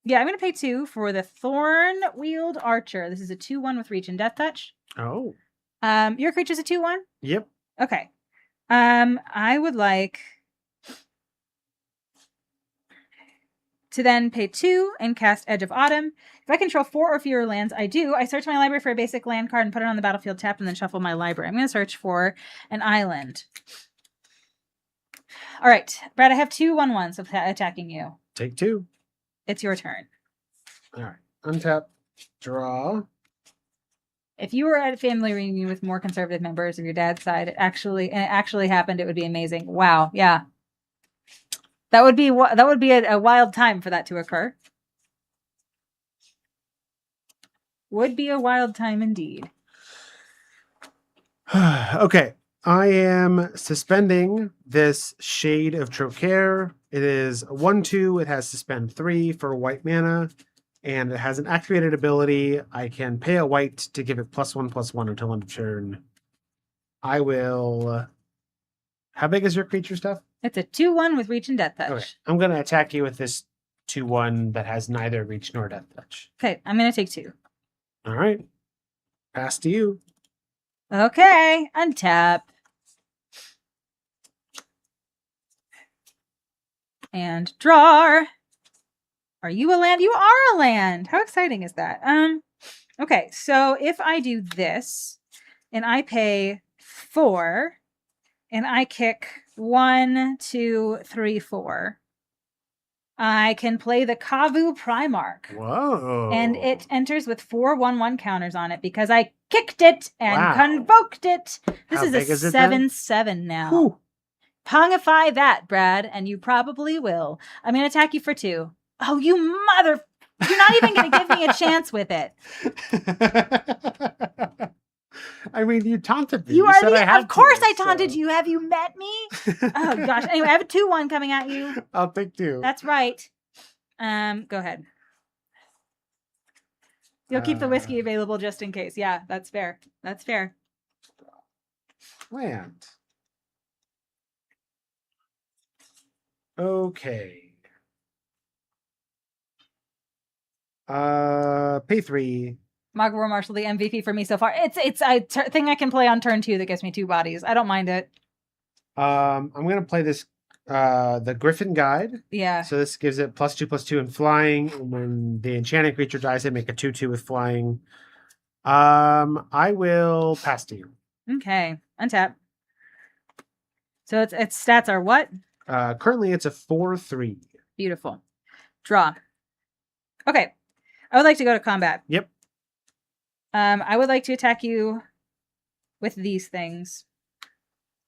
Yeah, I'm going to pay 2 for the Thorn Wield Archer. This is a 2/1 with Reach and Death Touch. Oh. Your creature's a 2/1? Yep. Okay. I would like to then pay 2 and cast Edge of Autumn. If I control 4 or fewer lands, I do. I search my library for a basic land card and put it on the battlefield tapped and then shuffle my library. I'm going to search for an island. All right. Brad, I have 2 1/1s attacking you. Take 2. It's your turn. All right. Untap. Draw. If you were at a family reunion with more conservative members of your dad's side, it actually happened, it would be amazing. Wow. Yeah. That would be a wild time for that to occur. Would be a wild time indeed. Okay. I am suspending this Shade of Trocare. It is 1/2. It has suspend 3 for white mana. And it has an activated ability. I can pay a white to give it +1/+1 until end of turn. I will. How big is your creature stuff? It's a 2/1 with reach and death touch. Okay. I'm going to attack you with this 2/1 that has neither reach nor death touch. Okay, I'm going to take 2. All right. Pass to you. Okay, untap. And draw. Are you a land? You are a land. How exciting is that? Okay, so if I do this and I pay 4 and I kick 1, 2, 3, 4, I can play the Kavu Primarch. Whoa. And it enters with 4/1/1 counters on it because I kicked it and Wow. convoked it. This How is big a is it then? 7/7 now. Whew. Pongify that, Brad, and you probably will. I'm going to attack you for 2. Oh, you mother... You're not even going to give me a chance with it. I mean, you taunted me. You are said I had Of course to, I taunted so. you. Have you met me? Oh, gosh. Anyway, I have a 2/1 coming at you. I'll take 2. That's right. Go ahead. You'll keep the whiskey available just in case. Yeah, that's fair. That's fair. Land. Okay. Pay 3. Magwar Marshall, the MVP for me so far. It's a thing I can play on turn 2 that gives me 2 bodies. I don't mind it. I'm gonna play this the Griffin Guide. Yeah. So this gives it +2/+2 in flying, and when the enchanted creature dies, they make a 2/2 with flying. I will pass to you. Okay. Untap. So its stats are what? Currently it's a 4/3. Beautiful. Draw. Okay. I would like to go to combat. Yep. I would like to attack you with these things.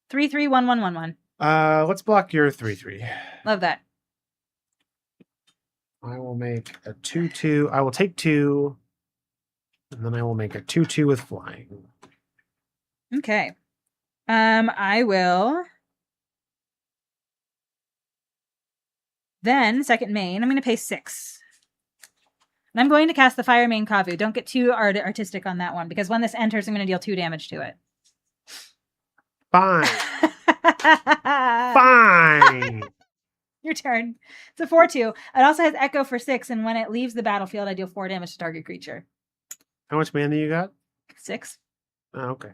3/3/1/1/1/1. Let's block your 3/3. Love that. I will make a 2/2. I will take 2, and then I will make a 2/2 with flying. Okay. I will. Then second main. I'm going to pay 6. And I'm going to cast the Fire Main Kavu. Don't get too artistic on that one, because when this enters, I'm going to deal 2 damage to it. Fine. Fine. Your turn. It's a 4/2. It also has Echo for 6, and when it leaves the battlefield, I deal 4 damage to target creature. How much mana you got? 6. Oh, okay.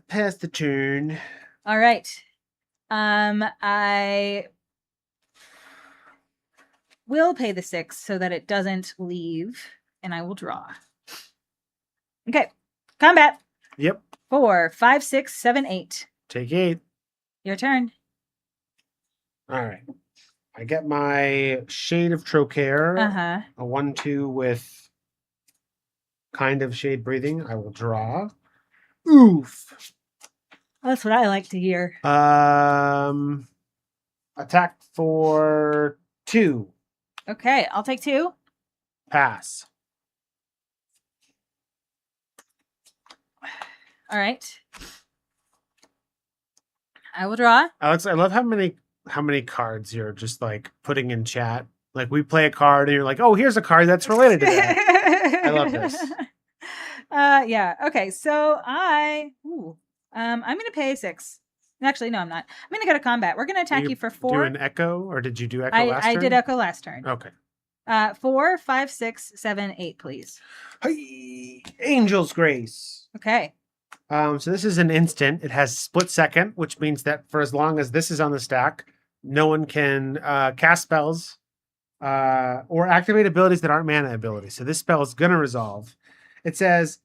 Pass the turn. All right. I will pay the 6 so that it doesn't leave, and I will draw. Okay. Combat. Yep. 4, 5, 6, 7, 8. Take 8. Your turn. All right. I get my Shade of Trocare. Uh-huh. A 1/2 with kind of shade breathing. I will draw. Oof. That's what I like to hear. Attack for 2. Okay, I'll take 2. Pass. All right. I will draw. Alex, I love how many cards you're just like putting in chat. Like we play a card and you're like, oh, here's a card that's related to that. I love this. Yeah. Okay. So I'm gonna pay 6. Actually, no, I'm not. I'm gonna go to combat. We're gonna attack you for 4. Do an echo, or did you do echo last turn? I did echo last turn. Okay. 4, 5, 6, 7, 8, please. Hey, Angel's Grace. Okay. So this is an instant. It has split second, which means that for as long as this is on the stack, no one can cast spells or activate abilities that aren't mana abilities. So this spell is going to resolve. It says,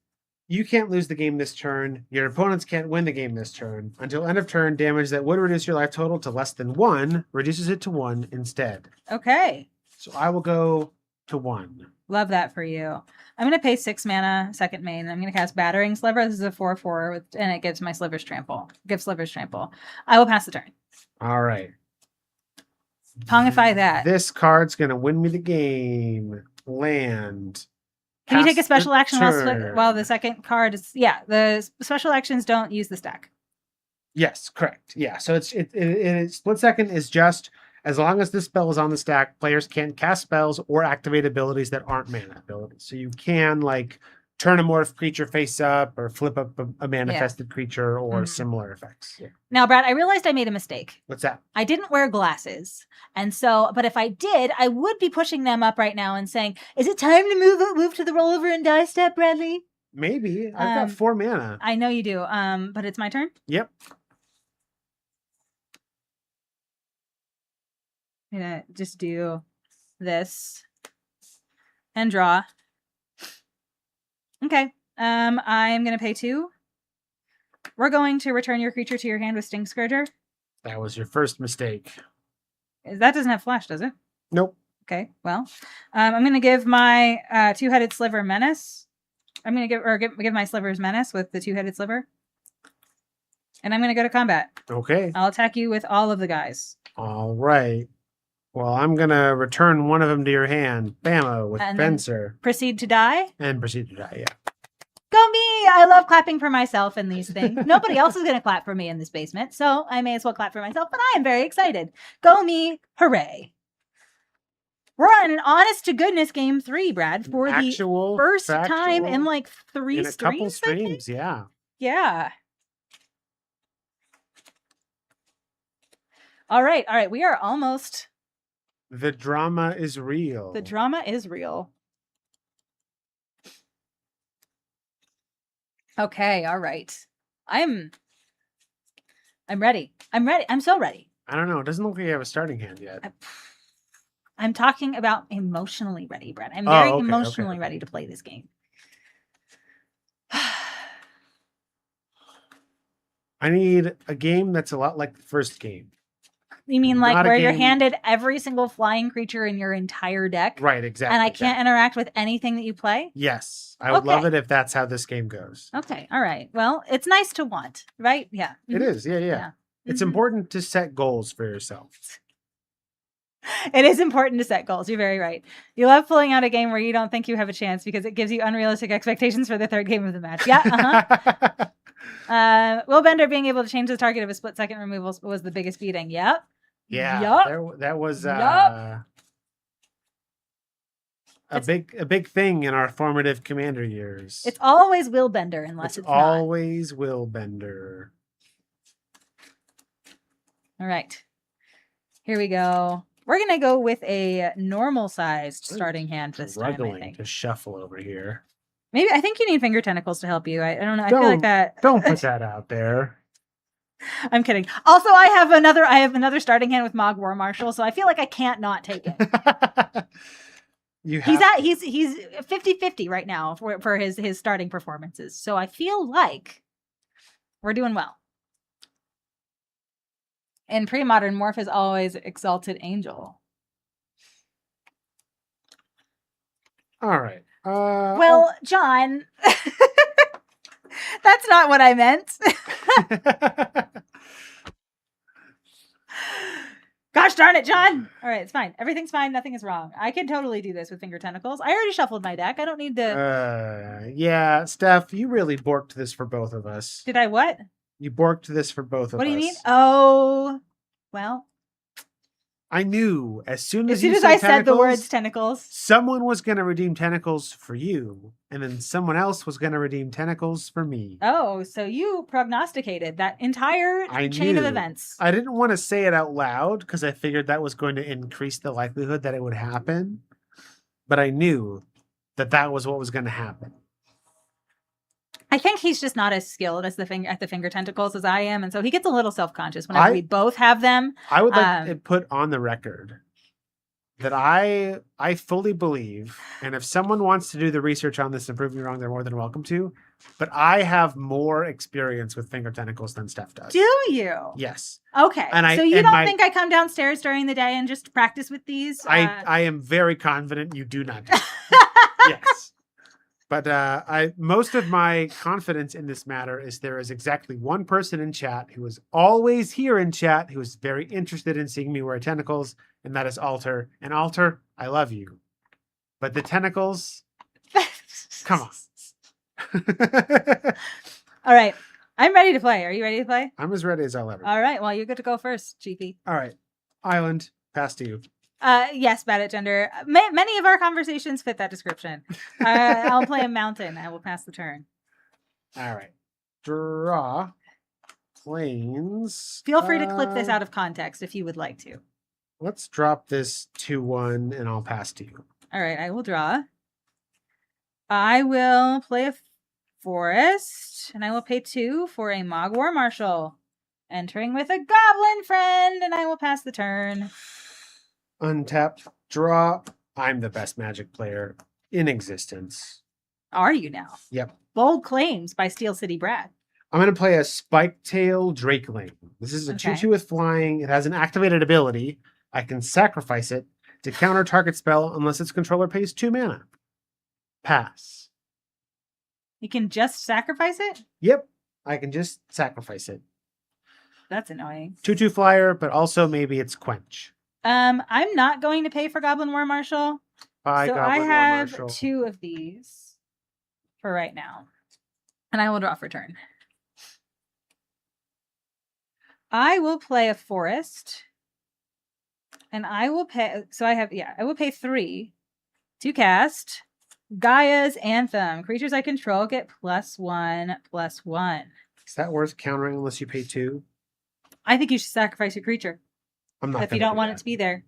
you can't lose the game this turn. Your opponents can't win the game this turn. Until end of turn, damage that would reduce your life total to less than 1 reduces it to 1 instead. Okay. So I will go to 1. Love that for you. I'm going to pay 6 mana, second main. I'm going to cast Battering Sliver. This is a 4/4, and it gives my Sliver's Trample. I will pass the turn. All right. Pongify that. This card's going to win me the game. Land. Can you take a Pass special the action turn. while the second card is... Yeah, the special actions don't use the stack. Yes, correct. Yeah, so it's split second is just As long as this spell is on the stack, players can't cast spells or activate abilities that aren't mana abilities. So you can like turn a morph creature face up or flip up a manifested creature or similar effects. Yeah. Now, Brad, I realized I made a mistake. What's that? I didn't wear glasses. And so, but if I did, I would be pushing them up right now and saying, is it time to move to the rollover and die step, Bradley? Maybe. I've got 4 mana. I know you do. But it's my turn? Yep. I'm gonna just do this and draw. Okay. I'm gonna pay 2. We're going to return your creature to your hand with Sting Scourger. That was your first mistake. That doesn't have flash, does it? Nope. Okay. Well, I'm gonna give my two-headed sliver menace. I'm gonna give my slivers menace with the two-headed sliver, and I'm gonna go to combat. Okay. I'll attack you with all of the guys. All right. Well, I'm going to return one of them to your hand. Bammo with Fencer. Proceed to die? And proceed to die, yeah. Go me! I love clapping for myself in these things. Nobody else is going to clap for me in this basement, so I may as well clap for myself, but I am very excited. Go me! Hooray! We're on an honest-to-goodness game 3, Brad, for the first time in like 3 in a streams, couple streams, yeah. Yeah. All right. We are almost... The drama is real. The drama is real. Okay, all right. I'm ready. I'm so ready. I don't know. It doesn't look like you have a starting hand yet. I'm talking about emotionally ready, Brett. I'm very emotionally ready to play this game. I need a game that's a lot like the first game. You mean like where you're handed every single flying creature in your entire deck? Right, exactly. And I can't interact with anything that you play? Yes. I would love it if that's how this game goes. Okay, all right. Well, it's nice to want, right? Yeah. It is, yeah. It's important to set goals for yourself. It is important to set goals. You're very right. You love pulling out a game where you don't think you have a chance because it gives you unrealistic expectations for the third game of the match. Yeah, Will Bender being able to change the target of a split-second removal was the biggest beating. Yep. Yeah, that was a big thing in our formative Commander years. It's always Will Bender unless it's always not. Will Bender. All right. Here we go. We're going to go with a normal-sized starting hand this time, I think. Struggling to shuffle over here. Maybe I think you need finger tentacles to help you. I don't know. I feel like that. Don't put that out there. I'm kidding. Also, I have another starting hand with Mog War Marshal, so I feel like I can't not take it. He's 50-50 right now for his starting performances. So I feel like we're doing well. In pre-modern, Morph is always Exalted Angel. All right. Well, John, that's not what I meant. Gosh darn it, John. All right, it's fine. Everything's fine. Nothing is wrong. I can totally do this with finger tentacles. I already shuffled my deck. I don't need to... Yeah, Steph, you really borked this for both of us. Did I what? You borked this for both of us. What do you mean? Oh, well... I knew as soon as I said the words tentacles, someone was going to redeem tentacles for you, and then someone else was going to redeem tentacles for me. Oh, so you prognosticated that entire chain of events. I didn't want to say it out loud because I figured that was going to increase the likelihood that it would happen, but I knew that was what was going to happen. I think he's just not as skilled as the finger tentacles as I am, and so he gets a little self-conscious whenever we both have them. I would like it put on the record that I fully believe, and if someone wants to do the research on this and prove me wrong, they're more than welcome to. But I have more experience with finger tentacles than Steph does. Do you? Yes. Okay. So you don't think I come downstairs during the day and just practice with these? I am very confident you do not do that. Yes. But most of my confidence in this matter is there is exactly one person in chat who is always here in chat who is very interested in seeing me wear tentacles, and that is Alter. And Alter, I love you. But the tentacles, come on. All right. I'm ready to play. Are you ready to play? I'm as ready as I'll ever be. All right. Well, you get to go first, Chiefy. All right. Island, Pass to you. Yes, bad at gender. Many of our conversations fit that description. I'll play a mountain. I will pass the turn. All right. Draw. Plains. Feel free to clip this out of context if you would like to. Let's drop this 2-1 and I'll pass to you. All right, I will draw. I will play a forest, and I will pay 2 for a Mog War Marshal. Entering with a goblin friend, and I will pass the turn. Untap, draw. I'm the best Magic player in existence. Are you now? Yep. Bold claims by Steel City Brad. I'm going to play a Spiketail Drakeling. This is a 2/2 with flying. It has an activated ability. I can sacrifice it to counter target spell unless its controller pays 2 mana. Pass. You can just sacrifice it? Yep. I can just sacrifice it. That's annoying. 2/2 flyer, but also maybe it's Quench. I'm not going to pay for Goblin War Marshal. Bye, so Goblin I War have Marshal. 2 of these for right now. And I will draw for turn. I will play a forest. And I will pay, so I will pay 3 to cast Gaia's Anthem. Creatures I control get +1/+1. Is that worth countering unless you pay 2? I think you should sacrifice your creature I'm not. if you don't want it to be there.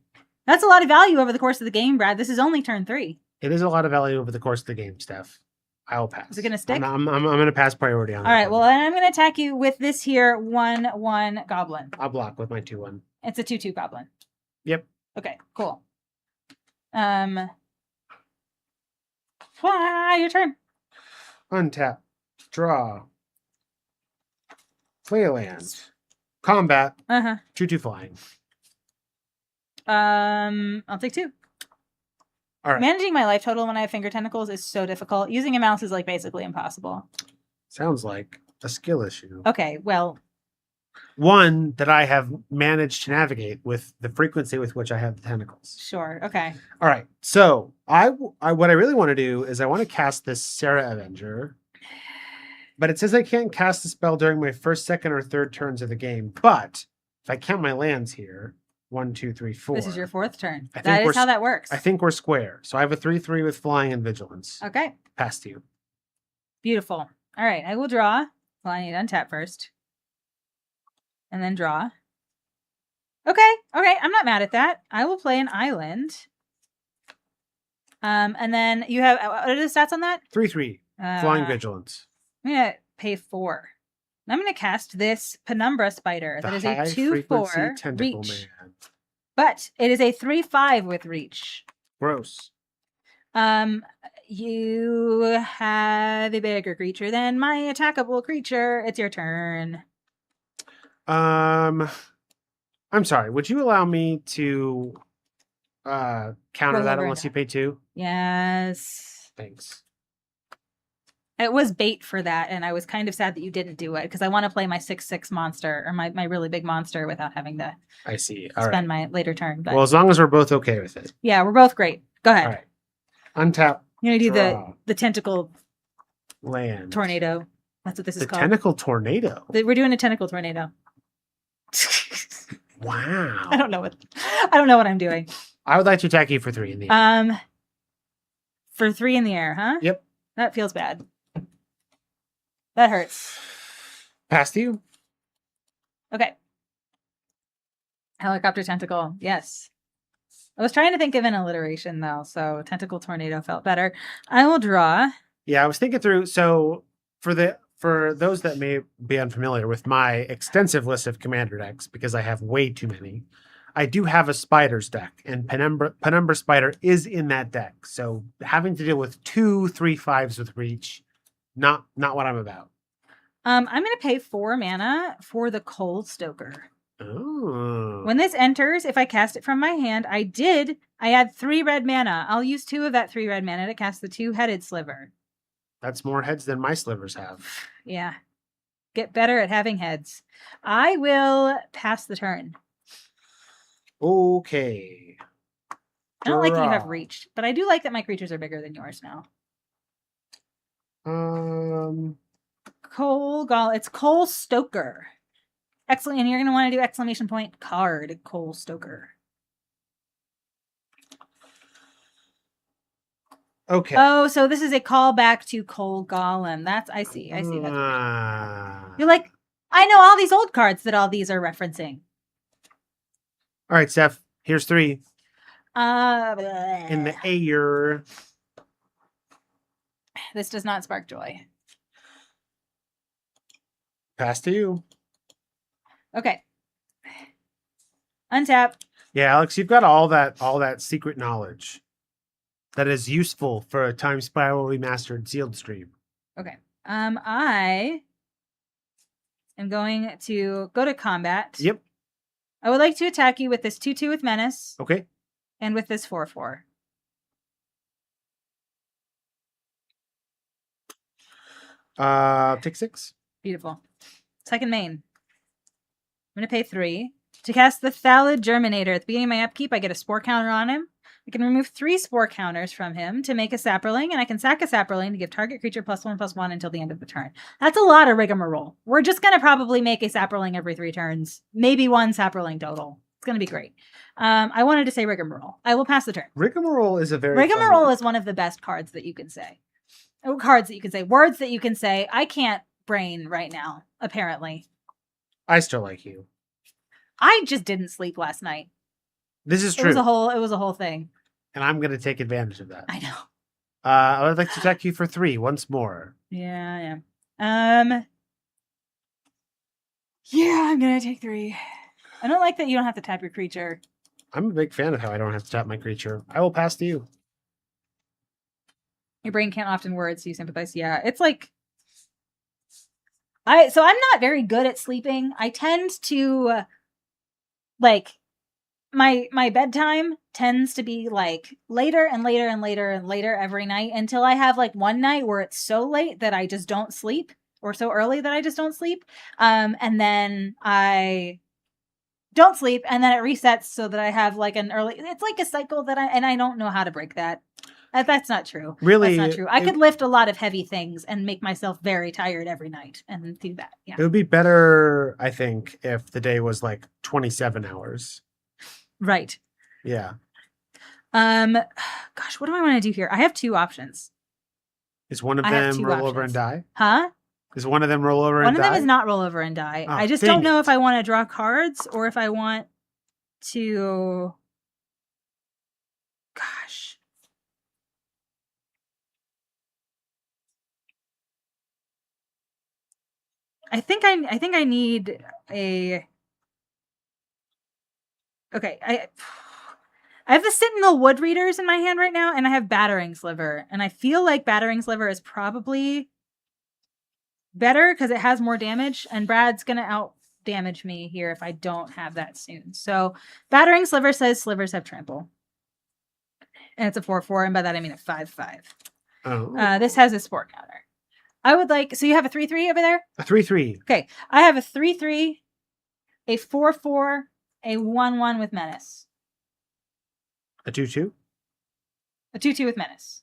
That's a lot of value over the course of the game, Brad. This is only turn 3. It is a lot of value over the course of the game, Steph. I'll pass. Is it going to stick? I'm going to pass priority on All right, well, then I'm going to attack you with this here 1/1 goblin. I'll block with my 2/1. It's a 2/2 goblin. Yep. Okay, cool. Your turn. Untap. Draw. Play a land. Combat. 2/2 flying. I'll take 2. All right. Managing my life total when I have finger tentacles is so difficult. Using a mouse is like basically impossible. Sounds like a skill issue. Okay, well. One that I have managed to navigate with the frequency with which I have the tentacles. Sure, okay. All right. So what I really want to do is I want to cast this Sarah Avenger. But it says I can't cast the spell during my first, second, or third turns of the game. But if I count my lands here, 1, 2, 3, 4. This is your 4th turn. That is how that works. I think we're square. So I have a 3/3 with flying and vigilance. Okay. Pass to you. Beautiful. All right, I will draw. Well, I need to untap first. And then draw. Okay, I'm not mad at that. I will play an island. And then you have, what are the stats on that? 3/3. Flying vigilance. I'm going to pay 4. And I'm going to cast this Penumbra Spider. That is a 2/4 reach. Man. But it is a 3/5 with reach. Gross. You have a bigger creature than my attackable creature. It's your turn. I'm sorry. Would you allow me to counter that unless you pay 2? Yes. Thanks. It was bait for that, and I was kind of sad that you didn't do it because I want to play my 6/6 monster or my really big monster without having to I see. spend my later turn. But well, as long as we're both okay with it. yeah, we're both great. Go ahead. All right. Untap. You're gonna do draw, the tentacle land tornado. That's what this is The called. tentacle tornado. We're doing a tentacle tornado. Wow. I don't know what I'm doing. I would like to attack you for 3 in the air. For 3 in the air, huh? Yep. That feels bad. That hurts. Pass to you. Okay. Helicopter tentacle. Yes. I was trying to think of an alliteration though, so tentacle tornado felt better. I will draw. Yeah, I was thinking through. So for those that may be unfamiliar with my extensive list of commander decks, because I have way too many, I do have a spiders deck, and Penumbra Spider is in that deck. So having to deal with 2 3/5s with reach, not what I'm about. I'm going to pay 4 mana for the Cold Stoker. Oh. When this enters, if I cast it from my hand, I add 3 red mana. I'll use 2 of that 3 red mana to cast the 2-headed sliver. That's more heads than my slivers have. Yeah. Get better at having heads. I will pass the turn. Okay. I don't like that you have reached, but I do like that my creatures are bigger than yours now. It's Cole Stoker. Excellent. And you're going to want to do exclamation point card Cole Stoker. Okay. Oh, so this is a callback to Coal Golem. I see. That's what you're like, I know all these old cards that all these are referencing. All right, Steph. Here's 3. In the Bleh. air. This does not spark joy. Pass to you. Okay. Untap. Yeah, Alex, you've got all that secret knowledge that is useful for a Timespiral Remastered sealed stream. Okay. I am going to go to combat. Yep. I would like to attack you with this 2/2 with menace. Okay. And with this 4/4. Take 6. Beautiful. Second main. I'm going to pay 3. To cast the Thallid Germinator at the beginning of my upkeep, I get a spore counter on him. I can remove 3 spore counters from him to make a Saproling, and I can sack a Saproling to give target creature +1/+1 until the end of the turn. That's a lot of rigmarole. We're just going to probably make a Saproling every 3 turns. Maybe 1 Saproling total. It's going to be great. I wanted to say rigmarole. I will pass the turn. Rigmarole is a very Rigmarole is one of the best cards that you can say. Words that you can say. I can't brain right now, apparently. I still like you. I just didn't sleep last night. This is true. It was a whole thing. And I'm going to take advantage of that. I know. I would like to attack you for 3 once more. Yeah. Yeah, I'm going to take 3. I don't like that you don't have to tap your creature. I'm a big fan of how I don't have to tap my creature. I will pass to you. Your brain can't often word, so you sympathize. Yeah, it's like... I'm not very good at sleeping. I tend to... my bedtime tends to be later and later and later and later every night until I have one night where it's so late that I just don't sleep, or so early that I just don't sleep. And then I don't sleep, and then it resets so that I have an early... It's like a cycle that I don't know how to break that. That's not true. Really? That's not true. I could lift a lot of heavy things and make myself very tired every night and do that. Yeah. It would be better, I think, if the day was 27 hours. Right. Yeah. Gosh, what do I want to do here? I have 2 options. Is one of them roll over and die? Huh? Is one of them roll over and die? One of them is not roll over and die. Oh, I just don't know if I want to draw cards or if I want to... Gosh. I think I need a... Okay, I have the Sentinel Wood Readers in my hand right now, and I have Battering Sliver. And I feel like Battering Sliver is probably better because it has more damage, and Brad's going to out-damage me here if I don't have that soon. So Battering Sliver says slivers have trample. And it's a 4/4, and by that I mean a 5/5. Oh. This has a spore counter. I would like... So you have a 3/3 over there? A 3/3. Okay. I have a 3/3, a 4/4, a 1/1 with menace. A 2/2? A 2/2 with menace.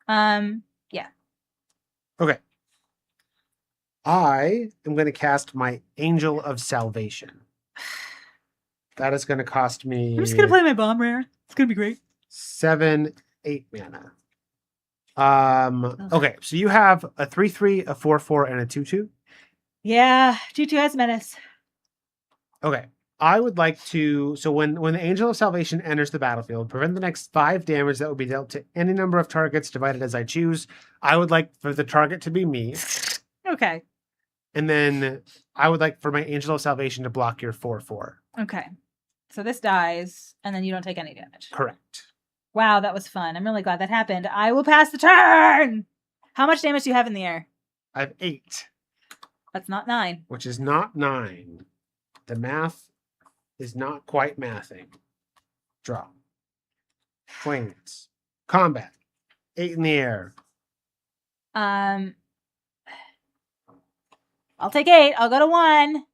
Yeah. Okay. I am going to cast my Angel of Salvation. That is going to cost me... I'm just going to play my bomb rare. It's going to be great. 7, 8 mana. Okay, so you have a 3/3, a 4/4, and a 2/2? Yeah, 2/2 has menace. Okay. I would like to... So when the Angel of Salvation enters the battlefield, prevent the next 5 damage that will be dealt to any number of targets divided as I choose. I would like for the target to be me. Okay. And then I would like for my Angel of Salvation to block your 4/4. Okay. So this dies, and then you don't take any damage. Correct. Wow, that was fun. I'm really glad that happened. I will pass the turn! How much damage do you have in the air? I have 8. That's not 9. Which is not 9. The math is not quite mathing. Draw. Flames. Combat. 8 in the air. I'll take 8. I'll go to 1.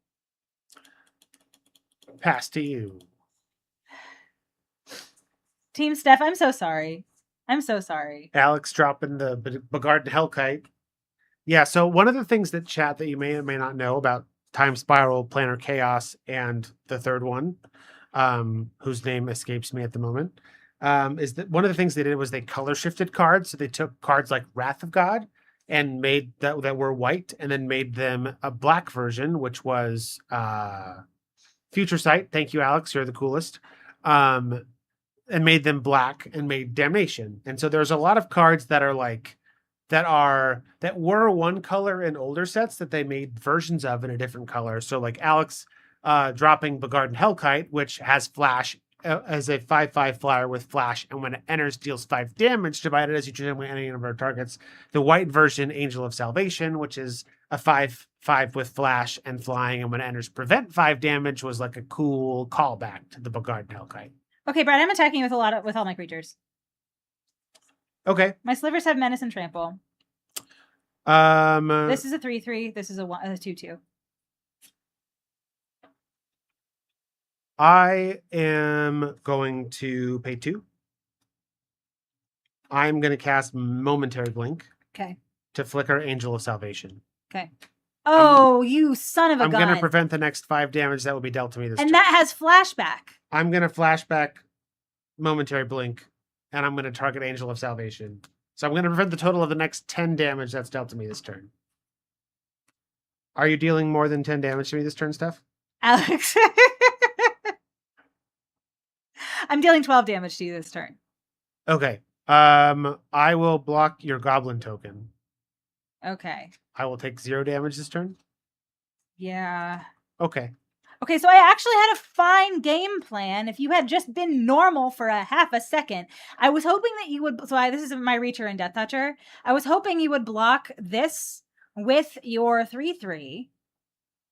Pass to you. Team Steph, I'm so sorry. I'm so sorry. Alex dropping the Bogarden Hellkite. Yeah, so one of the things that chat that you may or may not know about Timespiral, Planar Chaos, and the third one, whose name escapes me at the moment, is that one of the things they did was they color shifted cards. So they took cards like Wrath of God and made that were white, and then made them a black version, which was Future Sight. Thank you, Alex. You're the coolest. And made them black and made Damnation. And so there's a lot of cards that are like that were one color in older sets that they made versions of in a different color. So like Alex dropping Begarden Hellkite, which has flash as a 5/5 flyer with flash, and when it enters, deals 5 damage, divided as you choose when any of our targets. The white version, Angel of Salvation, which is a 5/5 with flash and flying, and when it enters, prevent 5 damage, was like a cool callback to the Begarden Hellkite. Okay, Brad, I'm attacking with all my creatures. Okay. My slivers have menace and trample. This is a 3/3. This is a 2/2. I am going to pay 2. I'm going to cast Momentary Blink. Okay. To flicker Angel of Salvation. Okay. Oh, you son of a gun. I'm going to prevent the next 5 damage that will be dealt to me this turn. And that has flashback. I'm going to flashback Momentary Blink, and I'm going to target Angel of Salvation. So I'm going to prevent the total of the next 10 damage that's dealt to me this turn. Are you dealing more than 10 damage to me this turn, Steph? Alex. I'm dealing 12 damage to you this turn. Okay. I will block your Goblin token. Okay. I will take 0 damage this turn? Yeah. Okay. Okay, so I actually had a fine game plan. If you had just been normal for a half a second, I was hoping that you would... this is my Reacher and Death Toucher. I was hoping you would block this with your 3/3,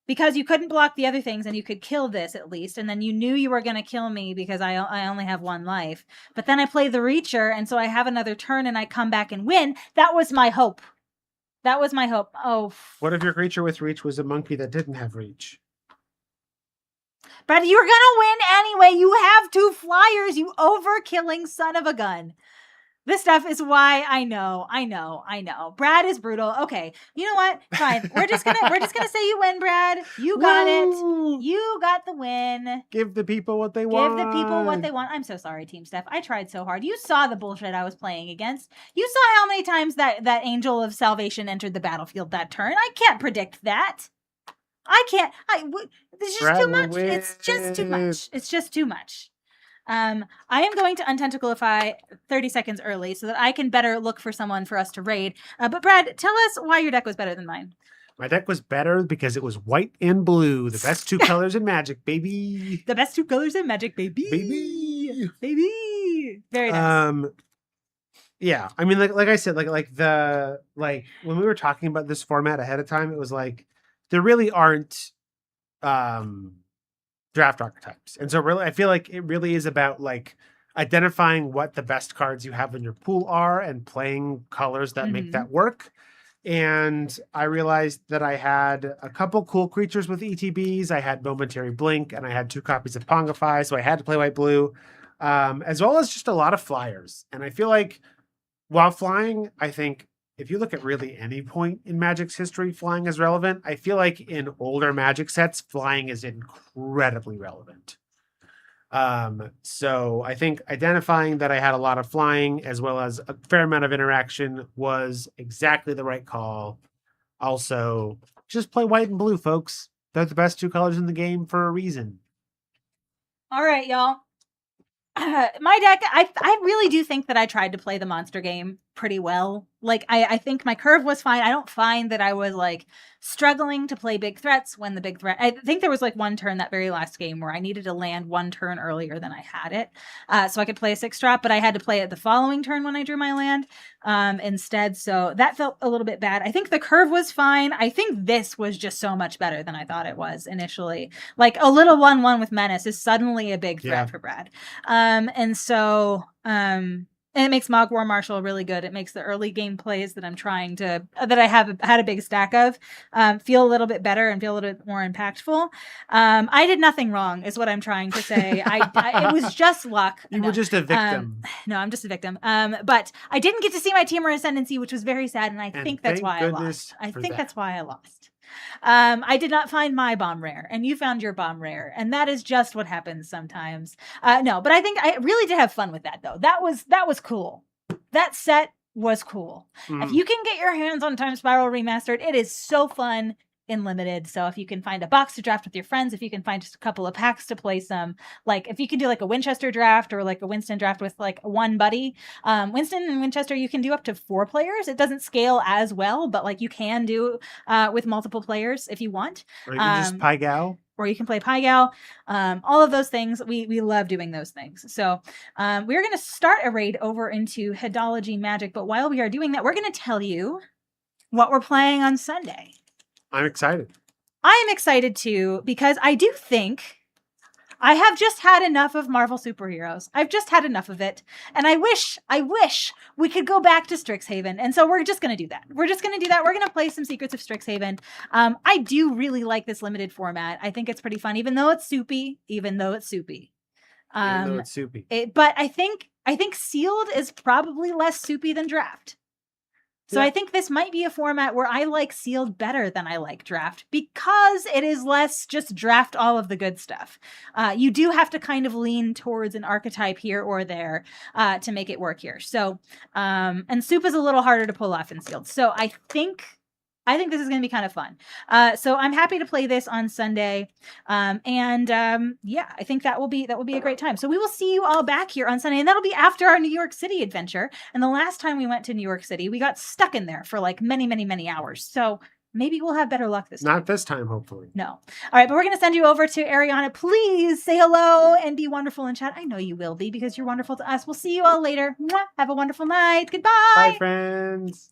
because you couldn't block the other things and you could kill this at least. And then you knew you were going to kill me because I only have 1 life. But then I play the Reacher, and so I have another turn and I come back and win. That was my hope. That was my hope. Oh. What if your creature with reach was a monkey that didn't have reach? But you're going to win anyway. You have 2 flyers, you overkilling son of a gun. This stuff is why I know. Brad is brutal. Okay. You know what? Fine. We're just gonna say you win, Brad. You got it. You got the win. Give the people what they want. Give the people what they want. I'm so sorry, Team Steph. I tried so hard. You saw the bullshit I was playing against. You saw how many times that Angel of Salvation entered the battlefield that turn. I can't predict that. I can't. It's just too much. It's just too much. It's just too much. I am going to untentacleify 30 seconds early so that I can better look for someone for us to raid. But Brad, tell us why your deck was better than mine. My deck was better because it was white and blue. The best 2 colors in Magic, baby. The best 2 colors in Magic, baby. Baby. Very nice. Yeah. I mean, like I said, like when we were talking about this format ahead of time, it was like there really aren't draft archetypes. And so really, I feel like it really is about like identifying what the best cards you have in your pool are and playing colors that make that work. And I realized that I had a couple cool creatures with ETBs. I had Momentary Blink and I had 2 copies of Pongify. So I had to play white blue, as well as just a lot of flyers. And I feel like while flying, I think if you look at really any point in Magic's history, flying is relevant. I feel like in older Magic sets, flying is incredibly relevant. So I think identifying that I had a lot of flying as well as a fair amount of interaction was exactly the right call. Also, just play white and blue, folks. They're the best 2 colors in the game for a reason. All right, y'all. My deck, I really do think that I tried to play the monster game pretty well. Like, I think my curve was fine. I don't find that I was, like, struggling to play big threats when the big threat... I think there was, like, one turn that very last game where I needed to land 1 turn earlier than I had it. So I could play a 6-drop, but I had to play it the following turn when I drew my land instead. So that felt a little bit bad. I think the curve was fine. I think this was just so much better than I thought it was initially. Like, a little 1/1 with Menace is suddenly a big threat for Brad. And so... and it makes Mogwar Marshal really good. It makes the early game plays that I'm trying to, that I have had a big stack of, feel a little bit better and feel a little bit more impactful. I did nothing wrong is what I'm trying to say. It was just luck. You were just a victim. No, I'm just a victim. But I didn't get to see my Teamer Ascendancy, which was very sad. And I think that's why I lost. I think that's why I lost. I did not find my bomb rare, and you found your bomb rare, and that is just what happens sometimes. No, but I think I really did have fun with that, though. That was cool. That set was cool. If you can get your hands on Timespiral Remastered, it is so fun in limited. So if you can find a box to draft with your friends, if you can find just a couple of packs to play some, like if you can do like a Winchester draft or like a Winston draft with like one buddy, Winston and Winchester, you can do up to 4 players. It doesn't scale as well, but like you can do with multiple players if you want. Or you can just Pai Gow. Or you can play Pai Gow. All of those things. We love doing those things. So we're going to start a raid over into Hedology Magic. But while we are doing that, we're going to tell you what we're playing on Sunday. I'm excited. I am excited too, because I do think I have just had enough of Marvel superheroes. I've just had enough of it. And I wish we could go back to Strixhaven. And so we're just going to do that. We're just going to do that. We're going to play some Secrets of Strixhaven. I do really like this limited format. I think it's pretty fun, even though it's soupy. But I think sealed is probably less soupy than draft. So I think this might be a format where I like sealed better than I like draft because it is less just draft all of the good stuff. You do have to kind of lean towards an archetype here or there to make it work here. So, and soup is a little harder to pull off in sealed. So I think this is going to be kind of fun. So I'm happy to play this on Sunday. Yeah, I think that will be a great time. So we will see you all back here on Sunday, and that'll be after our New York City adventure. And the last time we went to New York City, we got stuck in there for like many, many, many hours. So maybe we'll have better luck this time. Not this time, hopefully. No. All right, but we're going to send you over to Ariana. Please say hello and be wonderful in chat. I know you will be because you're wonderful to us. We'll see you all later. Mwah. Have a wonderful night. Goodbye. Bye, friends.